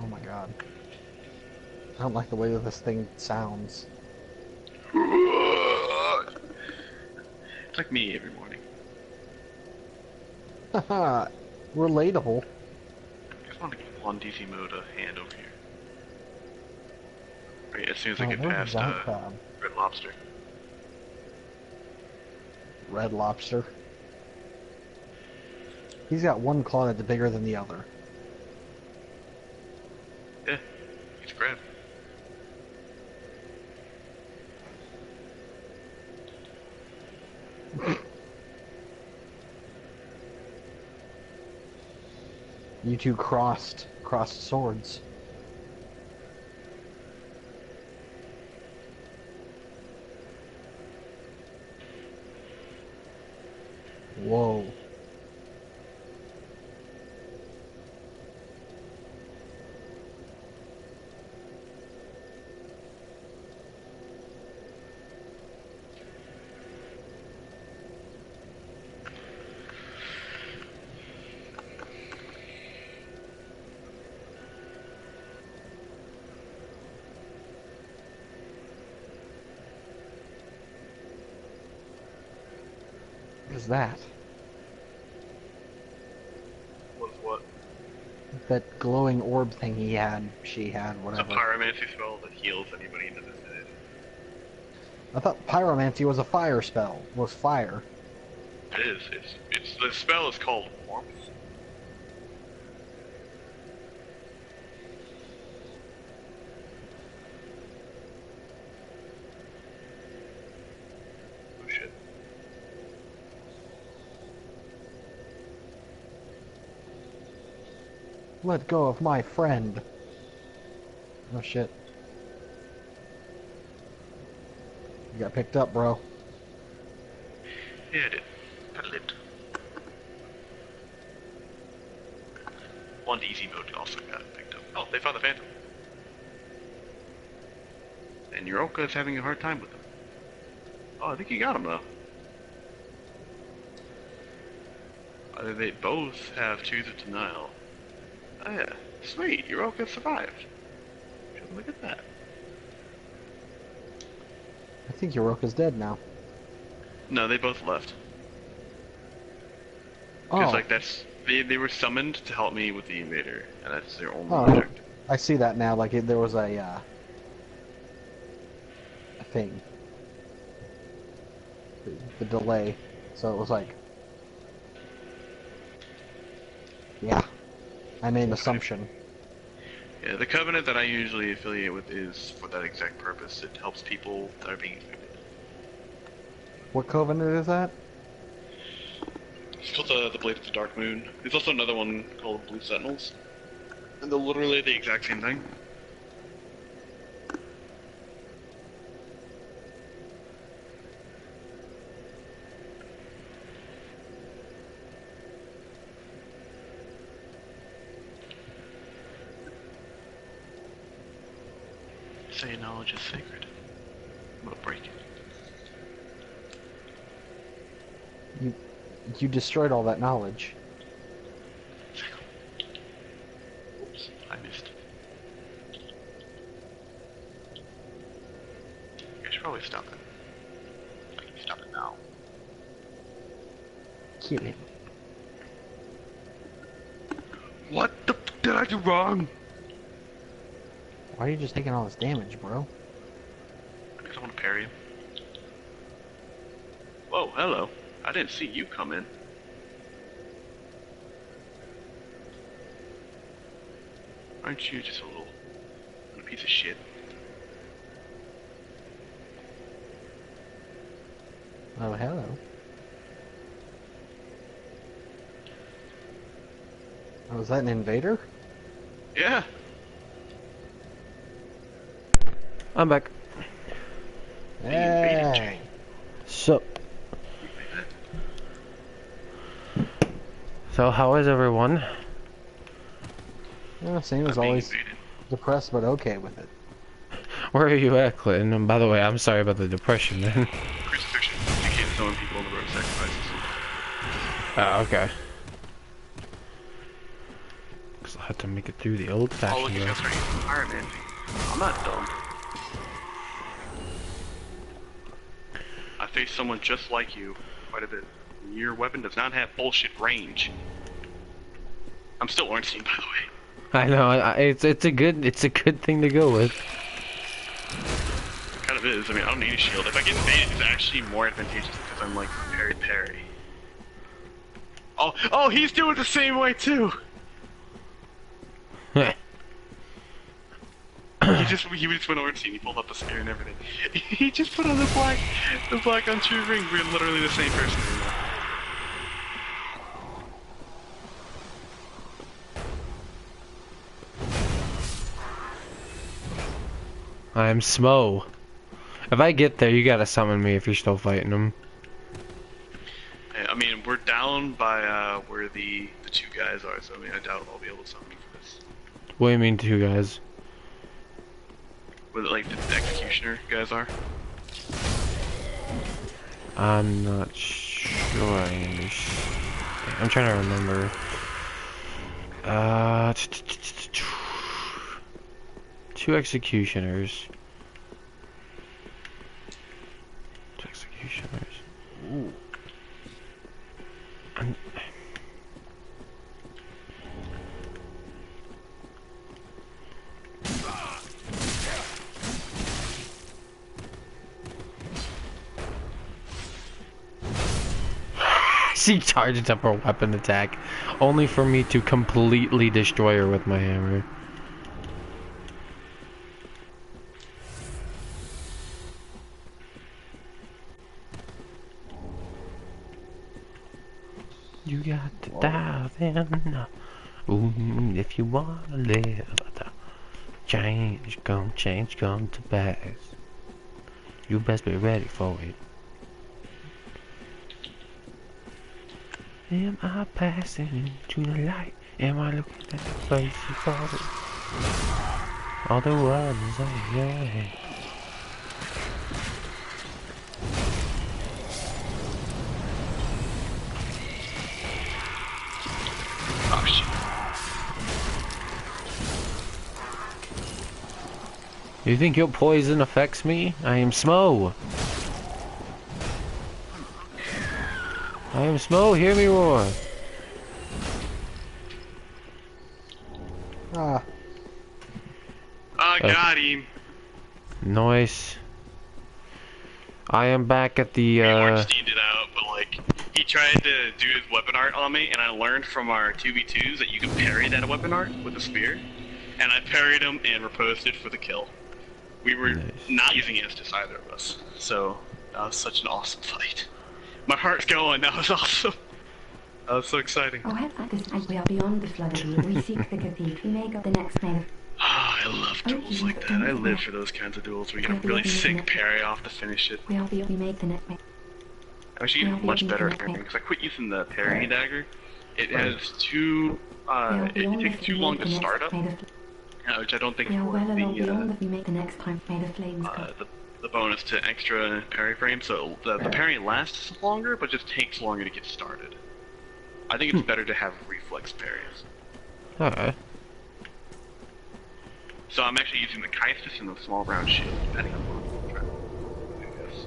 Oh my god. I don't like the way that this thing sounds. It's like me every morning. Haha, relatable. I just want to give one DC mode a hand over here. Right, as soon as I Oh, get where's past that crab? Red Lobster. Red Lobster. He's got one claw that's bigger than the other. Yeah, he's a crab. You two crossed swords. Whoa. What is that? What's what? That glowing orb thing she had, It's a whatever. pyromancy spell that heals anybody in the vicinity. I thought pyromancy was a fire spell. Was fire. It is. It's the spell is called Warmth. Oh shit. Let go of my friend. Oh shit. You got picked up, bro. Yeah, I did. I lived. One easy mode also got picked up. Oh, they found the Phantom. And Yoroka is having a hard time with them. Oh, I think you got him though. They both have Tooth of Denial. Oh yeah, sweet, Yoroka survived. Look at that. I think Yoroka's dead now. No, they both left. Oh, Because like they were summoned to help me with the invader, and that's their only Oh. objective. I see that now. Like there was a thing. The delay. So it was like, yeah. I made an assumption. Yeah, the covenant that I usually affiliate with is for that exact purpose. It helps people that are being invaded. What covenant is that? It's called the Blade of the Dark Moon. There's also another one called Blue Sentinels. And they're literally the exact same thing. Say knowledge is sacred. I'm gonna break it. You destroyed all that knowledge. Oops, I missed. I should probably stop it. I can stop it now. Kill him. What the f did I do wrong? Why are you just taking all this damage, bro? Because I want to parry him. Whoa, hello. I didn't see you come in. Aren't you just a little piece of shit? Oh, hello. Oh, is that an invader? Yeah. I'm back. invaded Hey. So how is everyone? Yeah, same as I'm being always. invaded. Depressed, but okay with it. Where are you at, Clinton? And by the way, I'm sorry about the depression, man. Crucifixion. You can't summon people on the road sacrifices. Oh, okay. Cause I had to make it through the Oh, look old-fashioned at way. you starting Iron Man. I'm not dumb. I faced someone just like you quite a bit. Your weapon does not have bullshit range. I'm still Ornstein, by the way. I know. It's a good thing to go with. It kind of is. I mean, I don't need a shield. If I get invaded, it's actually more advantageous because I'm like parry. Oh, he's doing it the same way too. He just went Ornstein. He pulled up the spear and everything. He just put on the black on true ring. We're literally the same person anymore. I'm Smough. If I get there, you gotta summon me if you're still fighting them. Yeah, I mean, we're down by where the two guys are, so I mean, I doubt I'll be able to summon you for this. What do you mean, two guys? Where like the executioner guys are. I'm not sure I understand. I'm trying to remember. Two executioners. Two executioners. Ooh. She charges up her weapon attack, only for me to completely destroy her with my hammer. You got to dive in. Ooh, if you wanna live, change come to pass. You best be ready for it. Am I passing into the light? Am I looking at the place you call it? All the world is on your head. Oh shit. You think your poison affects me? I am Smough. I am Smough, hear me roar. Ah. Got him. Nice. I am back at the Ornsteined it out, but like, he tried to do his weapon art on me, and I learned from our 2v2s that you can parry that weapon art with a spear. And I parried him and riposted for the kill. We were not using Estus, either of us. So, that was such an awesome fight. My heart's going, that was awesome. That was so exciting. Oh, at this time we are beyond the flood. We seek the cathedral. We may go the next night. I love duels like that. I live for those kinds of duels where you get a really sick parry off to finish it. We make the next night. I should get much better at parrying, because I quit using the parrying dagger. It has too, it takes too long to start up, which I don't think We are well along the, beyond that we make the next time. May the flames cut. the bonus to extra parry frame, so the parry lasts longer, but just takes longer to get started. I think it's better to have reflex parries. alright. So I'm actually using the Chiastus and the small round shield, depending on what I'm trying to do, I guess.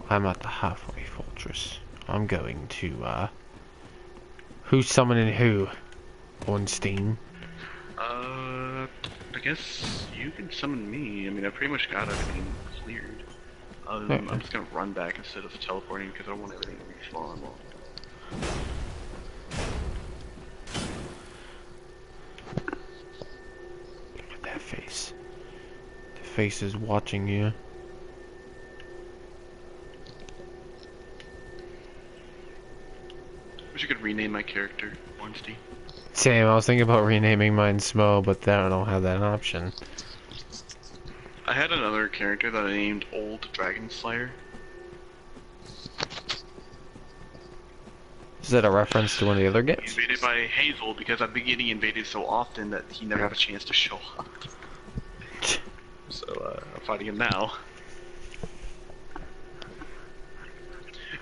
I'm at the halfway fortress. I'm going to who's summoning who? Ornstein. I guess you can summon me. I mean, I pretty much got everything cleared. I'm just gonna run back instead of teleporting because I don't want everything to respawn. face is watching you. Wish I could rename my character, Ornstein. Same, I was thinking about renaming mine Smough, but I don't have that option. I had another character that I named Old Dragon Slayer. Is that a reference to one of the other games? Invaded by Hazel because I've been getting invaded so often that he never got a chance to show up. So, I'm fighting him now.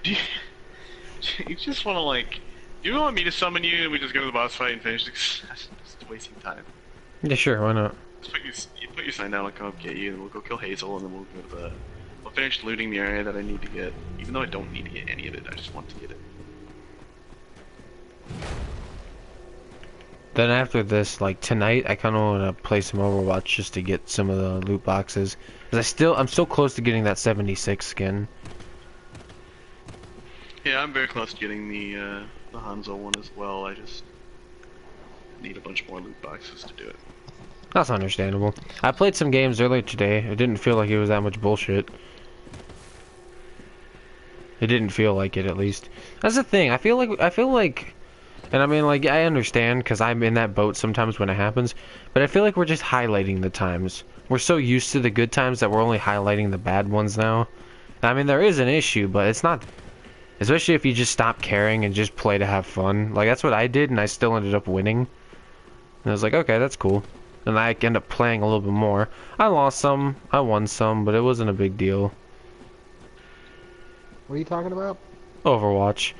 Do you just want to, like... Do you want me to summon you and we just go to the boss fight and finish this? That's just wasting time. Yeah, sure, why not? Just put your sign down, I'll come up get you, and we'll go kill Hazel, and then we'll go to the... We'll finish looting the area that I need to get. Even though I don't need to get any of it, I just want to get it. Then after this, like tonight, I kind of want to play some Overwatch just to get some of the loot boxes. Cause I'm still close to getting that 76 skin. Yeah, I'm very close to getting the Hanzo one as well. I just need a bunch more loot boxes to do it. That's understandable. I played some games earlier today. It didn't feel like it was that much bullshit. It didn't feel like it, at least. That's the thing. I feel like, and I mean, like, I understand because I'm in that boat sometimes when it happens. But I feel like we're just highlighting the times. We're so used to the good times that we're only highlighting the bad ones now. I mean, there is an issue, but it's not. Especially if you just stop caring and just play to have fun. Like, that's what I did, and I still ended up winning. And I was like, okay, that's cool. And I end up playing a little bit more. I lost some, I won some, but it wasn't a big deal. What are you talking about? Overwatch.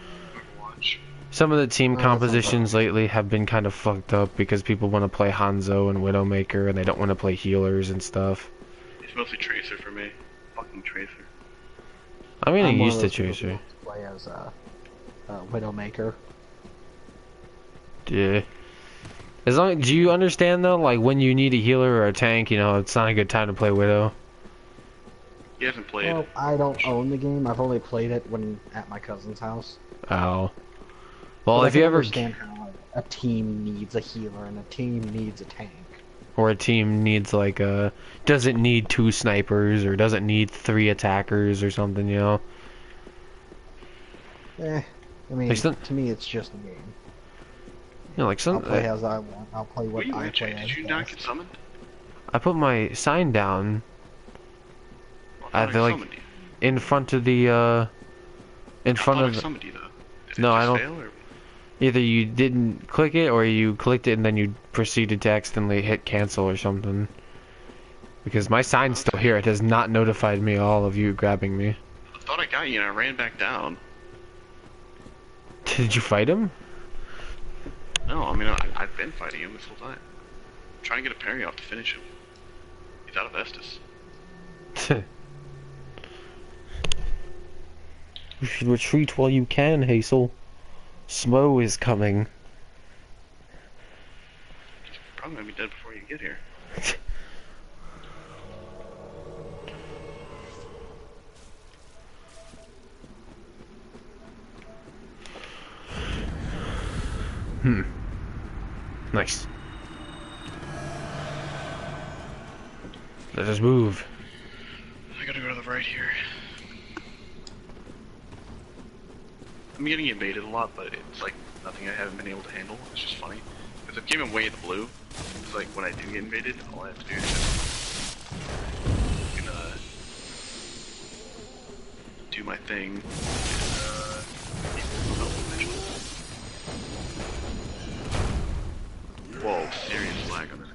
Overwatch. Some of the team Oh, compositions lately have been kind of fucked up because people want to play Hanzo and Widowmaker, and they don't want to play healers and stuff. It's mostly Tracer for me. Fucking Tracer. I mean, I I'm one of used to those people who Tracer. wants to play as Widowmaker. Yeah. As long, do you understand though, like when you need a healer or a tank, you know, it's not a good time to play Widow. He hasn't played. Well, I don't own the game. I've only played it when at my cousin's house. Oh. Well, But if I you can ever, understand how a team needs a healer and a team needs a tank. or a team needs like doesn't need 2 snipers or doesn't need 3 attackers or something, you know. I mean, Like some- to me, it's just a game. You know, like some. I'll play as I want. I'll play What what are you I at, play Jay? as. Did you not best. get summoned? I put my sign down I feel like- summoned you. in front of the in front I of. summoned you though. Did No, it I just don't- fail, or... Either you didn't click it or you clicked it and then you proceeded to accidentally hit cancel or something. Because my sign's still here. It has not notified me all of you grabbing me. I thought I got you and I ran back down. Did you fight him? No, I mean, I've been fighting him this whole time. I'm trying to get a parry off to finish him. He's out of Estus. You should retreat while you can, Hazel. Smough is coming. He's probably gonna be dead before you get here. Nice. Let us move. I gotta go to the right here. I'm getting invaded a lot, but it's like nothing I haven't been able to handle. It's just funny. Because if game away the blue, it's like when I do get invaded, all I have to do is just do my thing. And, help eventually. Whoa, serious lag on this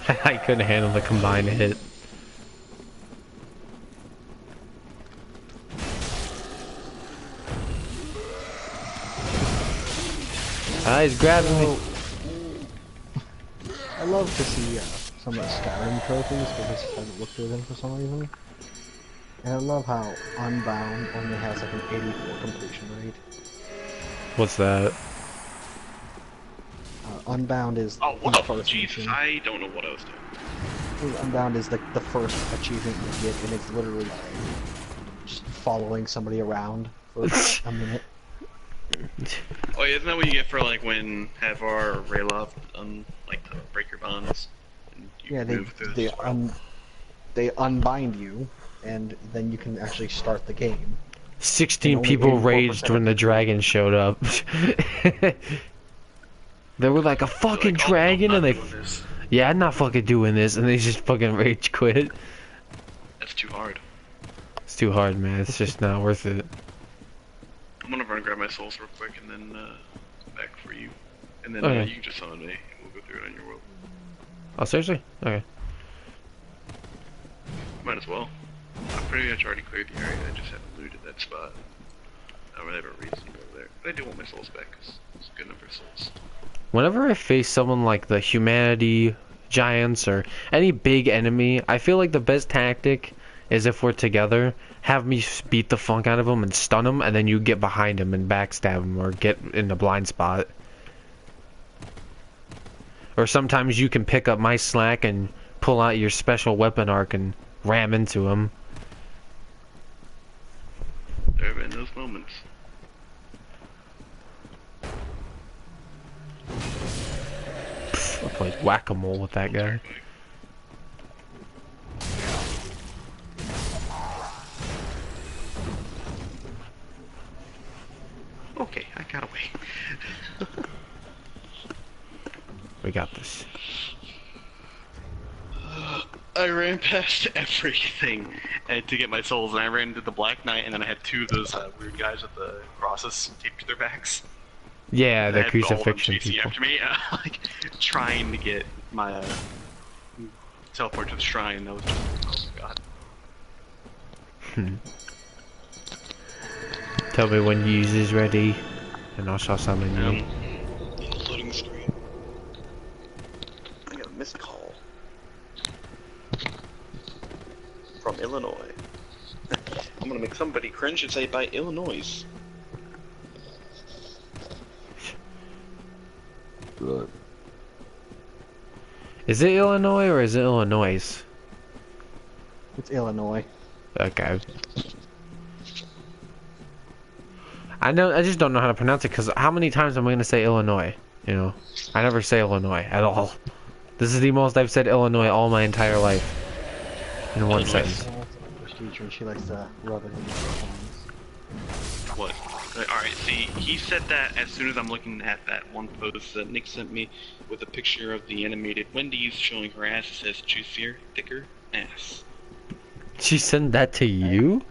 guy. I couldn't handle the combined hit. Ah, he's grabbing me. I love to see some of the Skyrim trophies because I haven't looked through them for some reason. And I love how Unbound only has like an 84 completion rate. What's that? Unbound is Oh, the what? first Jesus, mission. I don't know what I was doing. Unbound is like the first achievement you get, and it's literally just following somebody around for a minute. Oh yeah, isn't that what you get for like when Havar or Rayloff like break your bonds and Yeah, move through they this world. they unbind you, and then you can actually start the game. And 16 only people 84% raged of when the people. dragon showed up. They were like, a They're fucking like, oh, nope, dragon, and not they, doing this. yeah, I'm not fucking doing this, and they just fucking rage quit. That's too hard. It's too hard, man. It's just not worth it. I'm gonna run and grab my souls real quick and then come back for you. And then Okay. you can just summon me and we'll go through it on your world. Oh, seriously? Okay. Might as well. I'm pretty much already cleared the area, I just haven't looted that spot. I don't really have a reason to go there. But I do want my souls back because it's a good number of souls. Whenever I face someone like the humanity giants or any big enemy, I feel like the best tactic is if we're together, have me beat the funk out of them and stun them, and then you get behind them and backstab them or get in the blind spot. Or sometimes you can pick up my slack and pull out your special weapon arc and ram into them. There have been those moments. I played whack-a-mole with that guy. Okay, I got away. We got this. I ran past everything to get my souls, and I ran into the Black Knight, and then I had two of those weird guys with the crosses taped to their backs. Yeah, And the I had all of them crucifixion chasing people. after me, like trying to get my teleport to the shrine. That was just, oh god. Tell me when use is ready, and I shall summon you. Loading screen. I got a missed call from Illinois. I'm gonna make somebody cringe and say by Illinois. Good. Is it Illinois or is it Illinois? It's Illinois. Okay. I just don't know how to pronounce it, because how many times am I going to say Illinois? You know, I never say Illinois at all. This is the most I've said Illinois all my entire life. In one Illinois. sentence. My English teacher, and she likes to rub it in her songs. What? Alright, see, he said that as soon as I'm looking at that one post that Nick sent me with a picture of the animated Wendy's showing her ass. It says, juicier, thicker ass. She sent that to you?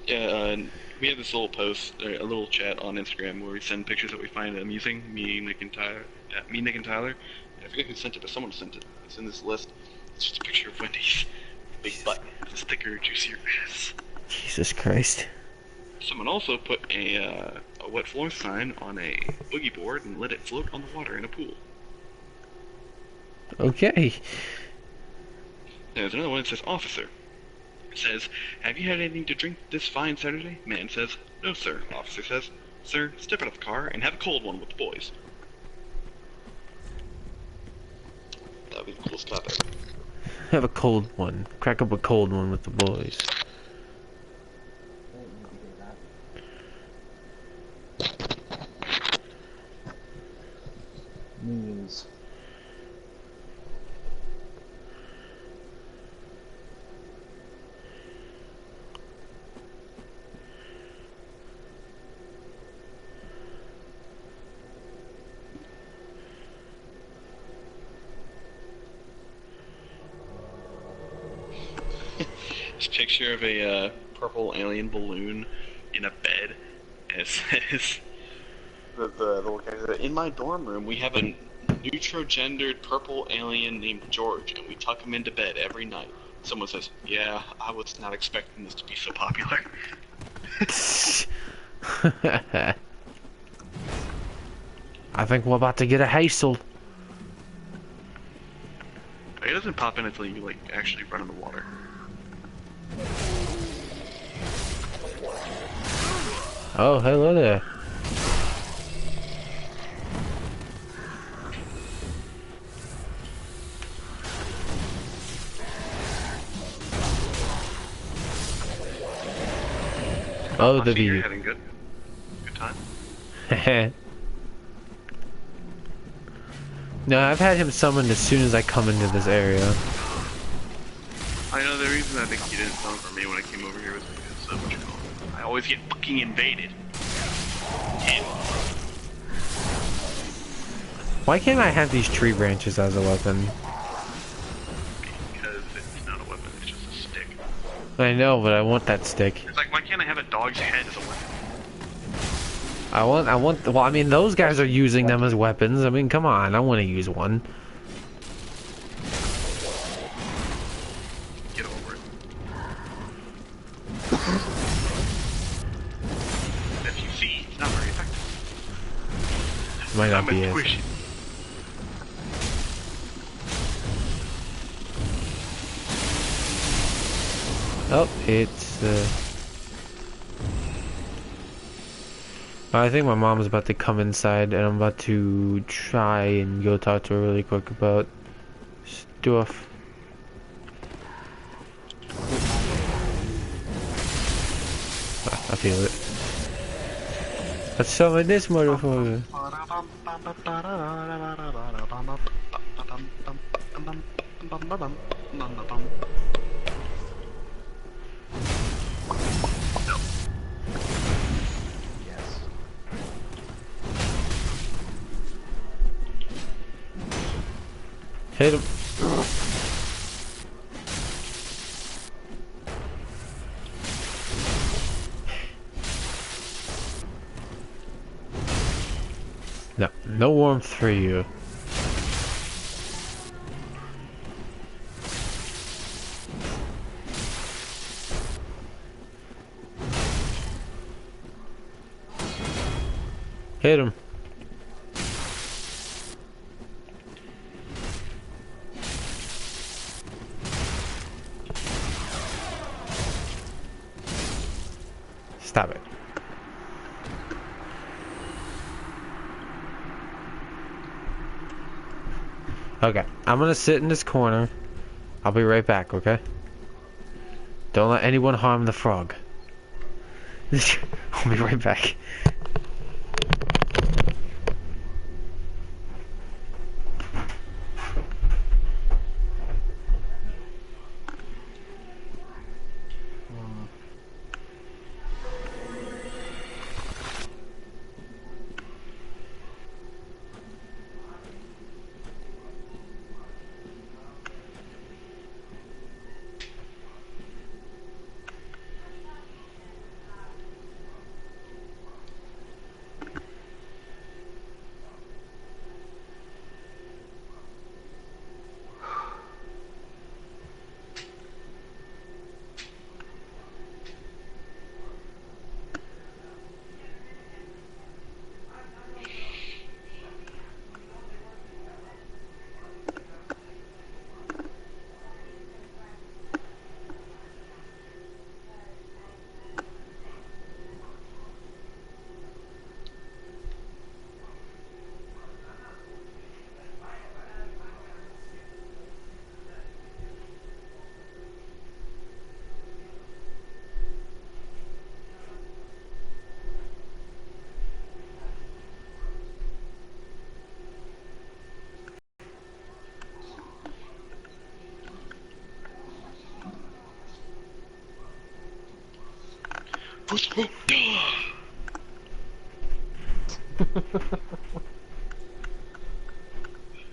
Yeah, we have this little post, a little chat on Instagram where we send pictures that we find amusing. Me, Nick, and Tyler. I forget who sent it, but someone sent it. It's in this list. It's just a picture of Wendy's big butt. It's thicker, juicier ass. Jesus Christ. Someone also put a wet floor sign on a boogie board and let it float on the water in a pool. Okay. There's another one that says, officer. It says, have you had anything to drink this fine Saturday? Man says, no sir. Officer says, sir, step out of the car and have a cold one with the boys. That'd be the coolest topic. Have a cold one. Crack up a cold one with the boys. Memes. This picture of a purple alien balloon in a bed, and it says, the little guy said, in my dorm room we have a neutro-gendered purple alien named George, and we tuck him into bed every night. Someone says, yeah, I was not expecting this to be so popular. I think we're about to get a hassle. It doesn't pop in until you, like, actually run in the water. Oh, hello there. Oh, I the see you're view. having good time. No, I've had him summoned as soon as I come into this area. I know the reason I think you didn't summon for me when I came over here was because what you call it? I always get fucking invaded. And Why can't I have these tree branches as a weapon? because it's not a weapon, it's just a stick. I know, but I want that stick. It's like, why can't I have a dog's head as a weapon? well, I mean, those guys are using them as weapons. I mean, come on, I want to use one. Get over it. As you see, it's not very effective. Might not I'm be a as... squish. Oh, it's, I think my mom's about to come inside, and I'm about to try and go talk to her really quick about stuff. I feel it. Let's summon this motherfucker. Yes. Hit him. No, no warmth for you. Hit him. Stop it. Okay, I'm gonna sit in this corner. I'll be right back, okay? Don't let anyone harm the frog. I'll be right back.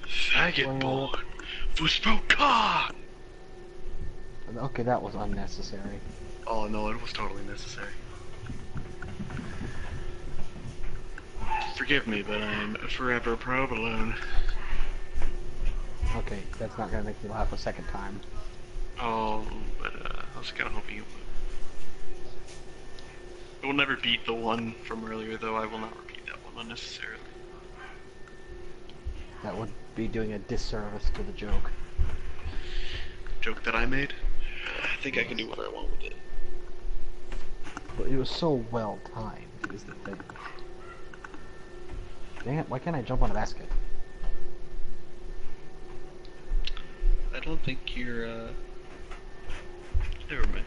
Faggot born. Fuspoka! Okay, that was unnecessary. Oh no, it was totally necessary. Forgive me, but I'm forever provolone. Okay, that's not gonna make me laugh a second time. Oh, but I was kind of hoping it would. It will never beat the one from earlier, though. I will not repeat that one unnecessarily. That would be doing a disservice to the joke. Joke that I made? I think I can do what I want with it. But it was so well timed, is the thing. Dang it, why can't I jump on a basket? I don't think you're, never mind.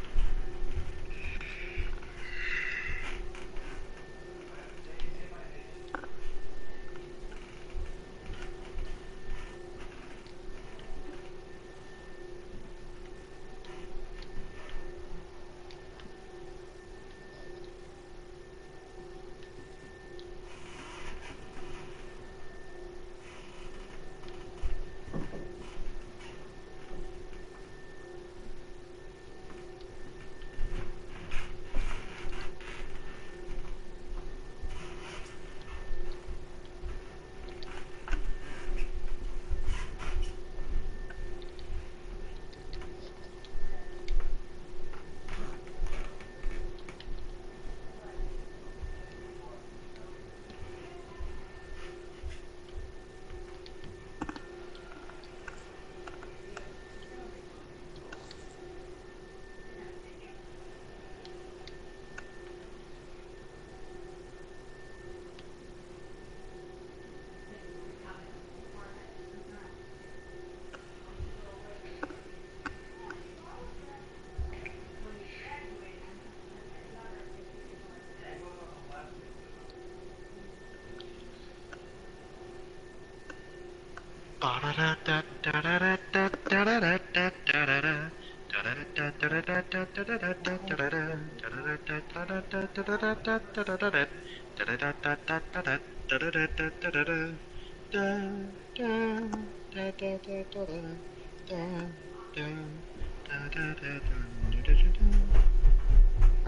I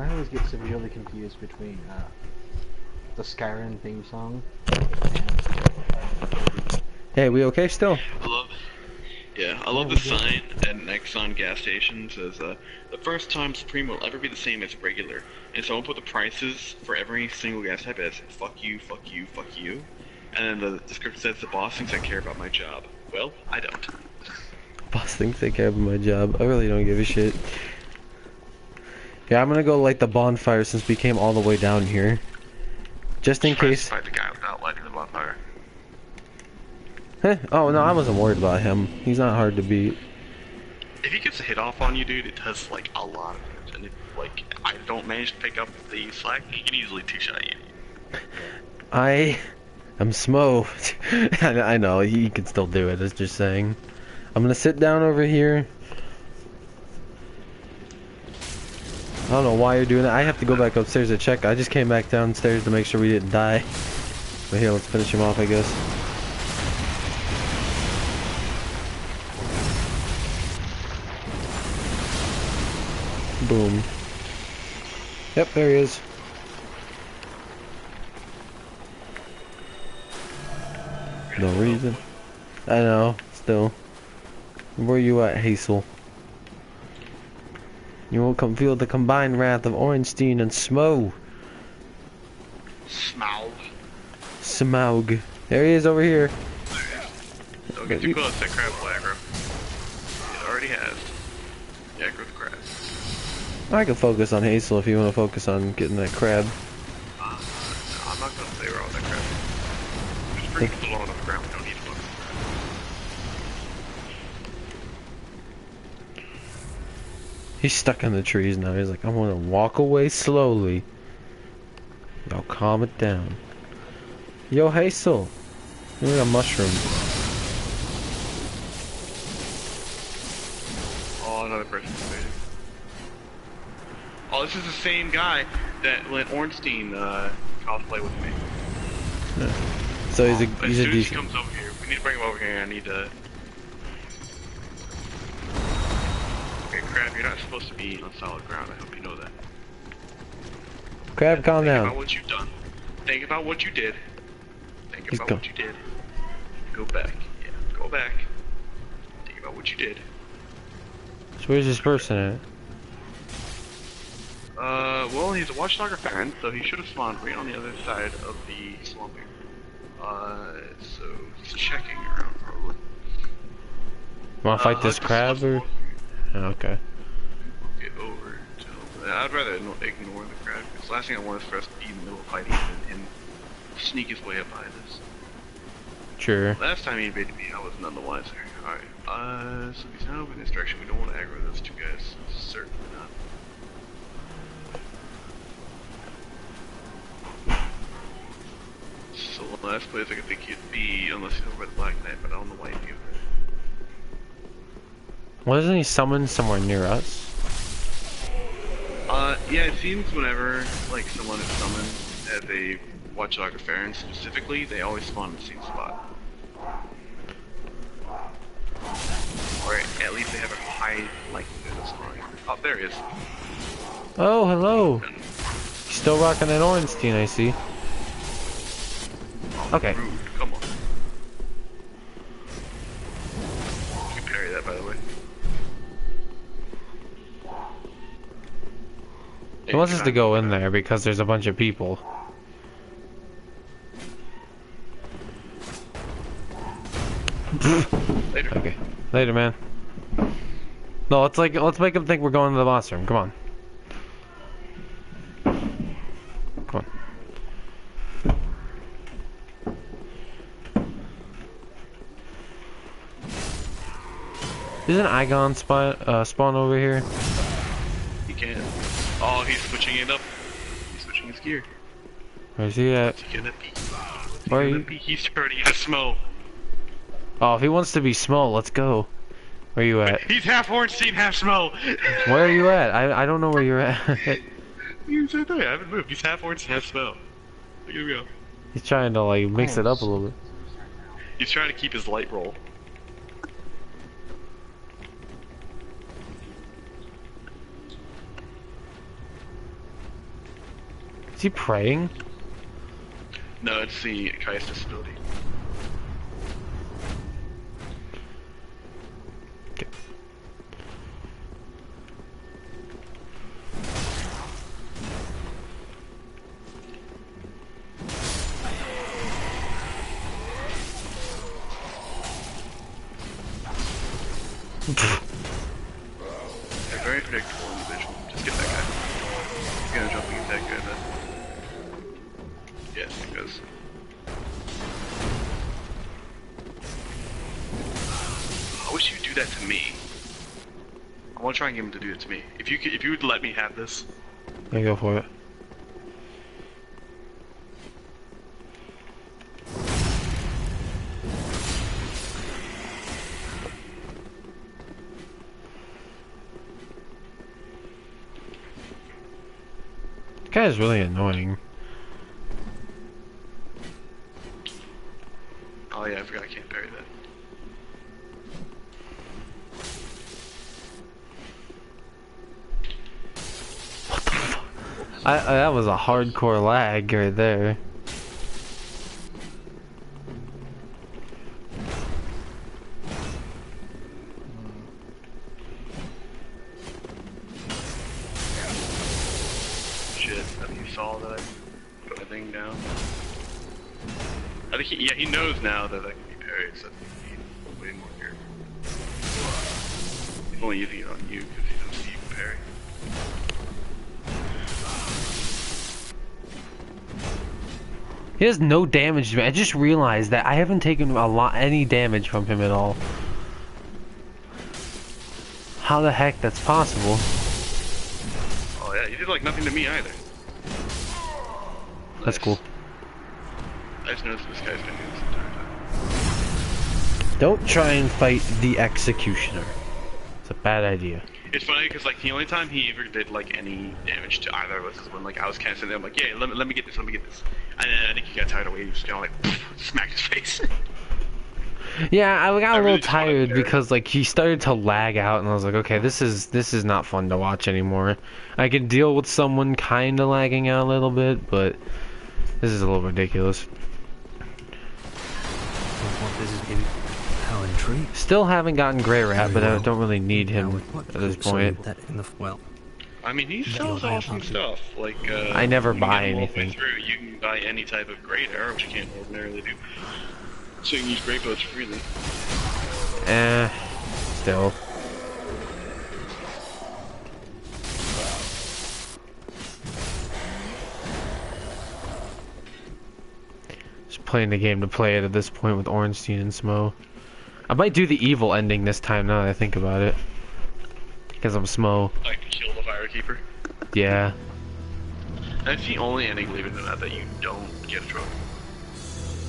always get severely confused between the Skyrim theme song. Hey, we okay still? I love, yeah, I love we the good. sign at Exxon gas station says, the first time Supreme will ever be the same as regular. And someone put the prices for every single gas type as fuck you, fuck you, fuck you. And then the description says the boss thinks I care about my job. Well, I don't. Boss thinks they care about my job. I really don't give a shit. Yeah, I'm gonna go light the bonfire since we came all the way down here. Just in case. Fight the guy without lighting the bonfire. Huh? Oh no, I wasn't worried about him. He's not hard to beat. If he gets a hit off on you, dude, it does like a lot of damage. And if like I don't manage to pick up the slack, he can easily two-shot you. I am Smough. I know, he can still do it, it's just saying. I'm gonna sit down over here. I don't know why you're doing that. I have to go back upstairs to check. I just came back downstairs to make sure we didn't die. But here, let's finish him off, I guess. Boom. Yep, there he is. No reason. I know, still. Where you at, Hazel? You will come feel the combined wrath of Ornstein and Smough. Smough. Smough. There he is over here. Don't get too close, that crab will aggro. It already has. The aggro the crab. I can focus on Hazel if you want to focus on getting that crab. No, I'm not gonna play around with that crab. Just bring it low on the ground, we don't need to look. He's stuck in the trees now. He's like, I want to walk away slowly. Y'all calm it down. Yo, Hazel. Give me a mushroom. Oh, another person invaded. Oh, this is the same guy that let Ornstein cosplay with me. Yeah. So he's a As soon as he decent. comes over here, we need to bring him over here. I need to. Okay, crab, you're not supposed to be on solid ground. I hope you know that. Crab, calm Think about down. what you've done. Think about what you did. Think He's about go- what you did. Go back. Yeah, go back. Think about what you did. So where's this person at? Well, he's a watchdog fan, so he should have spawned right on the other side of the swamp here. So he's checking around probably. Wanna fight this Let's crab or? Oh, okay. Get over to. I'd rather ignore the crab, because the last thing I want is for us to be in the middle of fighting and him sneak his way up behind us. Sure. Last time he invaded me, I was none the wiser. Alright, so he's not over in this direction. We don't want to aggro those two guys. Certainly not. So the last place I could think he'd be, unless he's over by the Black Knight, but I don't know why he'd be over there. Wasn't he summoned somewhere near us? Yeah, it seems whenever, like, someone is summoned as a Watchdog or Farron specifically, they always spawn in the same spot. Or at least they have a high likelihood of spawning. Oh, there he is. Oh, hello. Still rocking that Ornstein, I see. Oh, Okay. Rude. Come on. You can parry that, by the way. He wants us to go in there because there's a bunch of people. Later. Okay. Later, man. No, let's make him think we're going to the boss room. Come on. Come on. Isn't Igon spawn over here? He can. Oh, he's switching it up. He's switching his gear. Where's he at? What's he gonna be? What's he Where are gonna you? be? He's trying to use a Smough. Oh, if he wants to be Smough, let's go. Where you at? He's half Ornstein, half Smough. Where are you at? I don't know where you're at. He's right there. I haven't moved. He's half Ornstein, half Smough. Look at him go. He's trying to like mix it up a little bit. He's trying to keep his light roll. Is he praying? No, it's the Kai's disability. Okay. They're very predictable individual. Just get that guy. He's gonna jump and get that guy then. Yes, it goes. I wish you'd do that to me. I want to try and get him to do it to me. If you would let me have this. Yeah, go for it. This guy is really annoying. Oh yeah, I forgot I can't parry that. That was a hardcore lag right there. Shit, I think he saw that I put my thing down. I think he knows now that I can be parried, so I think he's way more careful. He's only using it on you because he doesn't see you can parry. He has no damage to me. I just realized that I haven't taken any damage from him at all. How the heck that's possible? Oh yeah, you did like nothing to me either. That's cool. I just noticed this guy's been doing this entire time. Don't try and fight the executioner. It's a bad idea. It's funny because like the only time he ever did like any damage to either of us is when like I was kind of sitting there, I'm like, yeah, let me get this, and then I think he got tired of waiting, just kind of like smacked his face. Yeah, I got a little really just wanted tired to- because like he started to lag out, and I was like, okay, this is not fun to watch anymore. I can deal with someone kind of lagging out a little bit, but this is a little ridiculous. What this is in. How intrigued. Still haven't gotten Grey Rat, Very but I well. don't really need Now him with what at this fruit so point. that in the well. I mean, he sells buy a awesome puppy. stuff. Like I never you can buy get him all the way anything. through. You can buy any type of great arrow, which you can't ordinarily do. So you can use great boats freely. Still. Just playing the game to play it at this point with Ornstein and Smough. I might do the evil ending this time now that I think about it. Because I'm Smough. Like kill the Firekeeper. Yeah. That's the only ending, believe it or not, that you don't get a trophy.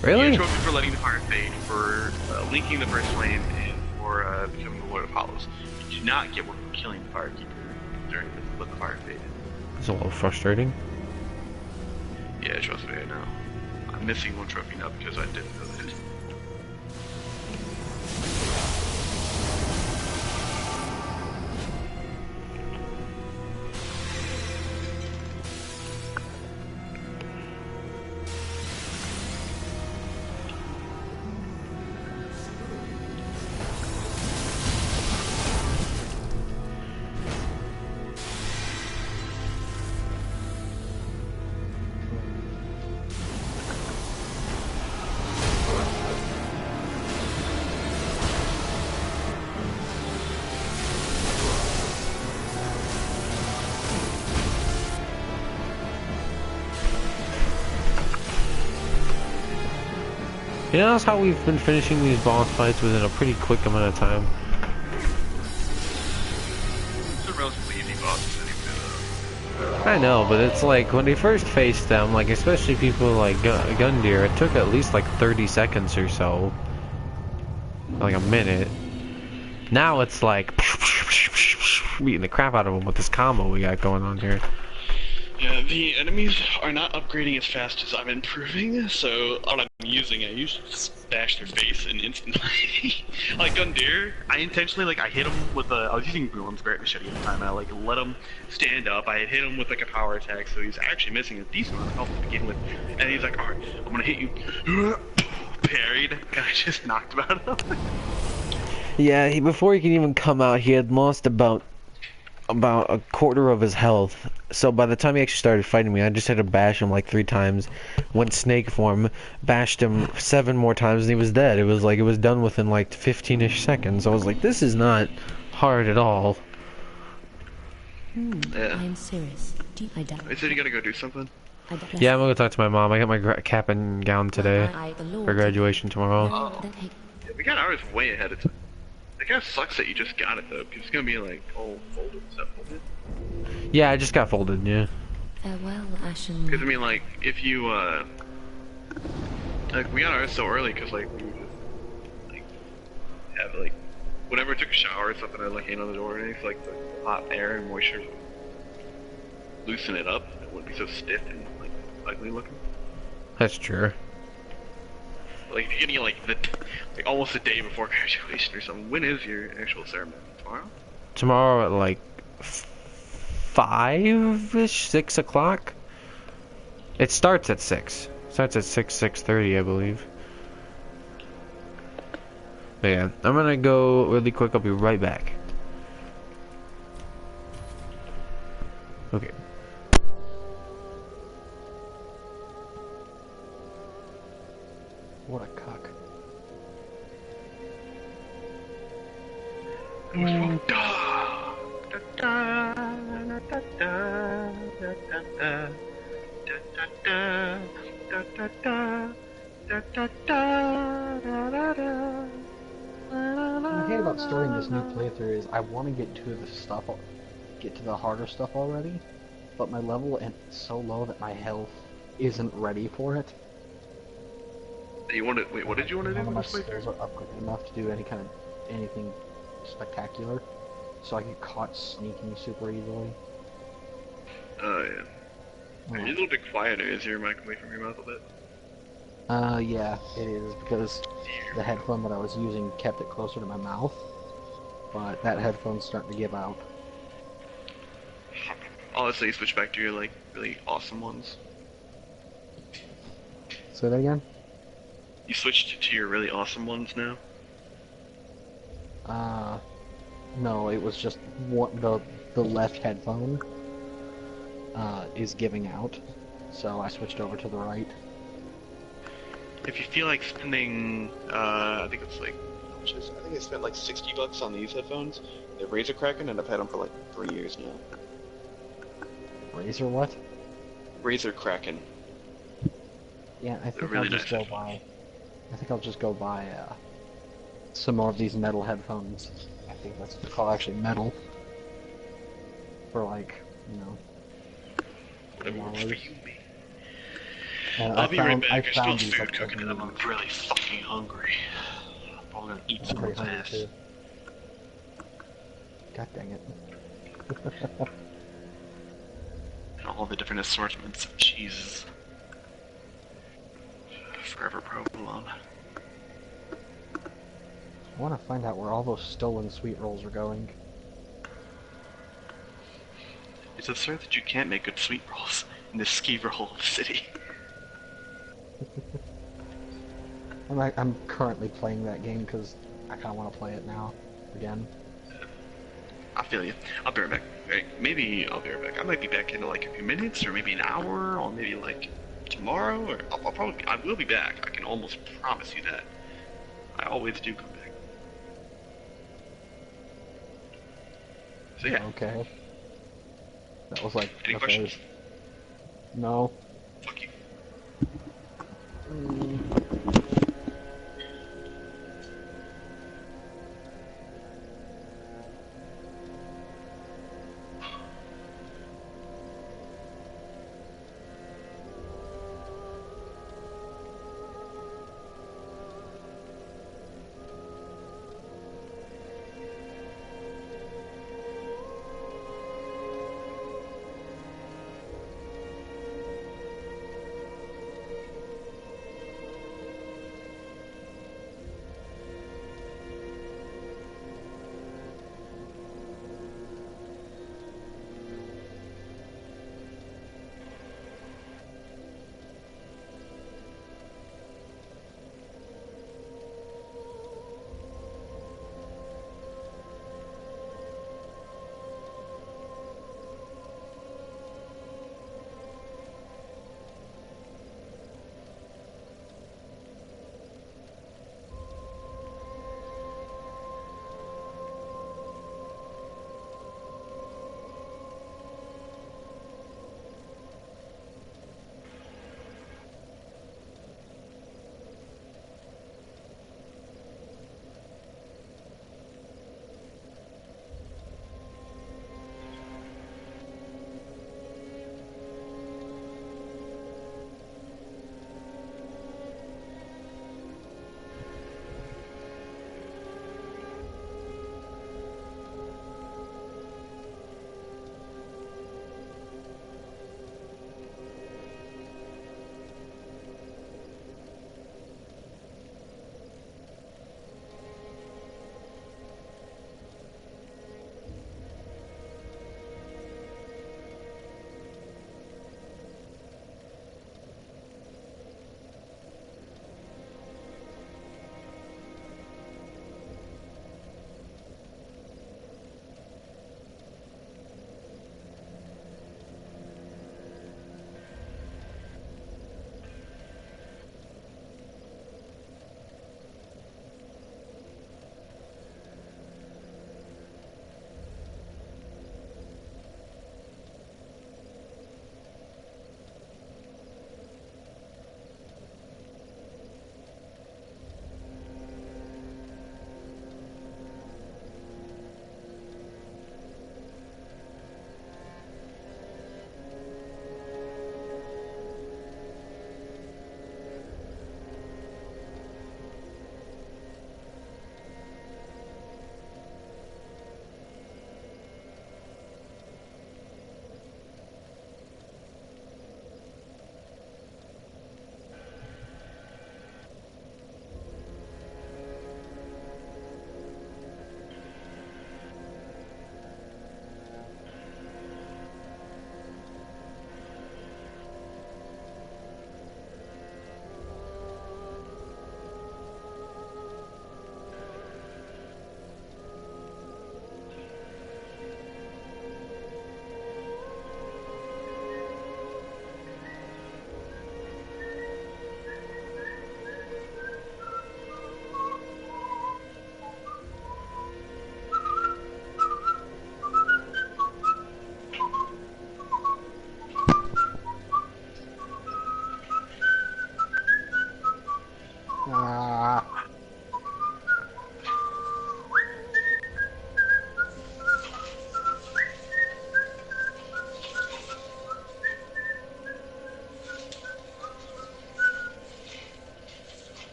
You get Really? a trophy for letting the fire fade, for linking the first flame, and for becoming the Lord of Hollows. You do not get one for killing the Firekeeper during let the fire fade. It's a little frustrating. Yeah, trust me, I know. I'm missing one trophy now because I didn't know that. You notice how we've been finishing these boss fights within a pretty quick amount of time? It's a relatively easy boss anyway, though. I know, but it's like when they first faced them, like especially people like Gundyr, it took at least like 30 seconds or so. like a minute. Now it's like beating the crap out of them with this combo we got going on here. Yeah, the enemies are not upgrading as fast as I'm improving, so what I'm using, I usually just bash their face and instantly. Like Gundyr, I intentionally, like, I hit him with a, I was using Boone's Great Machete at the time, I, like, let him stand up, I hit him with, like, a power attack, so he's actually missing a decent amount of health to begin with, and he's like, alright, I'm gonna hit you, parried, and I just knocked him out. Yeah, before he could even come out, he had lost about a quarter of his health. So by the time he actually started fighting me, I just had to bash him like 3 times. Went snake form, bashed him 7 more times, and he was dead. It was like it was done within like 15-ish seconds. I was like, this is not hard at all. Yeah. I am serious. I doubt. I said you gotta go do something. Yeah, I'm gonna go talk to my mom. I got my cap and gown today for graduation tomorrow. Oh. Yeah, we got ours way ahead of time. It kind of sucks that you just got it though, because it's gonna be like all folded stuff, folded. Yeah, I just got folded. Yeah. Farewell, Ashen. Because I mean, like, if you like we got ours so early, because like we would just like have like whenever I took a shower or something, I'd like hand on the door and it's like the hot air and moisture would loosen it up. It wouldn't be so stiff and like ugly looking. That's true. Like if you're getting like like almost a day before graduation or something. When is your actual ceremony? Tomorrow? Tomorrow at like 5-ish, 6 o'clock. It starts at 6. Starts at 6:30, I believe. But yeah, I'm gonna go really quick. I'll be right back. Okay. What a cuck. What I hate about starting this new playthrough is I want to get to the stuff, get to the harder stuff already, but my level is so low that my health isn't ready for it. You want to wait? What did you want to do? None of my This skills are upgraded enough to do anything spectacular, so I get caught sneaking super easily. Oh yeah. Are you a little bit quieter? Is your mic away from your mouth a bit? Yeah, it is, because the headphone that I was using kept it closer to my mouth, but that headphone's starting to give out. Honestly, you switch back to your like really awesome ones. Say that again? You switched to your really awesome ones now? No, it was just the left headphone is giving out, so I switched over to the right. If you feel like spending, I think it's like, how much is it? I think I spent like $60 on these headphones. They're Razer Kraken, and I've had them for like 3 years now. Razer what? Razer Kraken. Yeah, I think really I'll just nice go buy. I think I'll just go buy some more of these metal headphones. I think that's what they're called, actually, metal. For like, you know. Whatever works for you, man. And I'll be right back. I still have these, food like, cooking, and I'm really fucking hungry. I'm probably gonna eat some pretty of hungry this. too. God dang it. And all the different assortments of cheeses. Forever provolone. I want to find out where all those stolen sweet rolls are going. It's absurd that you can't make good sweet rolls in this ski roll city. I'm currently playing that game because I kind of want to play it now again. I feel you. I'll be right back. Right, maybe I'll be right back. I might be back in like a few minutes, or maybe an hour, or maybe like tomorrow, or I will be back. I can almost promise you that. I always do come back. So yeah. Okay. That was like, Any okay. questions? No. Fuck you.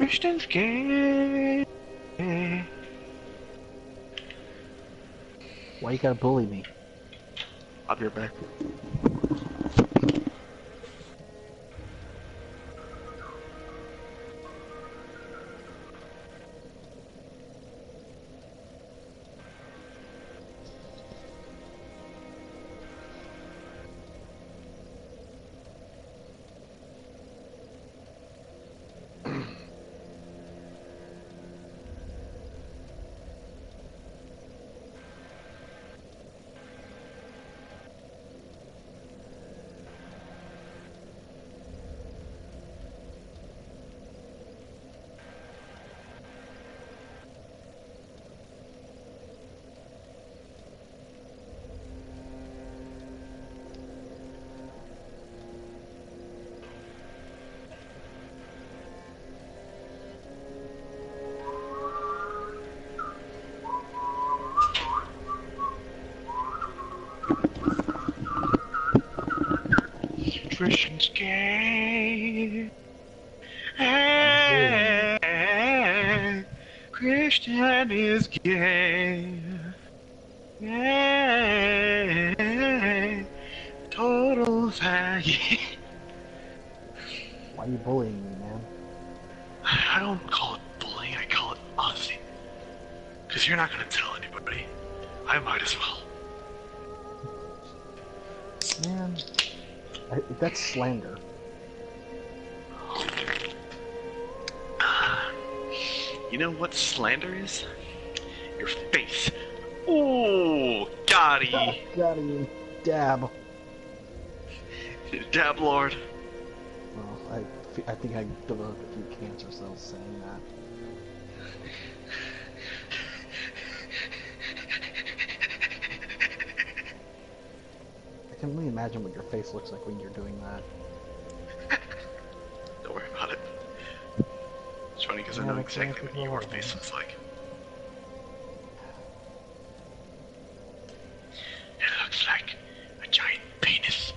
Christian's gay. Why you gotta bully me? I'll be right back. Christian's gay. Hey, Christian is gay. Yay, total faggot. Why are you bullying me, man? I don't call it bullying, I call it honesty. Because you're not going to tell anybody. I might as well. Man, that's slander. You know what slander is? Your face. Ooh, got him. Got him. Dab. Dab Lord. Well, I think I developed a few cancer cells saying that. I can only imagine what your face looks like when you're doing that. Don't worry about it. It's funny because I know exactly what your face looks like. It looks like a giant penis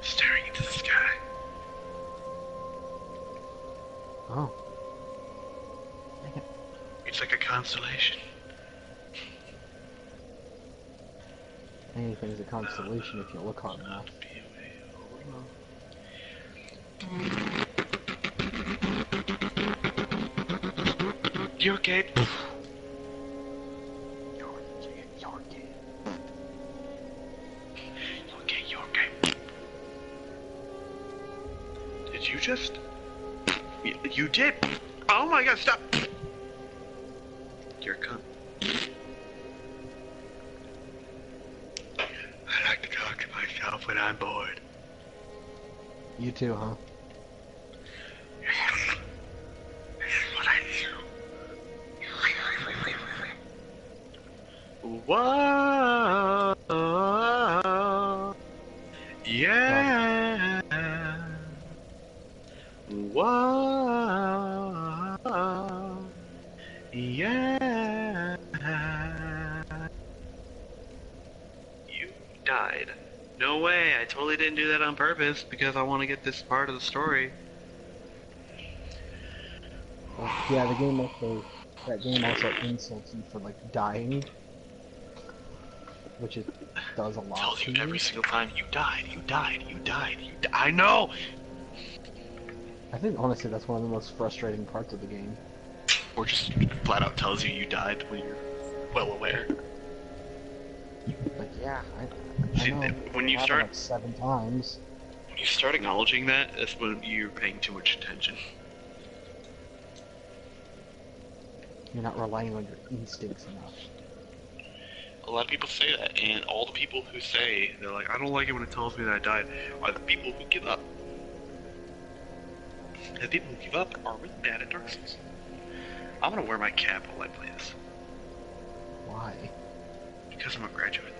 staring into the sky. Oh. It's like a constellation. Anything's a constellation if you look hard enough. You're gay. You're gay. You're gay. You're gay. Did you just? You did. Oh my God! Stop. You're a cunt. I like to talk to myself when I'm bored. You too, huh? This is what I do. Whoa. Yeah. Whoa. Yeah. You died. No way, I totally didn't do that on purpose because I want to get this part of the story. Yeah, that game also insults you for like dying, which it does a lot. Tells you every single time you died. I know. I think honestly that's one of the most frustrating parts of the game. Or just flat out tells you died when you're well aware. Like yeah, I See, know. when you It happened start like 7 times. when you start acknowledging that, that's when you're paying too much attention. You're not relying on your instincts enough. A lot of people say that, and all the people who say they're like, I don't like it when it tells me that I died, are the people who give up. And the people who give up are really bad at Dark Souls. I'm gonna wear my cap while I play this. Why? Because I'm a graduate.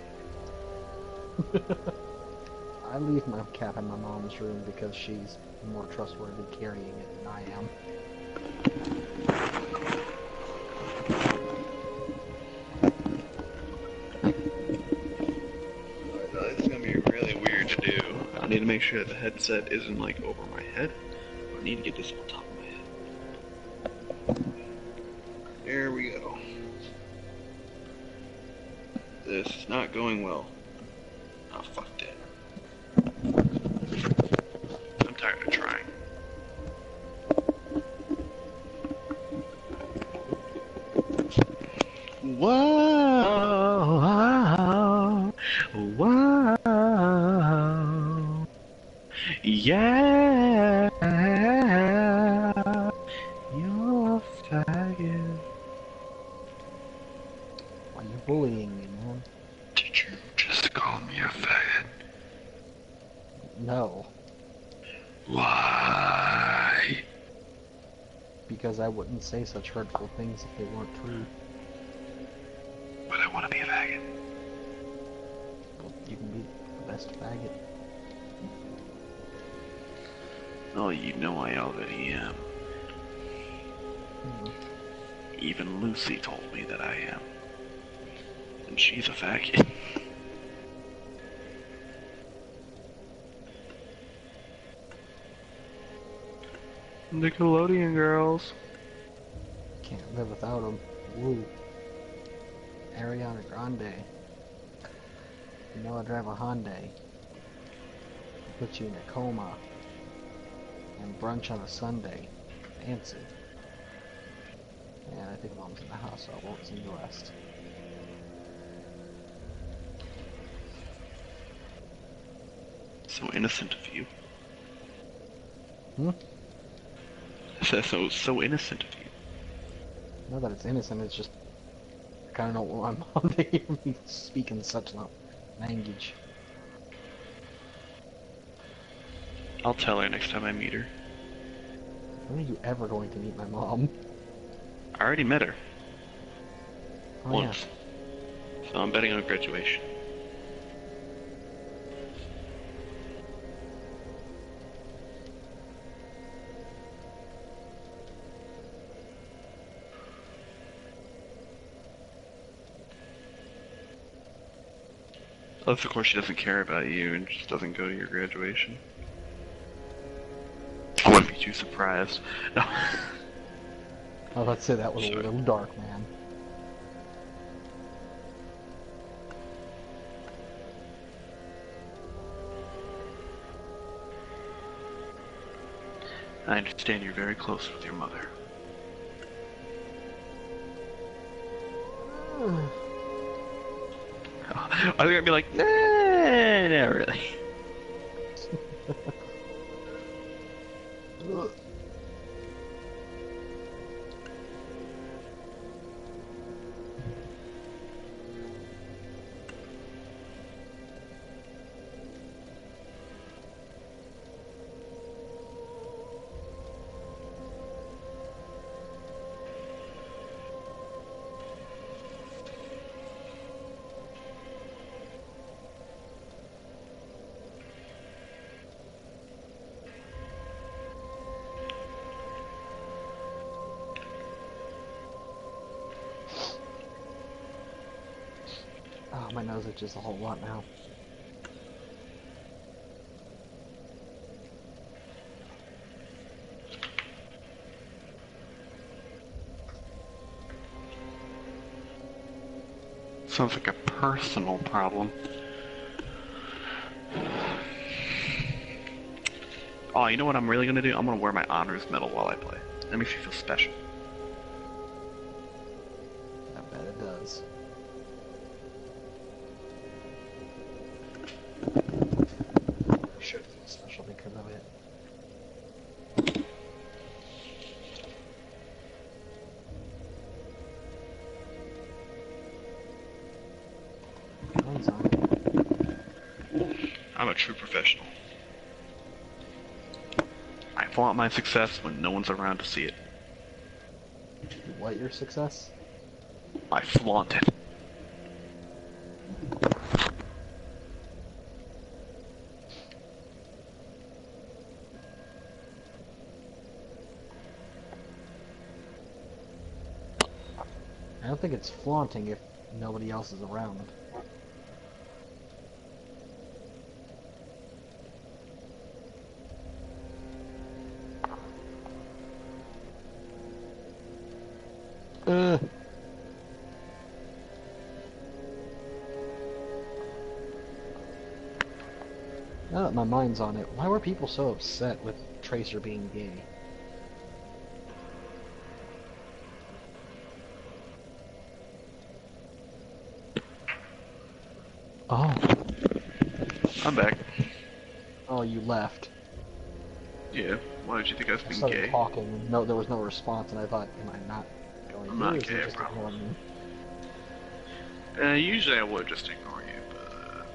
I leave my cap in my mom's room because she's more trustworthy carrying it than I am. It's gonna be really weird to do. I need to make sure that the headset isn't like over my head. I need to get this on top of my head. There we go. This is not going well. Oh, fuck that. I'm tired of trying. Whoa, whoa, yeah, you're a faggot. Why are you bullying me, man? Did you just call me a faggot? No, Why? because I wouldn't say such hurtful things if they weren't true. But I want to be a faggot. Well, you can be the best faggot. Oh, you know I already am. Even Lucy told me that I am. And she's a faggot. Nickelodeon girls. Can't live without them. Woo. Ariana Grande. You know I drive a Hyundai. Put you in a coma. And brunch on a Sunday. Fancy. And I think Mom's in the house, so I won't see the rest. So innocent of you. Hmm? So innocent of you. Not that it's innocent, it's just... I kinda don't want my mom to hear me speaking such language. I'll tell her next time I meet her. When are you ever going to meet my mom? I already met her. Oh, once. So I'm betting on graduation. Unless, of course, she doesn't care about you and just doesn't go to your graduation. I wouldn't be too surprised. No. I was about to say that was a little dark, man. I understand you're very close with your mother. I was gonna be like, nah, not really. Oh, my nose itches a whole lot now. Sounds like a personal problem. Oh, you know what I'm really gonna do? I'm gonna wear my honors medal while I play. That makes me feel special. I bet it does. Should feel special because of it. Mine's on. I'm a true professional. I flaunt my success when no one's around to see it. What, your success? I flaunt it. I don't think it's flaunting if nobody else is around. Now that my mind's on it, why were people so upset with Tracer being gay? Oh. I'm back. Oh, you left. Yeah. Why did you think I was I being started gay? talking. No, there was no response, and I thought, am I not going I'm to? not Is he gay, just bro. ignoring me? Usually I would just ignore you, but...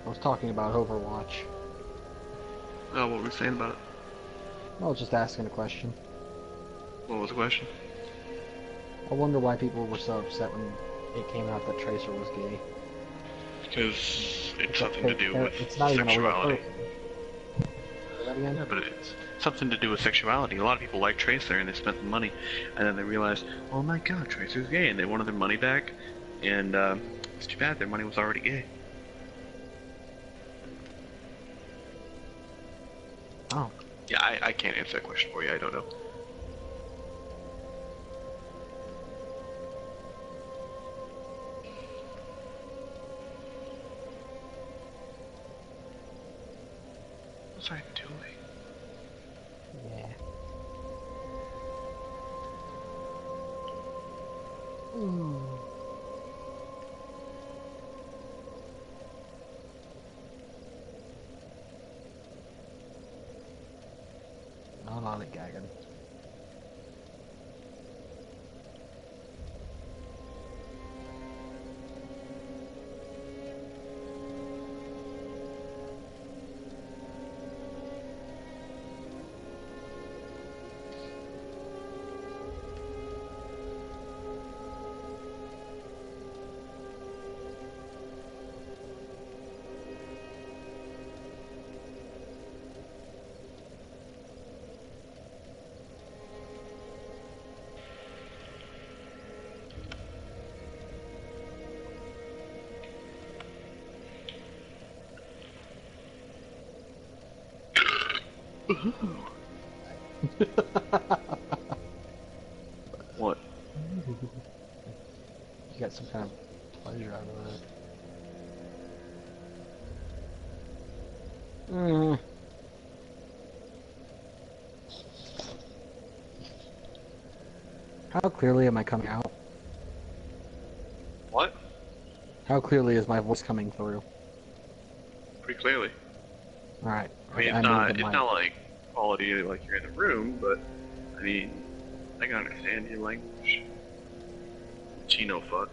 I was talking about Overwatch. Oh, what were we saying about it? I was just asking a question. What was the question? I wonder why people were so upset when it came out that Tracer was gay. Because it's something to do with It's not even a real sexuality. person. Say that again? Yeah, but it's something to do with sexuality. A lot of people like Tracer and they spent the money, and then they realized, oh my god, Tracer's gay, and they wanted their money back, and it's too bad, their money was already gay. Oh. Yeah, I can't answer that question for you, I don't know. What was I doing? Yeah. Mm. I'm on it, gagging. What? You got some kind of pleasure out of that. Mm. How clearly am I coming out? What? How clearly is my voice coming through? Pretty clearly. Alright. I mean, I moved the it's mic. not like quality like you're in the room, but I mean, I can understand your language. Chino fuck.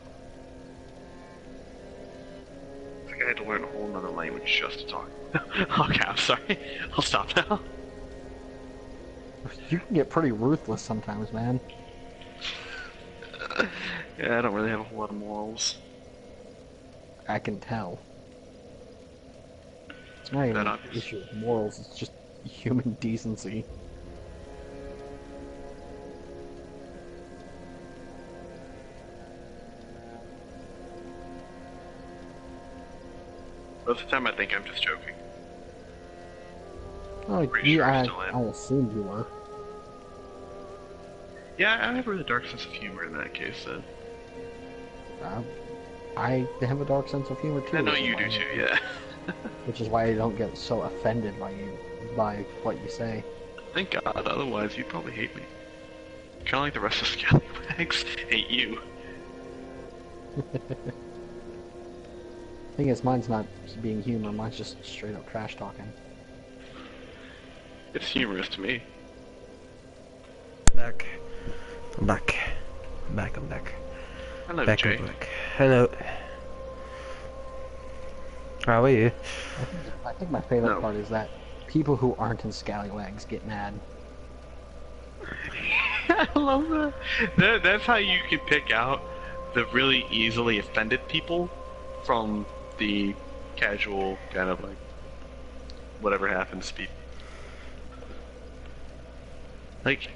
It's like I had to learn a whole nother language just to talk. Okay, I'm sorry. I'll stop now. You can get pretty ruthless sometimes, man. Yeah, I don't really have a whole lot of morals. I can tell. It's not even That an obvious. issue of morals, it's just human decency. Most of the time I think I'm just joking. Oh, Pretty you, sure I I, still am. I assumed you were. Yeah, I have a really dark sense of humor in that case, then. I have a dark sense of humor too. I know which is you why- do too, yeah. Which is why I don't get so offended by what you say. Thank God, otherwise you'd probably hate me. Kinda like the rest of Scallywags hate you. Thing is, mine's not being humor, mine's just straight up trash talking. It's humorous to me. Back. I'm back. I'm back, I'm back. Hello, Back, Jay. I'm back. Hello. How are you? I think my favorite No. part is that people who aren't in Scallywags get mad. I love that. That's how you can pick out the really easily offended people from the casual kind of like whatever happens people. Like,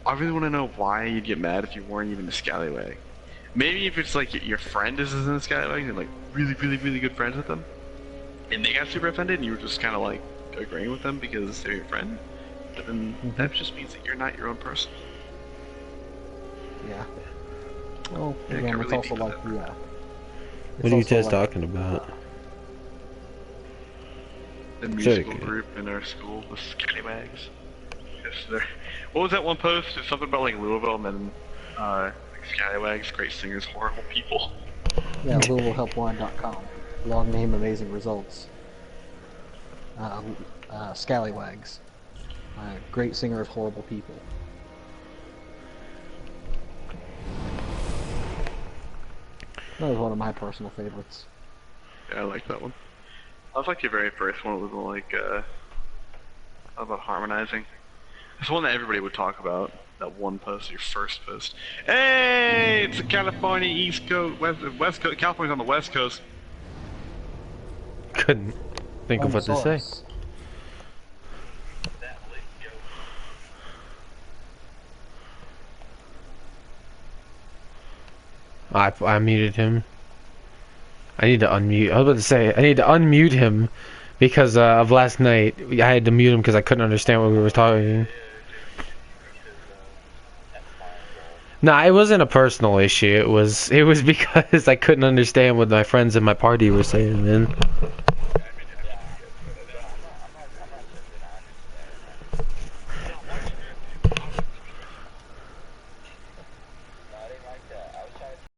I really want to know why you'd get mad if you weren't even a scallywag. Maybe if it's like your friend is in a scallywag and like really, really, really good friends with them, and they got super offended and you were just kind of like agreeing with them because they're your friend. But then that just means that you're not your own person. Yeah. Well, Yeah, again, can't it's really also beat like that. the. What are you guys talking about? The Sure, musical okay. group in our school, the Scallywags. Yes, they're... What was that one post? It's something about like Louisville and then like Scallywags, great singers, horrible people. Yeah, LouisvilleHelpline.com. Log name, amazing results. Scallywags. Great singers, horrible people. That was one of my personal favorites. Yeah, I like that one. I was like the very first one. It was like about harmonizing. It's one that everybody would talk about. That one post, your first post. Hey, it's the California East Coast, West Coast. California's on the West Coast. Couldn't think of what to say. Source. I muted him. I need to unmute. I was about to say I need to unmute him because of last night. I had to mute him because I couldn't understand what we were talking. Nah, it wasn't a personal issue. It was because I couldn't understand what my friends in my party were saying, man.